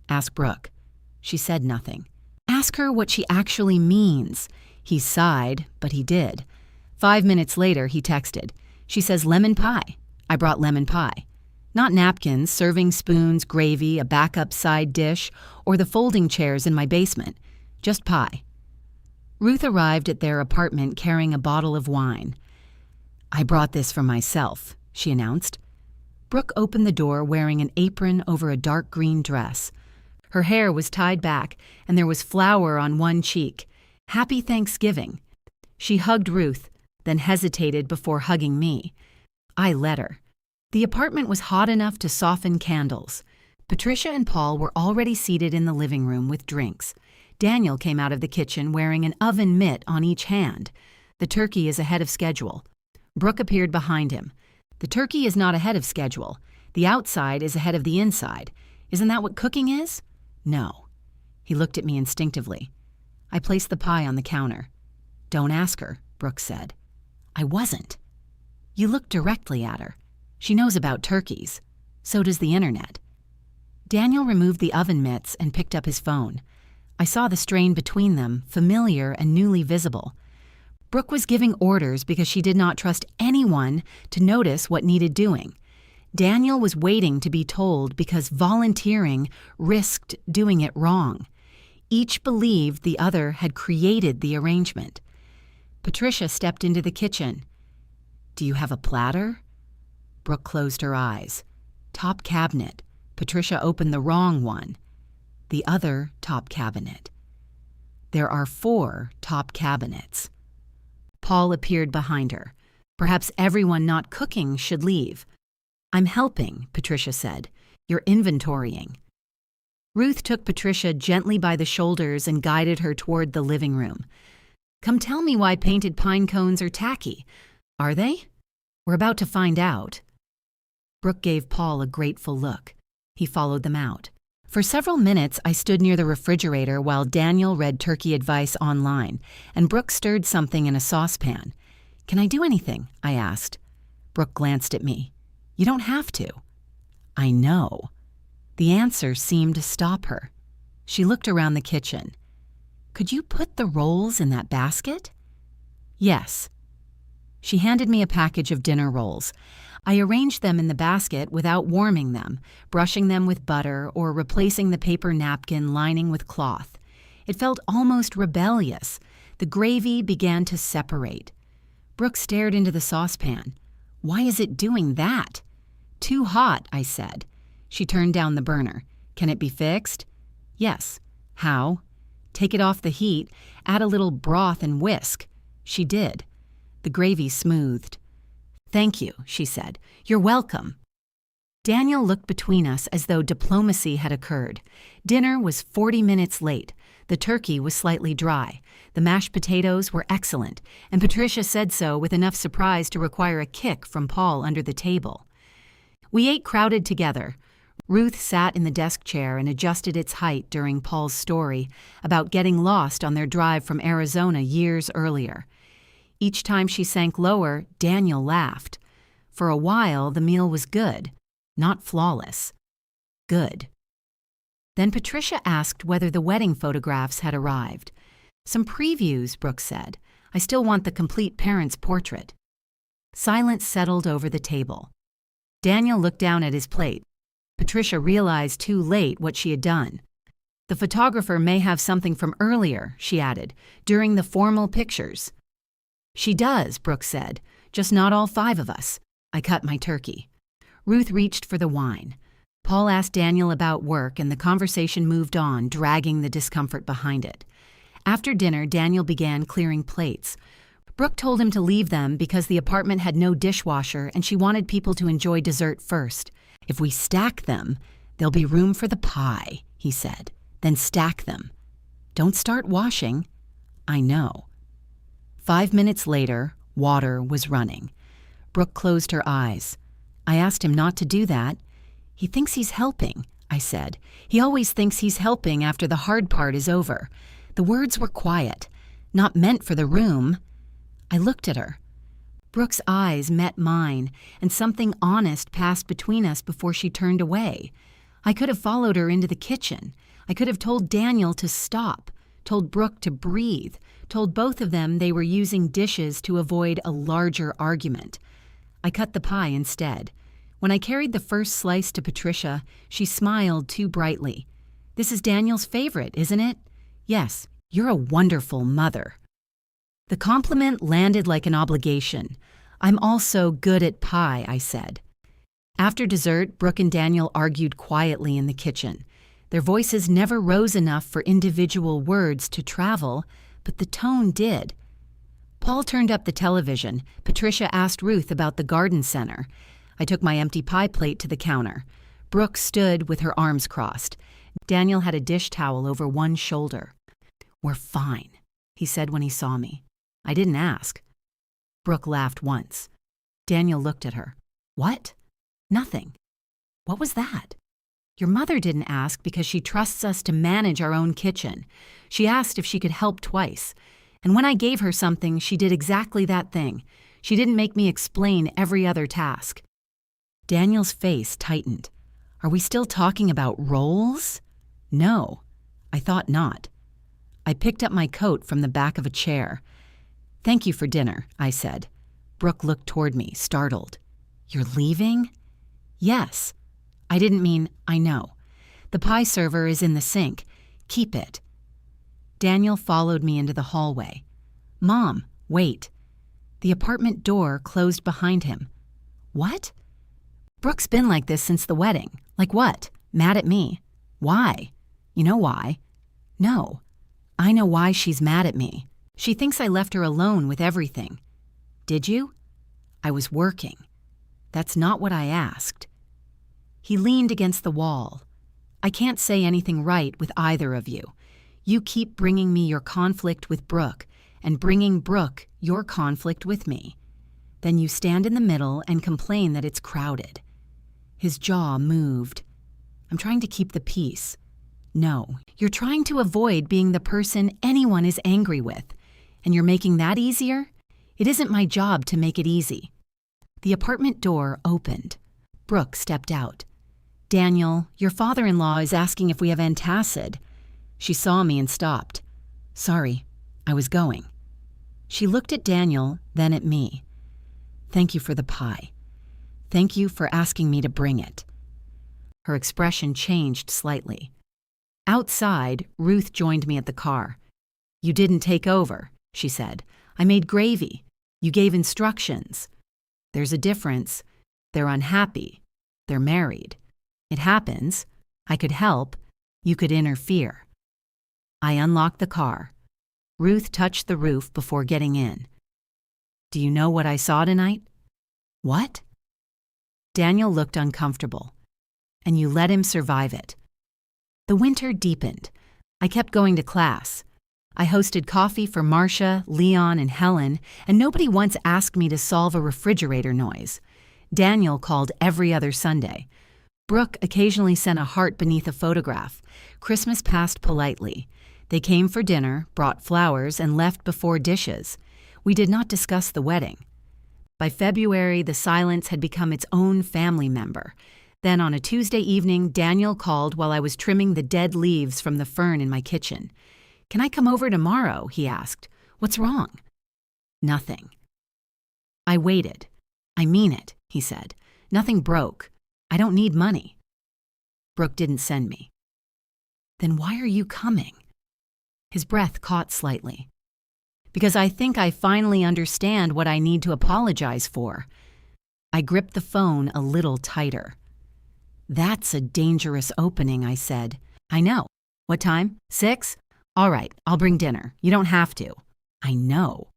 Ask Brooke." She said nothing. "Ask her what she actually means." He sighed, but he did. 5 minutes later, he texted. "She says lemon pie. I brought lemon pie." Not napkins, serving spoons, gravy, a backup side dish, or the folding chairs in my basement. Just pie. Ruth arrived at their apartment carrying a bottle of wine. "I brought this for myself," she announced. Brooke opened the door wearing an apron over a dark green dress. Her hair was tied back, and there was flour on one cheek. Happy Thanksgiving. She hugged Ruth, then hesitated before hugging me. I let her. The apartment was hot enough to soften candles. Patricia and Paul were already seated in the living room with drinks. Daniel came out of the kitchen wearing an oven mitt on each hand. The turkey is ahead of schedule. Brooke appeared behind him. The turkey is not ahead of schedule. The outside is ahead of the inside. Isn't that what cooking is? No. He looked at me instinctively. I placed the pie on the counter. "Don't ask her," Brooke said. I wasn't. You look directly at her. She knows about turkeys. So does the internet. Daniel removed the oven mitts and picked up his phone. I saw the strain between them, familiar and newly visible. Brooke was giving orders because she did not trust anyone to notice what needed doing. Daniel was waiting to be told because volunteering risked doing it wrong. Each believed the other had created the arrangement. Patricia stepped into the kitchen. "Do you have a platter?" Brooke closed her eyes. Top cabinet. Patricia opened the wrong one. The other top cabinet. There are 4 top cabinets. Paul appeared behind her. Perhaps everyone not cooking should leave. "I'm helping," Patricia said. "You're inventorying." Ruth took Patricia gently by the shoulders and guided her toward the living room. "Come tell me why painted pine cones are tacky. Are they? We're about to find out." Brooke gave Paul a grateful look. He followed them out. For several minutes, I stood near the refrigerator while Daniel read turkey advice online, and Brooke stirred something in a saucepan. "Can I do anything?" I asked. Brooke glanced at me. "You don't have to." "I know." The answer seemed to stop her. She looked around the kitchen. "Could you put the rolls in that basket?" "Yes." She handed me a package of dinner rolls. I arranged them in the basket without warming them, brushing them with butter or replacing the paper napkin lining with cloth. It felt almost rebellious. The gravy began to separate. Brooke stared into the saucepan. "Why is it doing that?" "Too hot," I said. She turned down the burner. "Can it be fixed?" "Yes." "How?" "Take it off the heat, add a little broth and whisk." She did. The gravy smoothed. "Thank you," she said. "You're welcome." Daniel looked between us as though diplomacy had occurred. Dinner was 40 minutes late. The turkey was slightly dry. The mashed potatoes were excellent, and Patricia said so with enough surprise to require a kick from Paul under the table. We ate crowded together. Ruth sat in the desk chair and adjusted its height during Paul's story about getting lost on their drive from Arizona years earlier. Each time she sank lower, Daniel laughed. For a while, the meal was good. Not flawless. Good. Then Patricia asked whether the wedding photographs had arrived. "Some previews," Brooke said. "I still want the complete parent's portrait." Silence settled over the table. Daniel looked down at his plate. Patricia realized too late what she had done. "The photographer may have something from earlier," she added, "during the formal pictures." "She does," Brooke said, "just not all 5 of us." I cut my turkey. Ruth reached for the wine. Paul asked Daniel about work, and the conversation moved on, dragging the discomfort behind it. After dinner, Daniel began clearing plates. Brooke told him to leave them because the apartment had no dishwasher and she wanted people to enjoy dessert first. "If we stack them, there'll be room for the pie," he said. "Then stack them. Don't start washing." "I know." 5 minutes later, water was running. Brooke closed her eyes. I asked him not to do that. "He thinks he's helping," I said. "He always thinks he's helping after the hard part is over." The words were quiet, not meant for the room. I looked at her. Brooke's eyes met mine, and something honest passed between us before she turned away. I could have followed her into the kitchen. I could have told Daniel to stop, told Brooke to breathe, told both of them they were using dishes to avoid a larger argument. I cut the pie instead. When I carried the first slice to Patricia, she smiled too brightly. "This is Daniel's favorite, isn't it?" "Yes, you're a wonderful mother." The compliment landed like an obligation. "I'm also good at pie," I said. After dessert, Brooke and Daniel argued quietly in the kitchen. Their voices never rose enough for individual words to travel, but the tone did. Paul turned up the television. Patricia asked Ruth about the garden center. I took my empty pie plate to the counter. Brooke stood with her arms crossed. Daniel had a dish towel over one shoulder. "We're fine," he said when he saw me. I didn't ask. Brooke laughed once. Daniel looked at her. "What?" "Nothing." "What was that?" "Your mother didn't ask because she trusts us to manage our own kitchen. She asked if she could help twice. And when I gave her something, she did exactly that thing. She didn't make me explain every other task." Daniel's face tightened. "Are we still talking about roles?" "No, I thought not." I picked up my coat from the back of a chair. "Thank you for dinner," I said. Brooke looked toward me, startled. "You're leaving?" "Yes." "I didn't mean, I know. The pie server is in the sink. Keep it." Daniel followed me into the hallway. "Mom, wait." The apartment door closed behind him. "What?" "Brooke's been like this since the wedding." "Like what?" "Mad at me." "Why?" "You know why." "No. I know why she's mad at me. She thinks I left her alone with everything." "Did you?" "I was working." "That's not what I asked." He leaned against the wall. "I can't say anything right with either of you. You keep bringing me your conflict with Brooke, and bringing Brooke your conflict with me. Then you stand in the middle and complain that it's crowded." His jaw moved. "I'm trying to keep the peace." "No, you're trying to avoid being the person anyone is angry with. And you're making that easier? It isn't my job to make it easy." The apartment door opened. Brooke stepped out. "Daniel, your father-in-law is asking if we have antacid." She saw me and stopped. "Sorry, I was going." She looked at Daniel, then at me. "Thank you for the pie. Thank you for asking me to bring it." Her expression changed slightly. Outside, Ruth joined me at the car. "You didn't take over," she said. "I made gravy. You gave instructions. There's a difference. They're unhappy. They're married. It happens. I could help. You could interfere." I unlocked the car. Ruth touched the roof before getting in. "Do you know what I saw tonight?" "What?" Daniel looked uncomfortable. "And you let him survive it." The winter deepened. I kept going to class. I hosted coffee for Marcia, Leon, and Helen, and nobody once asked me to solve a refrigerator noise. Daniel called every other Sunday. Brooke occasionally sent a heart beneath a photograph. Christmas passed politely. They came for dinner, brought flowers, and left before dishes. We did not discuss the wedding. By February, the silence had become its own family member. Then on a Tuesday evening, Daniel called while I was trimming the dead leaves from the fern in my kitchen. "Can I come over tomorrow?" he asked. "What's wrong?" "Nothing." I waited. "I mean it," he said. "Nothing broke. I don't need money." Brooke didn't send me. "Then why are you coming?" His breath caught slightly. "Because I think I finally understand what I need to apologize for." I gripped the phone a little tighter. "That's a dangerous opening," I said. "I know. What time? 6? All right, I'll bring dinner. You don't have to." "I know."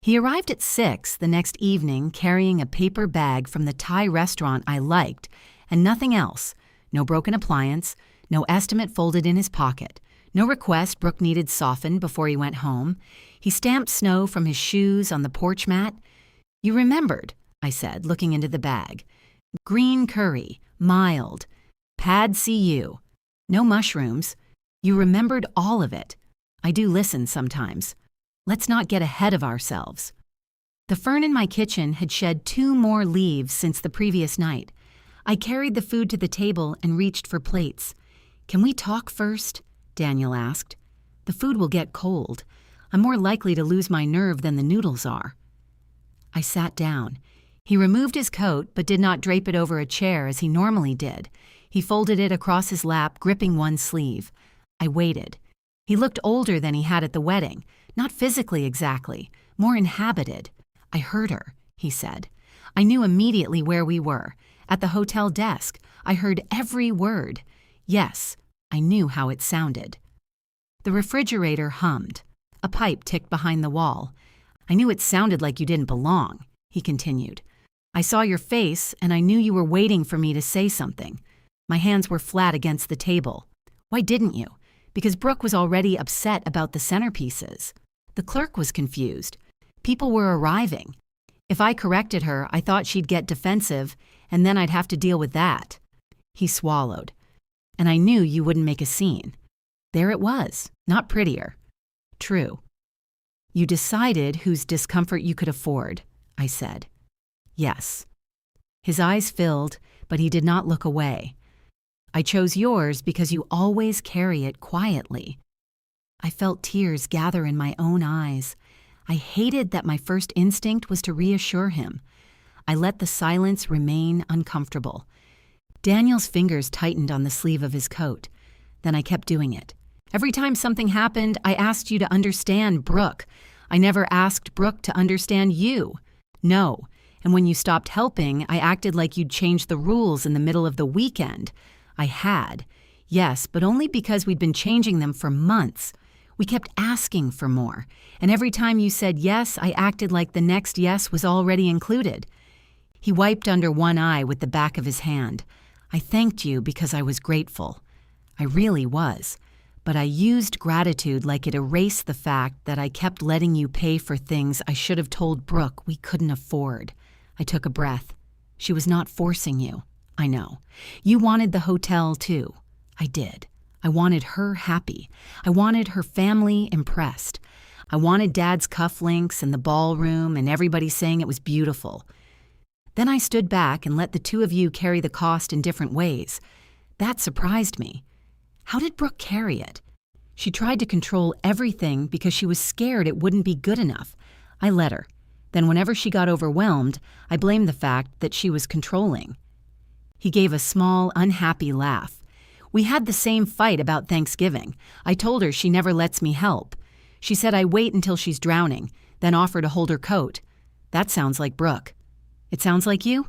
He arrived at 6 the next evening carrying a paper bag from the Thai restaurant I liked, and nothing else. No broken appliance, no estimate folded in his pocket, no request Brooke needed softened before he went home. He stamped snow from his shoes on the porch mat. "You remembered," I said, looking into the bag. "Green curry, mild, pad CU, no mushrooms. You remembered all of it. I do listen sometimes. Let's not get ahead of ourselves." The fern in my kitchen had shed 2 more leaves since the previous night. I carried the food to the table and reached for plates. "Can we talk first?" Daniel asked. "The food will get cold. I'm more likely to lose my nerve than the noodles are." I sat down. He removed his coat but did not drape it over a chair as he normally did. He folded it across his lap, gripping one sleeve. I waited. He looked older than he had at the wedding, not physically exactly, more inhabited. "I heard her," he said. I knew immediately where we were. At the hotel desk. I heard every word. Yes, I knew how it sounded. The refrigerator hummed. A pipe ticked behind the wall. "I knew it sounded like you didn't belong," he continued. "I saw your face, and I knew you were waiting for me to say something." My hands were flat against the table. "Why didn't you?" "Because Brooke was already upset about the centerpieces." The clerk was confused. People were arriving. If I corrected her, I thought she'd get defensive, and then I'd have to deal with that. He swallowed. "And I knew you wouldn't make a scene." There it was, not prettier. "True." "You decided whose discomfort you could afford," I said. "Yes." His eyes filled, but he did not look away. "I chose yours because you always carry it quietly." I felt tears gather in my own eyes. I hated that my first instinct was to reassure him. I let the silence remain uncomfortable. Daniel's fingers tightened on the sleeve of his coat. Then I kept doing it. "Every time something happened, I asked you to understand Brooke. I never asked Brooke to understand you." "No. And when you stopped helping, I acted like you'd changed the rules in the middle of the weekend." "I had. Yes, but only because we'd been changing them for months. We kept asking for more, and every time you said yes, I acted like the next yes was already included." He wiped under one eye with the back of his hand. "I thanked you because I was grateful. I really was. But I used gratitude like it erased the fact that I kept letting you pay for things I should have told Brooke we couldn't afford." I took a breath. "She was not forcing you. I know. You wanted the hotel too." I did. I wanted her happy. I wanted her family impressed. I wanted Dad's cufflinks and the ballroom and everybody saying it was beautiful. Then I stood back and let the two of you carry the cost in different ways. That surprised me. How did Brooke carry it? She tried to control everything because she was scared it wouldn't be good enough. I let her. Then whenever she got overwhelmed, I blamed the fact that she was controlling. He gave a small, unhappy laugh. "We had the same fight about Thanksgiving. I told her she never lets me help. She said I wait until she's drowning, then offer to hold her coat. That sounds like Brooke. It sounds like you?"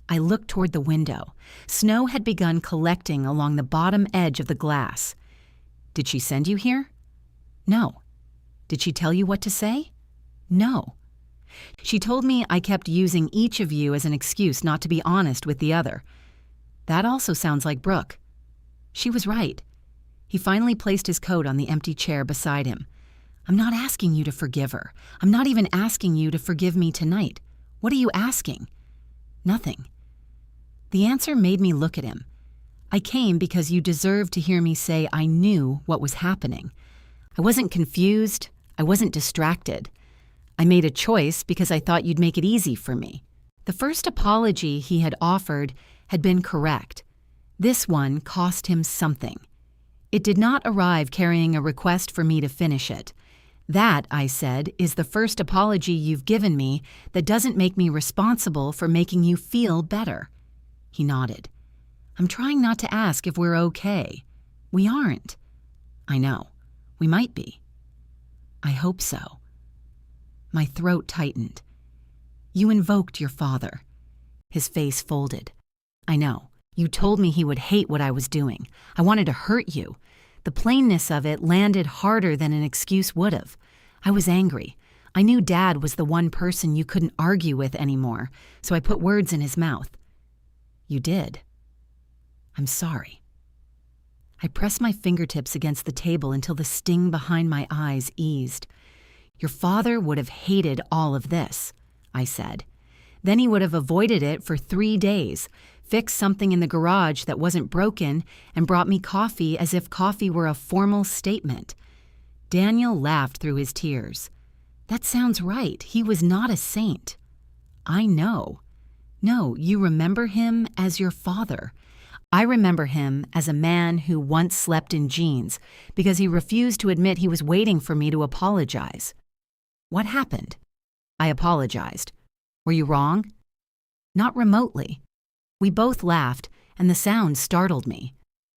I looked toward the window. Snow had begun collecting along the bottom edge of the glass. "Did she send you here?" "No." "Did she tell you what to say?" "No." "She told me I kept using each of you as an excuse not to be honest with the other." That also sounds like Brooke. She was right. He finally placed his coat on the empty chair beside him. "I'm not asking you to forgive her. I'm not even asking you to forgive me tonight. What are you asking?" "Nothing." The answer made me look at him. "I came because you deserved to hear me say I knew what was happening. I wasn't confused. I wasn't distracted. I made a choice because I thought you'd make it easy for me." The first apology he had offered had been correct. This one cost him something. It did not arrive carrying a request for me to finish it. "That," I said, "is the first apology you've given me that doesn't make me responsible for making you feel better." He nodded. "I'm trying not to ask if we're okay. We aren't." "I know. We might be." "I hope so." My throat tightened. "You invoked your father." His face folded. "I know. You told me he would hate what I was doing. I wanted to hurt you. The plainness of it landed harder than an excuse would have. I was angry. I knew Dad was the one person you couldn't argue with anymore, so I put words in his mouth." "You did." "I'm sorry." I pressed my fingertips against the table until the sting behind my eyes eased. "Your father would have hated all of this," I said. "Then he would have avoided it for 3 days, fixed something in the garage that wasn't broken, and brought me coffee as if coffee were a formal statement." Daniel laughed through his tears. "That sounds right. He was not a saint." "I know." "No, you remember him as your father. I remember him as a man who once slept in jeans because he refused to admit he was waiting for me to apologize." "What happened?" "I apologized." Were you wrong?" "Not remotely." We both laughed, and the sound startled me.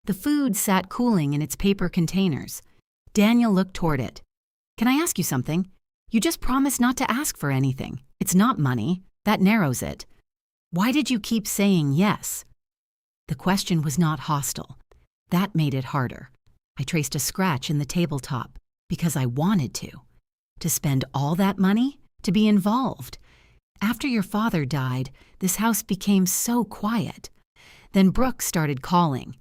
The food sat cooling in its paper containers. Daniel looked toward it. "Can I ask you something? You just promised not to ask for anything. It's not money. That narrows it. Why did you keep saying yes?" The question was not hostile. That made it harder. I traced a scratch in the tabletop because I wanted to. To spend all that money? To be involved? After your father died, this house became so quiet. Then Brooke started calling.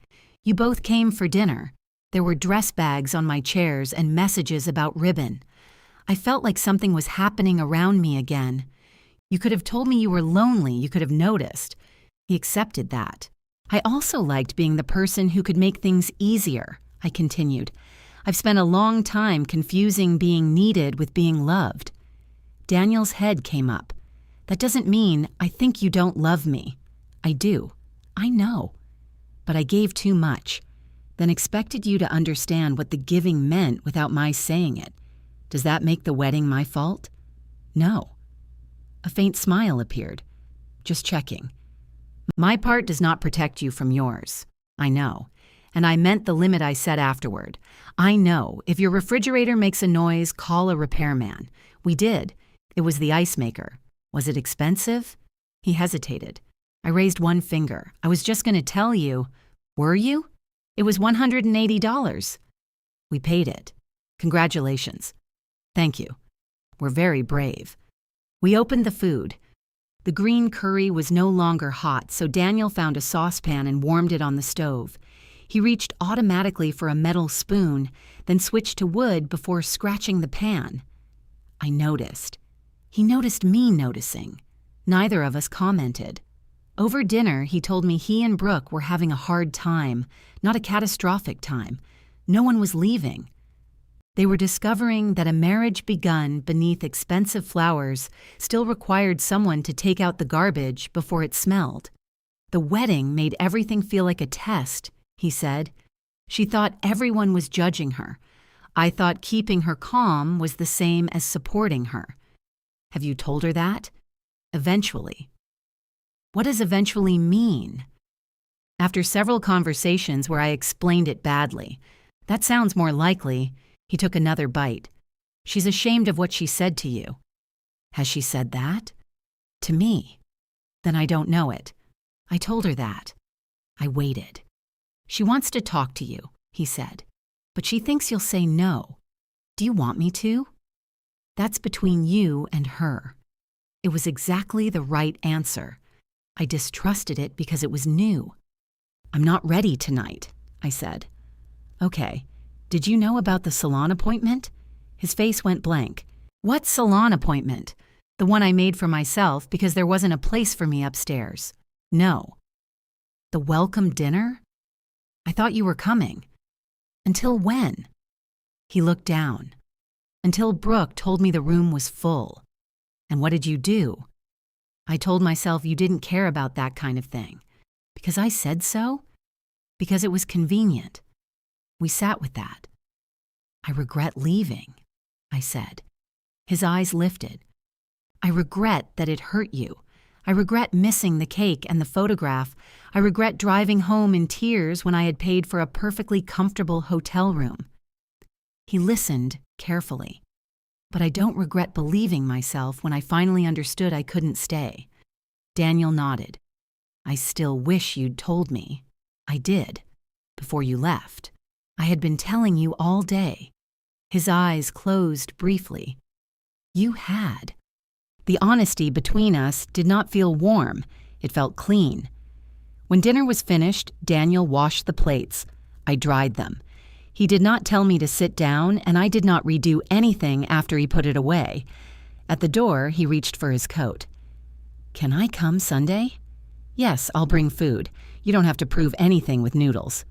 You both came for dinner. There were dress bags on my chairs and messages about ribbon. I felt like something was happening around me again. You could have told me you were lonely, you could have noticed. He accepted that. I also liked being the person who could make things easier, I continued. I've spent a long time confusing being needed with being loved. Daniel's head came up. That doesn't mean I think you don't love me. I do. I know. But I gave too much, then expected you to understand what the giving meant without my saying it. Does that make the wedding my fault? No. A faint smile appeared. Just checking. My part does not protect you from yours. I know. And I meant the limit I set afterward. I know. If your refrigerator makes a noise, call a repairman. We did. It was the ice maker. Was it expensive? He hesitated. I raised one finger. I was just going to tell you. Were you? It was $180. We paid it. Congratulations. Thank you. We're very brave. We opened the food. The green curry was no longer hot, so Daniel found a saucepan and warmed it on the stove. He reached automatically for a metal spoon, then switched to wood before scratching the pan. I noticed. He noticed me noticing. Neither of us commented. Over dinner, he told me he and Brooke were having a hard time, not a catastrophic time. No one was leaving. They were discovering that a marriage begun beneath expensive flowers still required someone to take out the garbage before it smelled. The wedding made everything feel like a test, he said. She thought everyone was judging her. I thought keeping her calm was the same as supporting her. Have you told her that? Eventually. What does eventually mean? After several conversations where I explained it badly, that sounds more likely. He took another bite. She's ashamed of what she said to you. Has she said that? To me. Then I don't know it. I told her that. I waited. She wants to talk to you, he said, but she thinks you'll say no. Do you want me to? That's between you and her. It was exactly the right answer. I distrusted it because it was new. I'm not ready tonight, I said. Okay. Did you know about the salon appointment? His face went blank. What salon appointment? The one I made for myself because there wasn't a place for me upstairs. No. The welcome dinner? I thought you were coming. Until when? He looked down. Until Brooke told me the room was full. And what did you do? I told myself you didn't care about that kind of thing. Because I said so? Because it was convenient. We sat with that. I regret leaving, I said. His eyes lifted. I regret that it hurt you. I regret missing the cake and the photograph. I regret driving home in tears when I had paid for a perfectly comfortable hotel room. He listened carefully. But I don't regret believing myself when I finally understood I couldn't stay. Daniel nodded. I still wish you'd told me. I did, before you left. I had been telling you all day. His eyes closed briefly. You had. The honesty between us did not feel warm. It felt clean. When dinner was finished, Daniel washed the plates. I dried them. He did not tell me to sit down, and I did not redo anything after he put it away. At the door, he reached for his coat. Can I come Sunday? Yes, I'll bring food. You don't have to prove anything with noodles.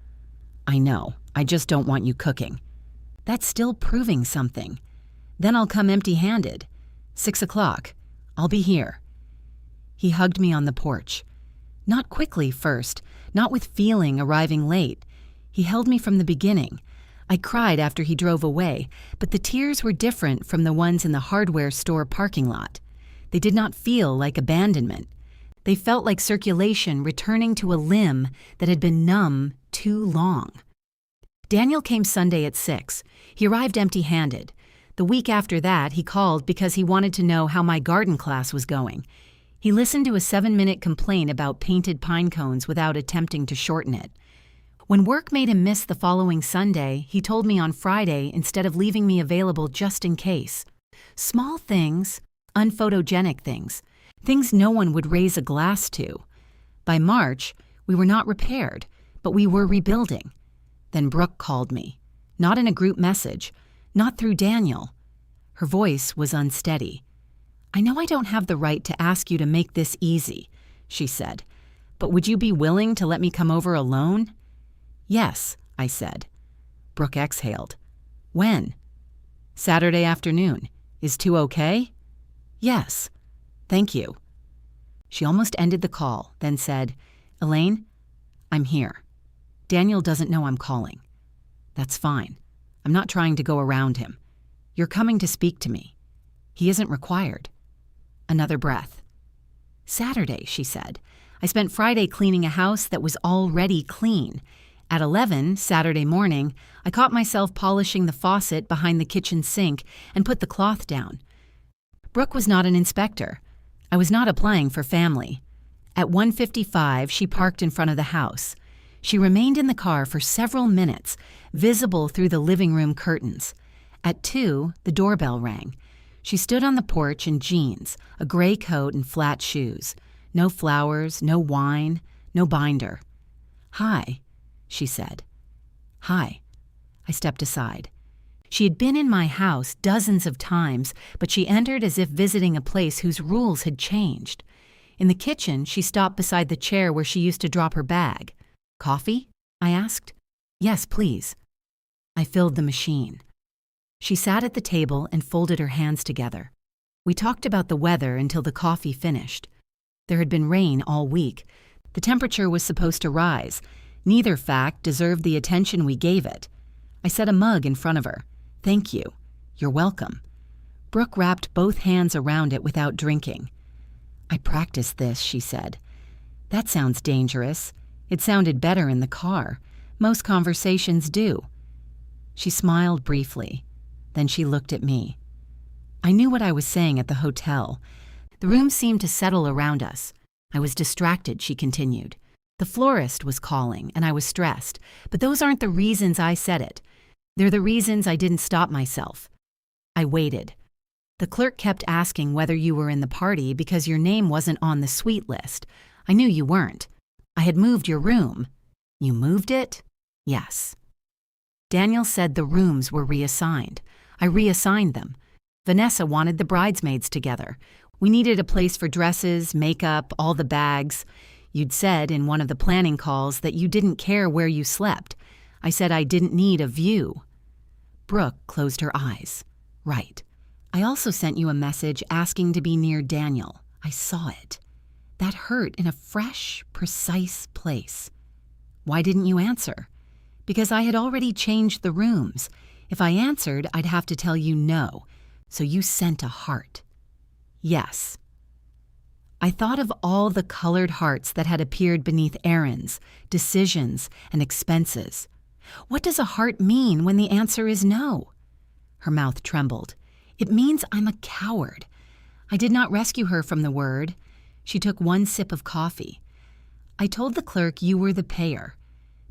I know. I just don't want you cooking. That's still proving something. Then I'll come empty-handed. 6 o'clock. I'll be here. He hugged me on the porch. Not quickly first, not with feeling arriving late. He held me from the beginning. I cried after he drove away, but the tears were different from the ones in the hardware store parking lot. They did not feel like abandonment. They felt like circulation returning to a limb that had been numb too long. Daniel came Sunday at 6. He arrived empty-handed. The week after that, he called because he wanted to know how my garden class was going. He listened to a 7-minute complaint about painted pine cones without attempting to shorten it. When work made him miss the following Sunday, he told me on Friday instead of leaving me available just in case. Small things, unphotogenic things, things no one would raise a glass to. By March, we were not repaired, but we were rebuilding. Then Brooke called me, not in a group message, not through Daniel. Her voice was unsteady. "I know I don't have the right to ask you to make this easy," she said, "but would you be willing to let me come over alone?" "Yes," I said. Brooke exhaled. "When?" "Saturday afternoon. Is 2 okay?" "Yes. Thank you." She almost ended the call, then said, "Elaine, I'm here. Daniel doesn't know I'm calling." "That's fine. I'm not trying to go around him. You're coming to speak to me. He isn't required." Another breath. "Saturday," she said. "I spent Friday cleaning a house that was already clean. At 11, Saturday morning, I caught myself polishing the faucet behind the kitchen sink and put the cloth down. Brooke was not an inspector. I was not applying for family. At 1:55, she parked in front of the house. She remained in the car for several minutes, visible through the living room curtains. At 2, the doorbell rang. She stood on the porch in jeans, a gray coat and flat shoes. No flowers, no wine, no binder. "Hi," she said. "Hi." I stepped aside. She had been in my house dozens of times, but she entered as if visiting a place whose rules had changed. In the kitchen, she stopped beside the chair where she used to drop her bag. "Coffee?" I asked. "Yes, please." I filled the machine. She sat at the table and folded her hands together. We talked about the weather until the coffee finished. There had been rain all week. The temperature was supposed to rise. Neither fact deserved the attention we gave it. I set a mug in front of her. "Thank you. You're welcome." Brooke wrapped both hands around it without drinking. "I practiced this," she said. "That sounds dangerous. It sounded better in the car. Most conversations do." She smiled briefly. Then she looked at me. I knew what I was saying at the hotel. The room seemed to settle around us. I was distracted, she continued. The florist was calling, and I was stressed. But those aren't the reasons I said it. They're the reasons I didn't stop myself. I waited. The clerk kept asking whether you were in the party because your name wasn't on the suite list. I knew you weren't. I had moved your room. You moved it? Yes. Daniel said the rooms were reassigned. I reassigned them. Vanessa wanted the bridesmaids together. We needed a place for dresses, makeup, all the bags. You'd said in one of the planning calls that you didn't care where you slept. I said I didn't need a view. Brooke closed her eyes. Right. I also sent you a message asking to be near Daniel. I saw it. That hurt in a fresh, precise place. Why didn't you answer? Because I had already changed the rooms. If I answered, I'd have to tell you no. So you sent a heart. Yes. I thought of all the colored hearts that had appeared beneath errands, decisions, and expenses. What does a heart mean when the answer is no? Her mouth trembled. It means I'm a coward. I did not rescue her from the word. She took one sip of coffee. I told the clerk you were the payer,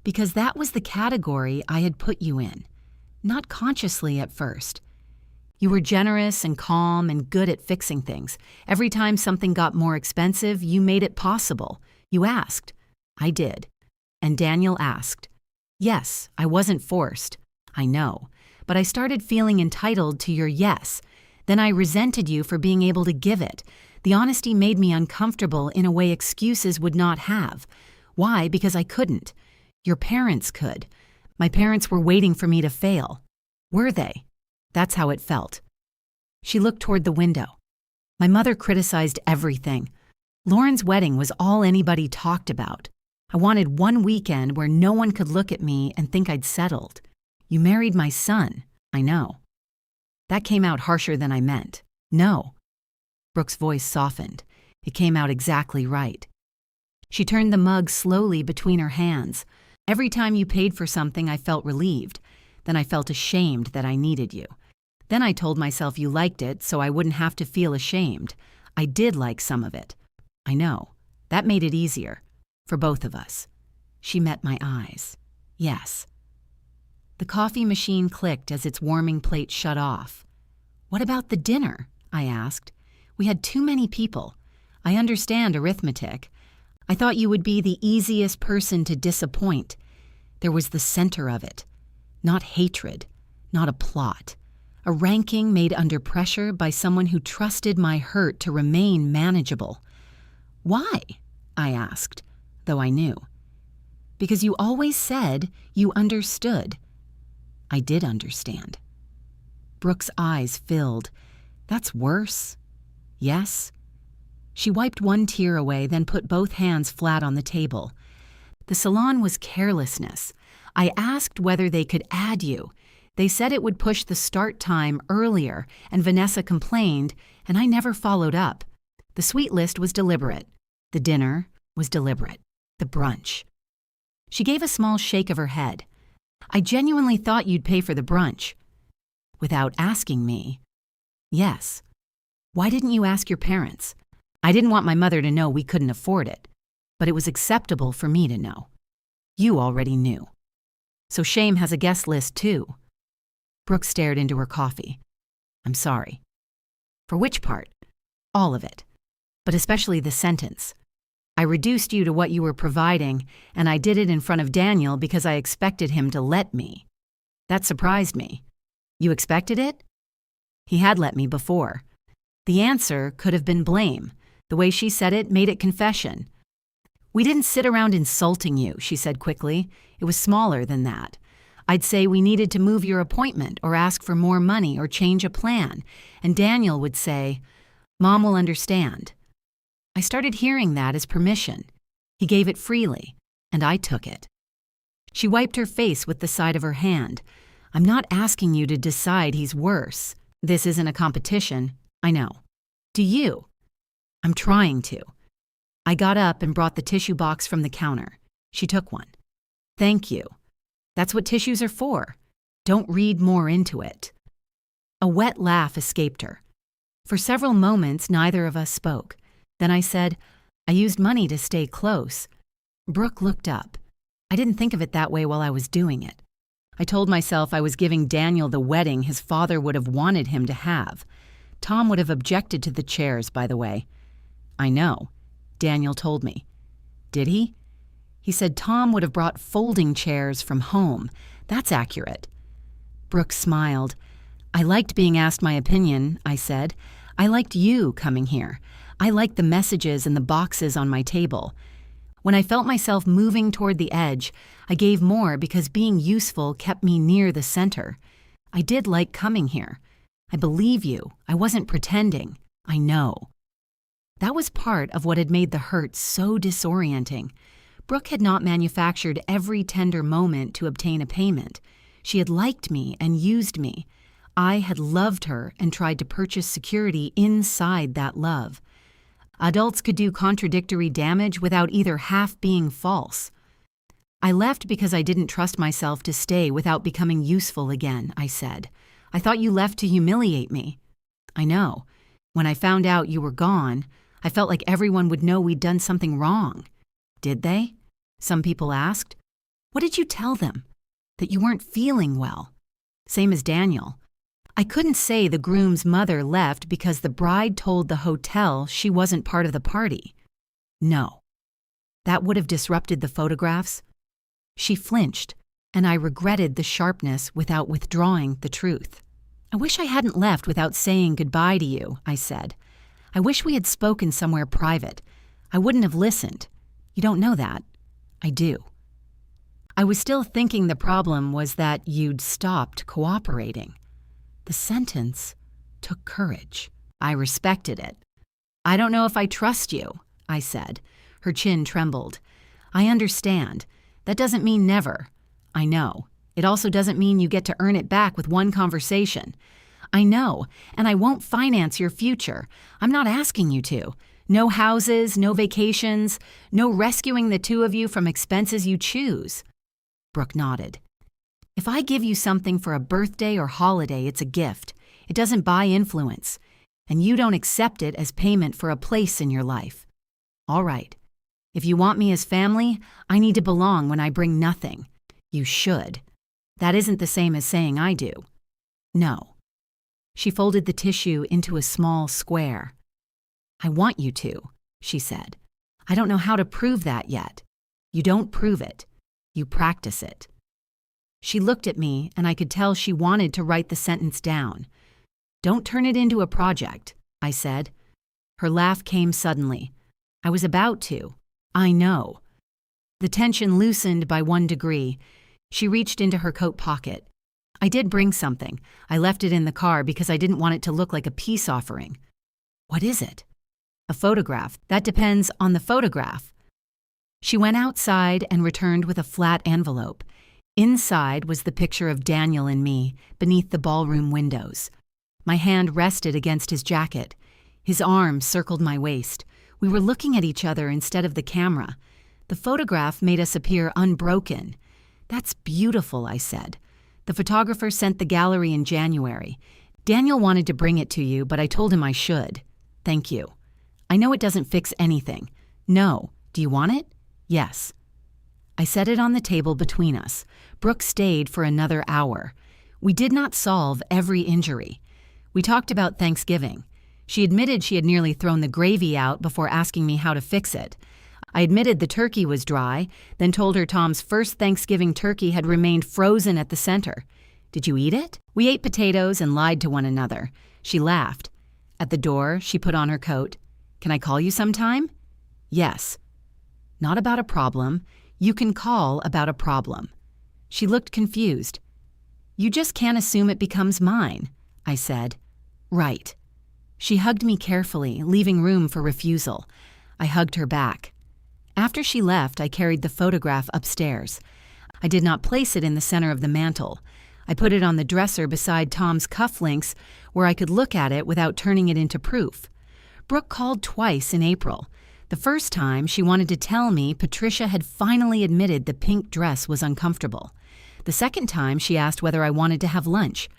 because that was the category I had put you in, not consciously at first. You were generous and calm and good at fixing things. Every time something got more expensive, you made it possible. You asked. I did. And Daniel asked. Yes, I wasn't forced. I know. But I started feeling entitled to your yes. Then I resented you for being able to give it. The honesty made me uncomfortable in a way excuses would not have. Why? Because I couldn't. Your parents could. My parents were waiting for me to fail. Were they? That's how it felt. She looked toward the window. My mother criticized everything. Lauren's wedding was all anybody talked about. I wanted one weekend where no one could look at me and think I'd settled. You married my son, I know. That came out harsher than I meant. No. Brooke's voice softened. It came out exactly right. She turned the mug slowly between her hands. Every time you paid for something, I felt relieved. Then I felt ashamed that I needed you. Then I told myself you liked it, so I wouldn't have to feel ashamed. I did like some of it. I know. That made it easier. For both of us. She met my eyes. Yes. The coffee machine clicked as its warming plate shut off. What about the dinner? I asked. We had too many people. I understand arithmetic. I thought you would be the easiest person to disappoint. There was the center of it. Not hatred, not a plot. A ranking made under pressure by someone who trusted my hurt to remain manageable. Why? I asked, though I knew. Because you always said you understood. I did understand. Brooke's eyes filled. That's worse. Yes? She wiped one tear away, then put both hands flat on the table. The salon was carelessness. I asked whether they could add you. They said it would push the start time earlier, and Vanessa complained, and I never followed up. The sweet list was deliberate. The dinner was deliberate. The brunch. She gave a small shake of her head. I genuinely thought you'd pay for the brunch. Without asking me. Yes. Why didn't you ask your parents? I didn't want my mother to know we couldn't afford it, but it was acceptable for me to know. You already knew. So Shame has a guest list too. Brooke stared into her coffee. I'm sorry. For which part? All of it. But especially the sentence. I reduced you to what you were providing, and I did it in front of Daniel because I expected him to let me. That surprised me. You expected it? He had let me before. The answer could have been blame. The way she said it made it confession. We didn't sit around insulting you, she said quickly. It was smaller than that. I'd say we needed to move your appointment or ask for more money or change a plan, and Daniel would say, Mom will understand. I started hearing that as permission. He gave it freely, and I took it. She wiped her face with the side of her hand. I'm not asking you to decide he's worse. This isn't a competition. I know. Do you? I'm trying to. I got up and brought the tissue box from the counter. She took one. Thank you. That's what tissues are for. Don't read more into it. A wet laugh escaped her. For several moments, neither of us spoke. Then I said, I used money to stay close. Brooke looked up. I didn't think of it that way while I was doing it. I told myself I was giving Daniel the wedding his father would have wanted him to have. Tom would have objected to the chairs, by the way. I know. Daniel told me. Did he? He said Tom would have brought folding chairs from home. That's accurate. Brooke smiled. I liked being asked my opinion, I said. I liked you coming here. I liked the messages and the boxes on my table. When I felt myself moving toward the edge, I gave more because being useful kept me near the center. I did like coming here. I believe you. I wasn't pretending. I know. That was part of what had made the hurt so disorienting. Brooke had not manufactured every tender moment to obtain a payment. She had liked me and used me. I had loved her and tried to purchase security inside that love. Adults could do contradictory damage without either half being false. I left because I didn't trust myself to stay without becoming useful again, I said. I thought you left to humiliate me. I know. When I found out you were gone, I felt like everyone would know we'd done something wrong. Did they? Some people asked. What did you tell them? That you weren't feeling well. Same as Daniel. I couldn't say the groom's mother left because the bride told the hotel she wasn't part of the party. No. That would have disrupted the photographs. She flinched, and I regretted the sharpness without withdrawing the truth. I wish I hadn't left without saying goodbye to you, I said. I wish we had spoken somewhere private. I wouldn't have listened. You don't know that. I do. I was still thinking the problem was that you'd stopped cooperating. The sentence took courage. I respected it. I don't know if I trust you, I said. Her chin trembled. I understand. That doesn't mean never. I know. It also doesn't mean you get to earn it back with one conversation. I know, and I won't finance your future. I'm not asking you to. No houses, no vacations, no rescuing the two of you from expenses you choose. Brooke nodded. If I give you something for a birthday or holiday, it's a gift. It doesn't buy influence. And you don't accept it as payment for a place in your life. All right. If you want me as family, I need to belong when I bring nothing. You should. That isn't the same as saying I do. No. She folded the tissue into a small square. I want you to, she said. I don't know how to prove that yet. You don't prove it. You practice it. She looked at me, and I could tell she wanted to write the sentence down. Don't turn it into a project, I said. Her laugh came suddenly. I was about to. I know. The tension loosened by 1 degree. She reached into her coat pocket. I did bring something. I left it in the car because I didn't want it to look like a peace offering. What is it? A photograph. That depends on the photograph. She went outside and returned with a flat envelope. Inside was the picture of Daniel and me beneath the ballroom windows. My hand rested against his jacket. His arm circled my waist. We were looking at each other instead of the camera. The photograph made us appear unbroken. That's beautiful, I said. The photographer sent the gallery in January. Daniel wanted to bring it to you, but I told him I should. Thank you. I know it doesn't fix anything. No. Do you want it? Yes. I set it on the table between us. Brooke stayed for another hour. We did not solve every injury. We talked about Thanksgiving. She admitted she had nearly thrown the gravy out before asking me how to fix it. I admitted the turkey was dry, then told her Tom's first Thanksgiving turkey had remained frozen at the center. Did you eat it? We ate potatoes and lied to one another. She laughed. At the door, she put on her coat. Can I call you sometime? Yes. Not about a problem. You can call about a problem. She looked confused. You just can't assume it becomes mine, I said. Right. She hugged me carefully, leaving room for refusal. I hugged her back. After she left, I carried the photograph upstairs. I did not place it in the center of the mantel. I put it on the dresser beside Tom's cufflinks where I could look at it without turning it into proof. Brooke called twice in April. The first time, she wanted to tell me Patricia had finally admitted the pink dress was uncomfortable. The second time, she asked whether I wanted to have lunch.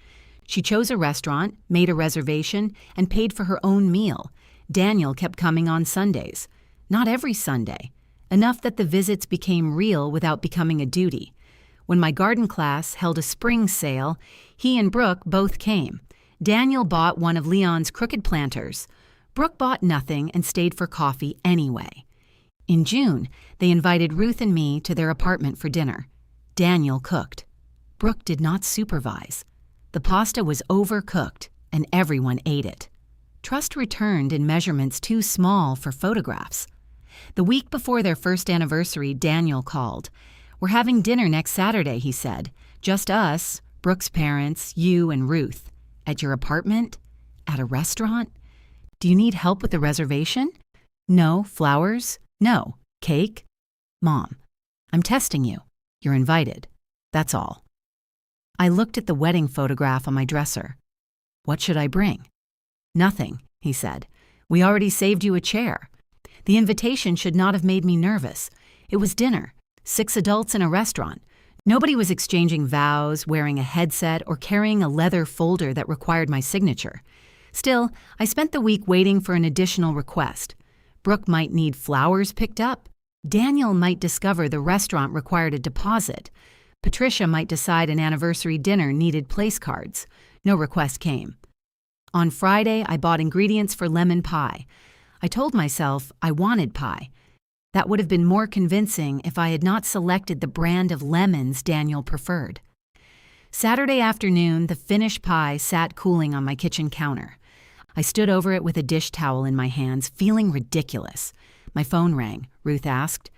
She chose a restaurant, made a reservation, and paid for her own meal. Daniel kept coming on Sundays. Not every Sunday. Enough that the visits became real without becoming a duty. When my garden class held a spring sale, he and Brooke both came. Daniel bought one of Leon's crooked planters. Brooke bought nothing and stayed for coffee anyway. In June, they invited Ruth and me to their apartment for dinner. Daniel cooked. Brooke did not supervise. The pasta was overcooked, and everyone ate it. Trust returned in measurements too small for photographs. The week before their first anniversary, Daniel called. We're having dinner next Saturday, he said. Just us, Brooke's parents, you, and Ruth. At your apartment? At a restaurant? Do you need help with the reservation? No. Flowers? No. Cake? Mom, I'm testing you. You're invited. That's all. I looked at the wedding photograph on my dresser. What should I bring? Nothing, he said. We already saved you a chair. The invitation should not have made me nervous. It was dinner. 6 adults in a restaurant. Nobody was exchanging vows, wearing a headset, or carrying a leather folder that required my signature. Still, I spent the week waiting for an additional request. Brooke might need flowers picked up. Daniel might discover the restaurant required a deposit. Patricia might decide an anniversary dinner needed place cards. No request came. On Friday, I bought ingredients for lemon pie. I told myself I wanted pie. That would have been more convincing if I had not selected the brand of lemons Daniel preferred. Saturday afternoon, the finished pie sat cooling on my kitchen counter. I stood over it with a dish towel in my hands, feeling ridiculous. My phone rang. Ruth asked,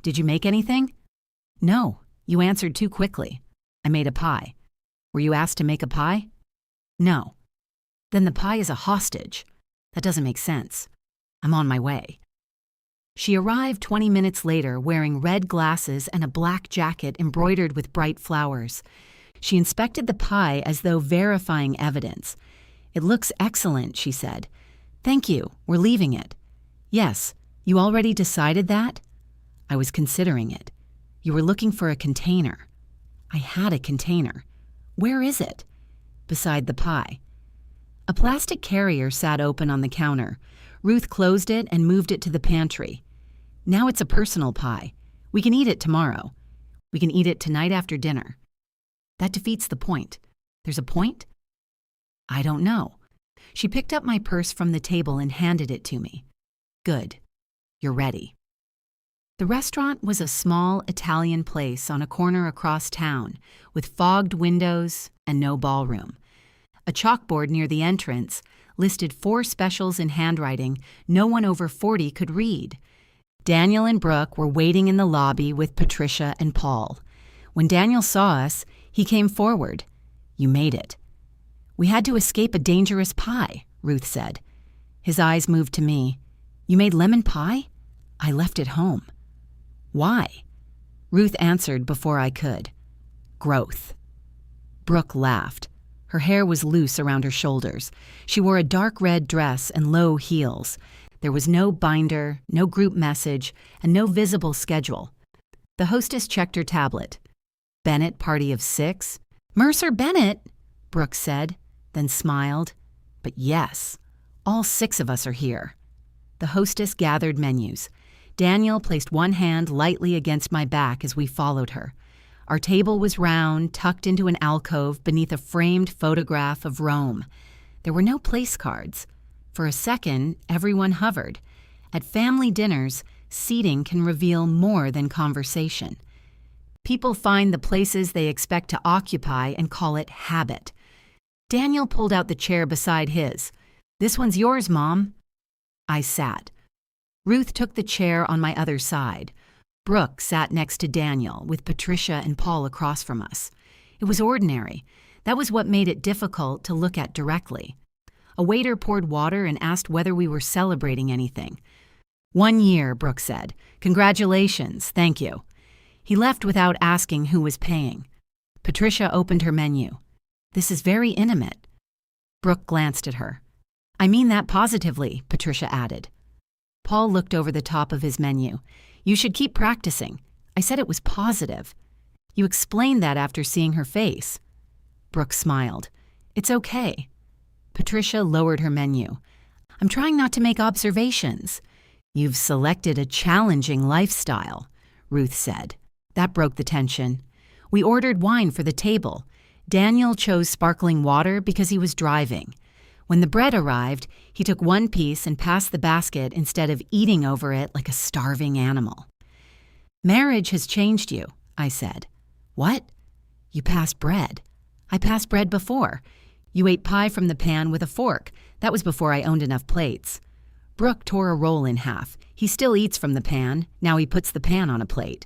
"Did you make anything?" "No, you answered too quickly. I made a pie." "Were you asked to make a pie?" "No." "Then the pie is a hostage. That doesn't make sense. I'm on my way." She arrived 20 minutes later wearing red glasses and a black jacket embroidered with bright flowers. She inspected the pie as though verifying evidence. "It looks excellent," she said. "Thank you, we're leaving it." "Yes, you already decided that?" "I was considering it." "You were looking for a container." "I had a container." "Where is it?" "Beside the pie." A plastic carrier sat open on the counter. Ruth closed it and moved it to the pantry. "Now it's a personal pie. We can eat it tomorrow. We can eat it tonight after dinner." "That defeats the point." "There's a point?" "I don't know." She picked up my purse from the table and handed it to me. "Good. You're ready." The restaurant was a small Italian place on a corner across town, with fogged windows and no ballroom. A chalkboard near the entrance listed 4 specials in handwriting no one over 40 could read. Daniel and Brooke were waiting in the lobby with Patricia and Paul. When Daniel saw us, he came forward. "You made it." "We had to escape a dangerous pie," Ruth said. His eyes moved to me. "You made lemon pie?" "I left it home." "Why?" Ruth answered before I could. "Growth." Brooke laughed. Her hair was loose around her shoulders. She wore a dark red dress and low heels. There was no binder, no group message, and no visible schedule. The hostess checked her tablet. "Bennett party of 6? "Mercer Bennett," Brooke said, then smiled. "But yes, all 6 of us are here." The hostess gathered menus. Daniel placed one hand lightly against my back as we followed her. Our table was round, tucked into an alcove beneath a framed photograph of Rome. There were no place cards. For a second, everyone hovered. At family dinners, seating can reveal more than conversation. People find the places they expect to occupy and call it habit. Daniel pulled out the chair beside his. "This one's yours, Mom." I sat. Ruth took the chair on my other side. Brooke sat next to Daniel, with Patricia and Paul across from us. It was ordinary. That was what made it difficult to look at directly. A waiter poured water and asked whether we were celebrating anything. "1 year," Brooke said. "Congratulations, thank you." He left without asking who was paying. Patricia opened her menu. "This is very intimate." Brooke glanced at her. "I mean that positively," Patricia added. Paul looked over the top of his menu. "You should keep practicing. I said it was positive." "You explained that after seeing her face." Brooke smiled. "It's okay." Patricia lowered her menu. "I'm trying not to make observations." "You've selected a challenging lifestyle," Ruth said. That broke the tension. We ordered wine for the table. Daniel chose sparkling water because he was driving. When the bread arrived, he took one piece and passed the basket instead of eating over it like a starving animal. "Marriage has changed you," I said. "What?" "You pass bread." "I passed bread before." "You ate pie from the pan with a fork. That was before I owned enough plates." Brooke tore a roll in half. "He still eats from the pan. Now he puts the pan on a plate."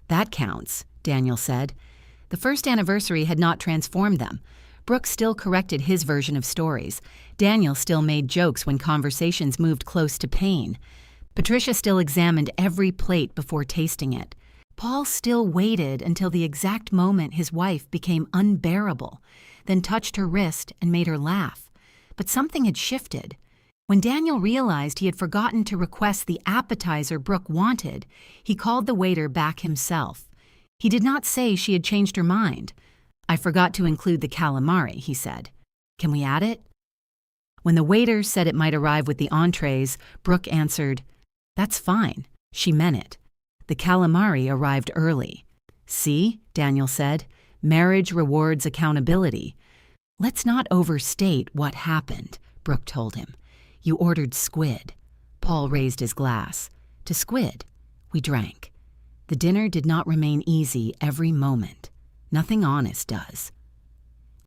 "That counts," Daniel said. The first anniversary had not transformed them. Brooke still corrected his version of stories. Daniel still made jokes when conversations moved close to pain. Patricia still examined every plate before tasting it. Paul still waited until the exact moment his wife became unbearable, then touched her wrist and made her laugh. But something had shifted. When Daniel realized he had forgotten to request the appetizer Brooke wanted, he called the waiter back himself. He did not say she had changed her mind. "I forgot to include the calamari," he said. "Can we add it?" When the waiter said it might arrive with the entrees, Brooke answered, "That's fine." She meant it. The calamari arrived early. "See," Daniel said, "marriage rewards accountability." "Let's not overstate what happened," Brooke told him. "You ordered squid." Paul raised his glass. To squid. We drank. The dinner did not remain easy every moment. Nothing honest does.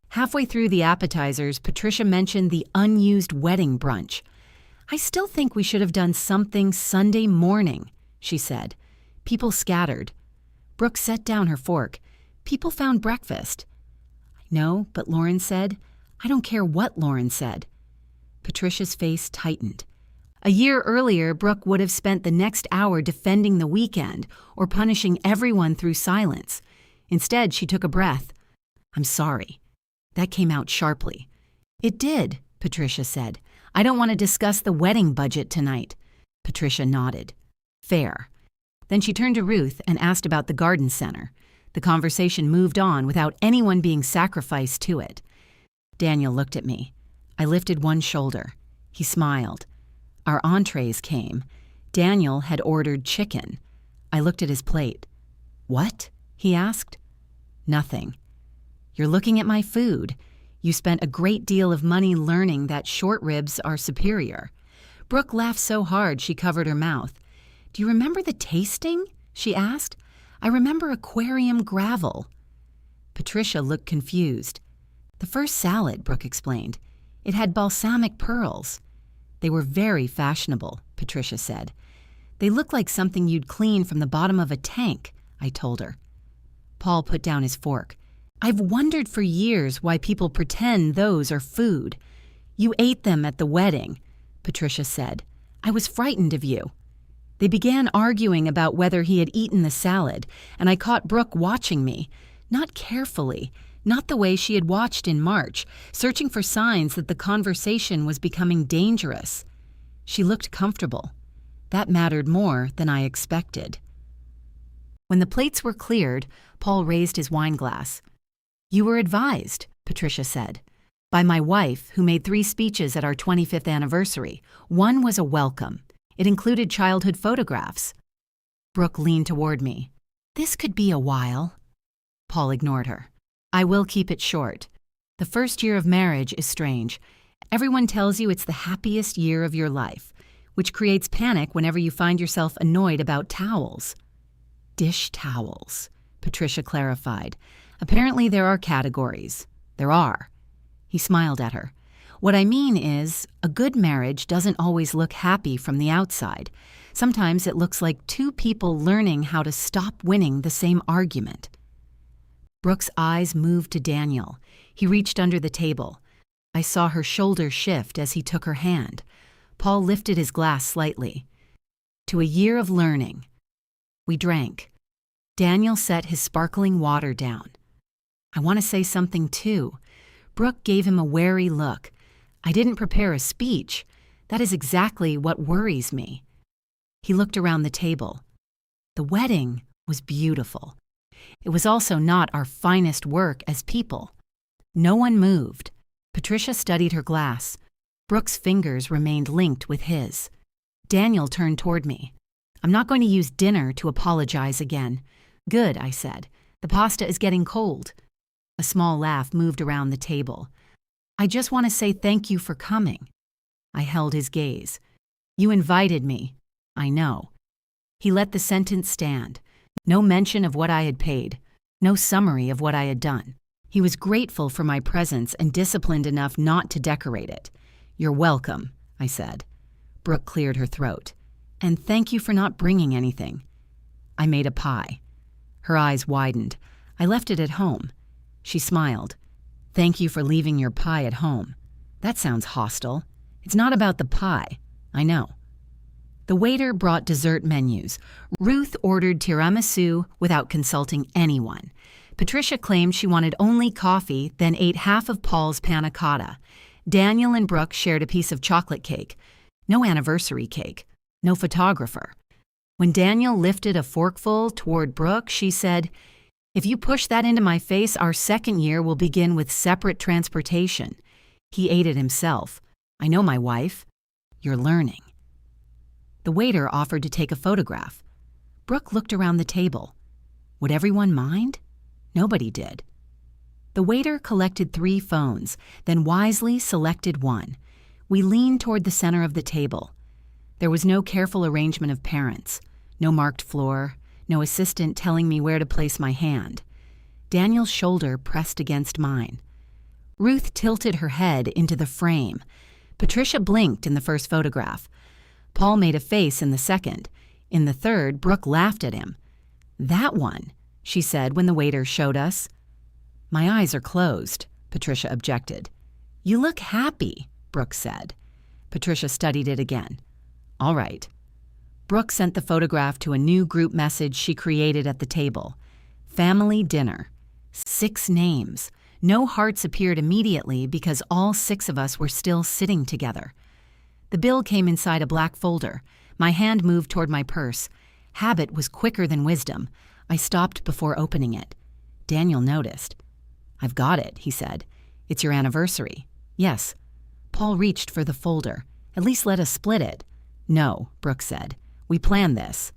Halfway through the appetizers, Patricia mentioned the unused wedding brunch. "I still think we should have done something Sunday morning," she said. People scattered. Brooke set down her fork. People found breakfast. "I know, but Lauren said." "I don't care what Lauren said." Patricia's face tightened. A year earlier, Brooke would have spent the next hour defending the weekend or punishing everyone through silence. Instead, she took a breath. I'm sorry. That came out sharply. It did, Patricia said. I don't want to discuss the wedding budget tonight. Patricia nodded. Fair. Then she turned to Ruth and asked about the garden center. The conversation moved on without anyone being sacrificed to it. Daniel looked at me. I lifted one shoulder. He smiled. Our entrees came. Daniel had ordered chicken. I looked at his plate. What? He asked. Nothing. You're looking at my food. You spent a great deal of money learning that short ribs are superior. Brooke laughed so hard she covered her mouth. Do you remember the tasting? She asked. I remember aquarium gravel. Patricia looked confused. The first salad, Brooke explained. It had balsamic pearls. They were very fashionable, Patricia said. They looked like something you'd clean from the bottom of a tank, I told her. Paul put down his fork. I've wondered for years why people pretend those are food. You ate them at the wedding, Patricia said. I was frightened of you. They began arguing about whether he had eaten the salad, and I caught Brooke watching me, not carefully, not the way she had watched in March, searching for signs that the conversation was becoming dangerous. She looked comfortable. That mattered more than I expected. When the plates were cleared, Paul raised his wine glass. You were advised, Patricia said, by my wife, who made 3 speeches at our 25th anniversary. One was a welcome. It included childhood photographs. Brooke leaned toward me. This could be a while. Paul ignored her. I will keep it short. The first year of marriage is strange. Everyone tells you it's the happiest year of your life, which creates panic whenever you find yourself annoyed about towels. Dish towels, Patricia clarified. Apparently there are categories. There are. He smiled at her. What I mean is, a good marriage doesn't always look happy from the outside. Sometimes it looks like 2 people learning how to stop winning the same argument. Brooke's eyes moved to Daniel. He reached under the table. I saw her shoulder shift as he took her hand. Paul lifted his glass slightly. To a year of learning. We drank. Daniel set his sparkling water down. I want to say something too. Brooke gave him a wary look. I didn't prepare a speech. That is exactly what worries me. He looked around the table. The wedding was beautiful. It was also not our finest work as people. No one moved. Patricia studied her glass. Brooke's fingers remained linked with his. Daniel turned toward me. I'm not going to use dinner to apologize again. Good, I said. The pasta is getting cold. A small laugh moved around the table. I just want to say thank you for coming. I held his gaze. You invited me. I know. He let the sentence stand. No mention of what I had paid. No summary of what I had done. He was grateful for my presence and disciplined enough not to decorate it. You're welcome, I said. Brooke cleared her throat. And thank you for not bringing anything. I made a pie. Her eyes widened. I left it at home. She smiled. Thank you for leaving your pie at home. That sounds hostile. It's not about the pie. I know. The waiter brought dessert menus. Ruth ordered tiramisu without consulting anyone. Patricia claimed she wanted only coffee, then ate half of Paul's panna cotta. Daniel and Brooke shared a piece of chocolate cake. No anniversary cake. No photographer. When Daniel lifted a forkful toward Brooke, she said, If you push that into my face, our second year will begin with separate transportation. He ate it himself. I know my wife. You're learning. The waiter offered to take a photograph. Brooke looked around the table. Would everyone mind? Nobody did. The waiter collected 3 phones, then wisely selected one. We leaned toward the center of the table. There was no careful arrangement of parents, no marked floor, no assistant telling me where to place my hand. Daniel's shoulder pressed against mine. Ruth tilted her head into the frame. Patricia blinked in the first photograph. Paul made a face in the second. In the third, Brooke laughed at him. That one, she said when the waiter showed us. My eyes are closed, Patricia objected. You look happy, Brooke said. Patricia studied it again. All right. Brooke sent the photograph to a new group message she created at the table. Family dinner. 6 names. No hearts appeared immediately because all 6 of us were still sitting together. The bill came inside a black folder. My hand moved toward my purse. Habit was quicker than wisdom. I stopped before opening it. Daniel noticed. "I've got it," he said. "It's your anniversary." "Yes." Paul reached for the folder. "At least let us split it." "No," Brooke said. "We planned this."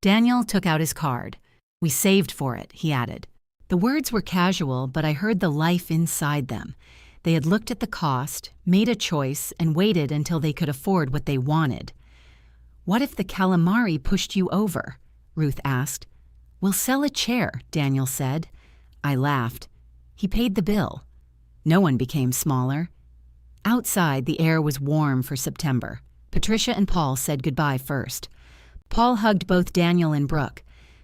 Daniel took out his card. "We saved for it," he added. The words were casual, but I heard the life inside them. They had looked at the cost, made a choice, and waited until they could afford what they wanted. "What if the calamari pushed you over?" Ruth asked. "We'll sell a chair," Daniel said. I laughed. He paid the bill. No one became smaller. Outside, the air was warm for September. Patricia and Paul said goodbye first. Paul hugged both Daniel and Brooke.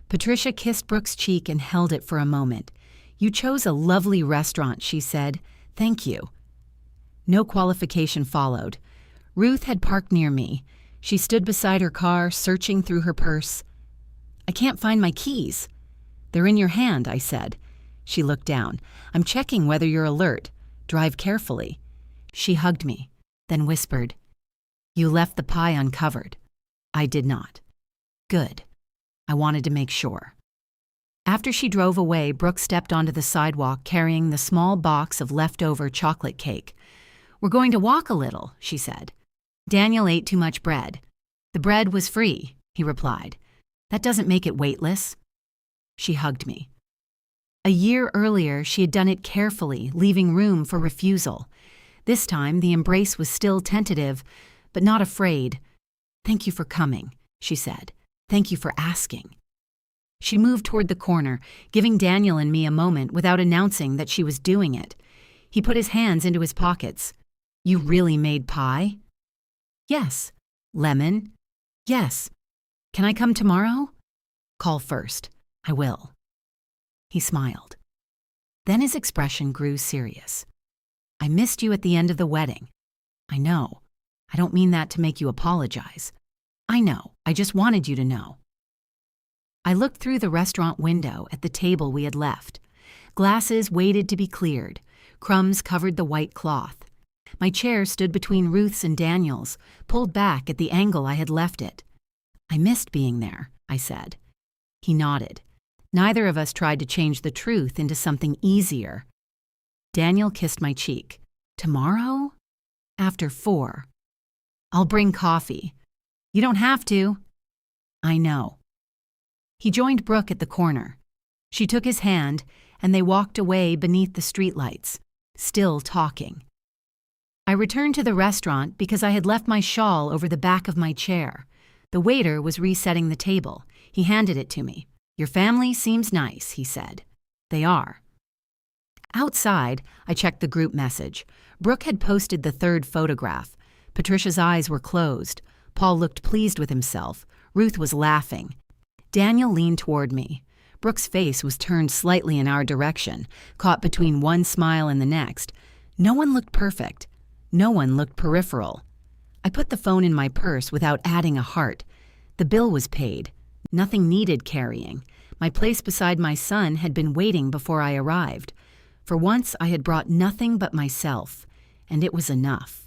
Patricia kissed Brooke's cheek and held it for a moment. "You chose a lovely restaurant," she said. "Thank you." No qualification followed. Ruth had parked near me. She stood beside her car, searching through her purse. "I can't find my keys." "They're in your hand," I said. She looked down. "I'm checking whether you're alert. Drive carefully." She hugged me, then whispered, "You left the pie uncovered." I did not. Good. I wanted to make sure. After she drove away, Brooke stepped onto the sidewalk carrying the small box of leftover chocolate cake. "We're going to walk a little," she said. Daniel ate too much bread. "The bread was free," he replied. "That doesn't make it weightless." She hugged me. A year earlier, she had done it carefully, leaving room for refusal. This time, the embrace was still tentative, but not afraid. "Thank you for coming," she said. "Thank you for asking." She moved toward the corner, giving Daniel and me a moment without announcing that she was doing it. He put his hands into his pockets. "You really made pie?" "Yes." "Lemon?" "Yes." "Can I come tomorrow?" "Call first." "I will." He smiled. Then his expression grew serious. "I missed you at the end of the wedding." "I know. I don't mean that to make you apologize." "I know. I just wanted you to know." I looked through the restaurant window at the table we had left. Glasses waited to be cleared. Crumbs covered the white cloth. My chair stood between Ruth's and Daniel's, pulled back at the angle I had left it. "I missed being there," I said. He nodded. Neither of us tried to change the truth into something easier. Daniel kissed my cheek. "Tomorrow?" "After 4. "I'll bring coffee." "You don't have to." "I know." He joined Brooke at the corner. She took his hand, and they walked away beneath the streetlights, still talking. I returned to the restaurant because I had left my shawl over the back of my chair. The waiter was resetting the table. He handed it to me. "Your family seems nice," he said. "They are." Outside, I checked the group message. Brooke had posted the 3rd photograph. Patricia's eyes were closed. Paul looked pleased with himself. Ruth was laughing. Daniel leaned toward me. Brooke's face was turned slightly in our direction, caught between one smile and the next. No one looked perfect. No one looked peripheral. I put the phone in my purse without adding a heart. The bill was paid. Nothing needed carrying. My place beside my son had been waiting before I arrived. For once, I had brought nothing but myself, and it was enough.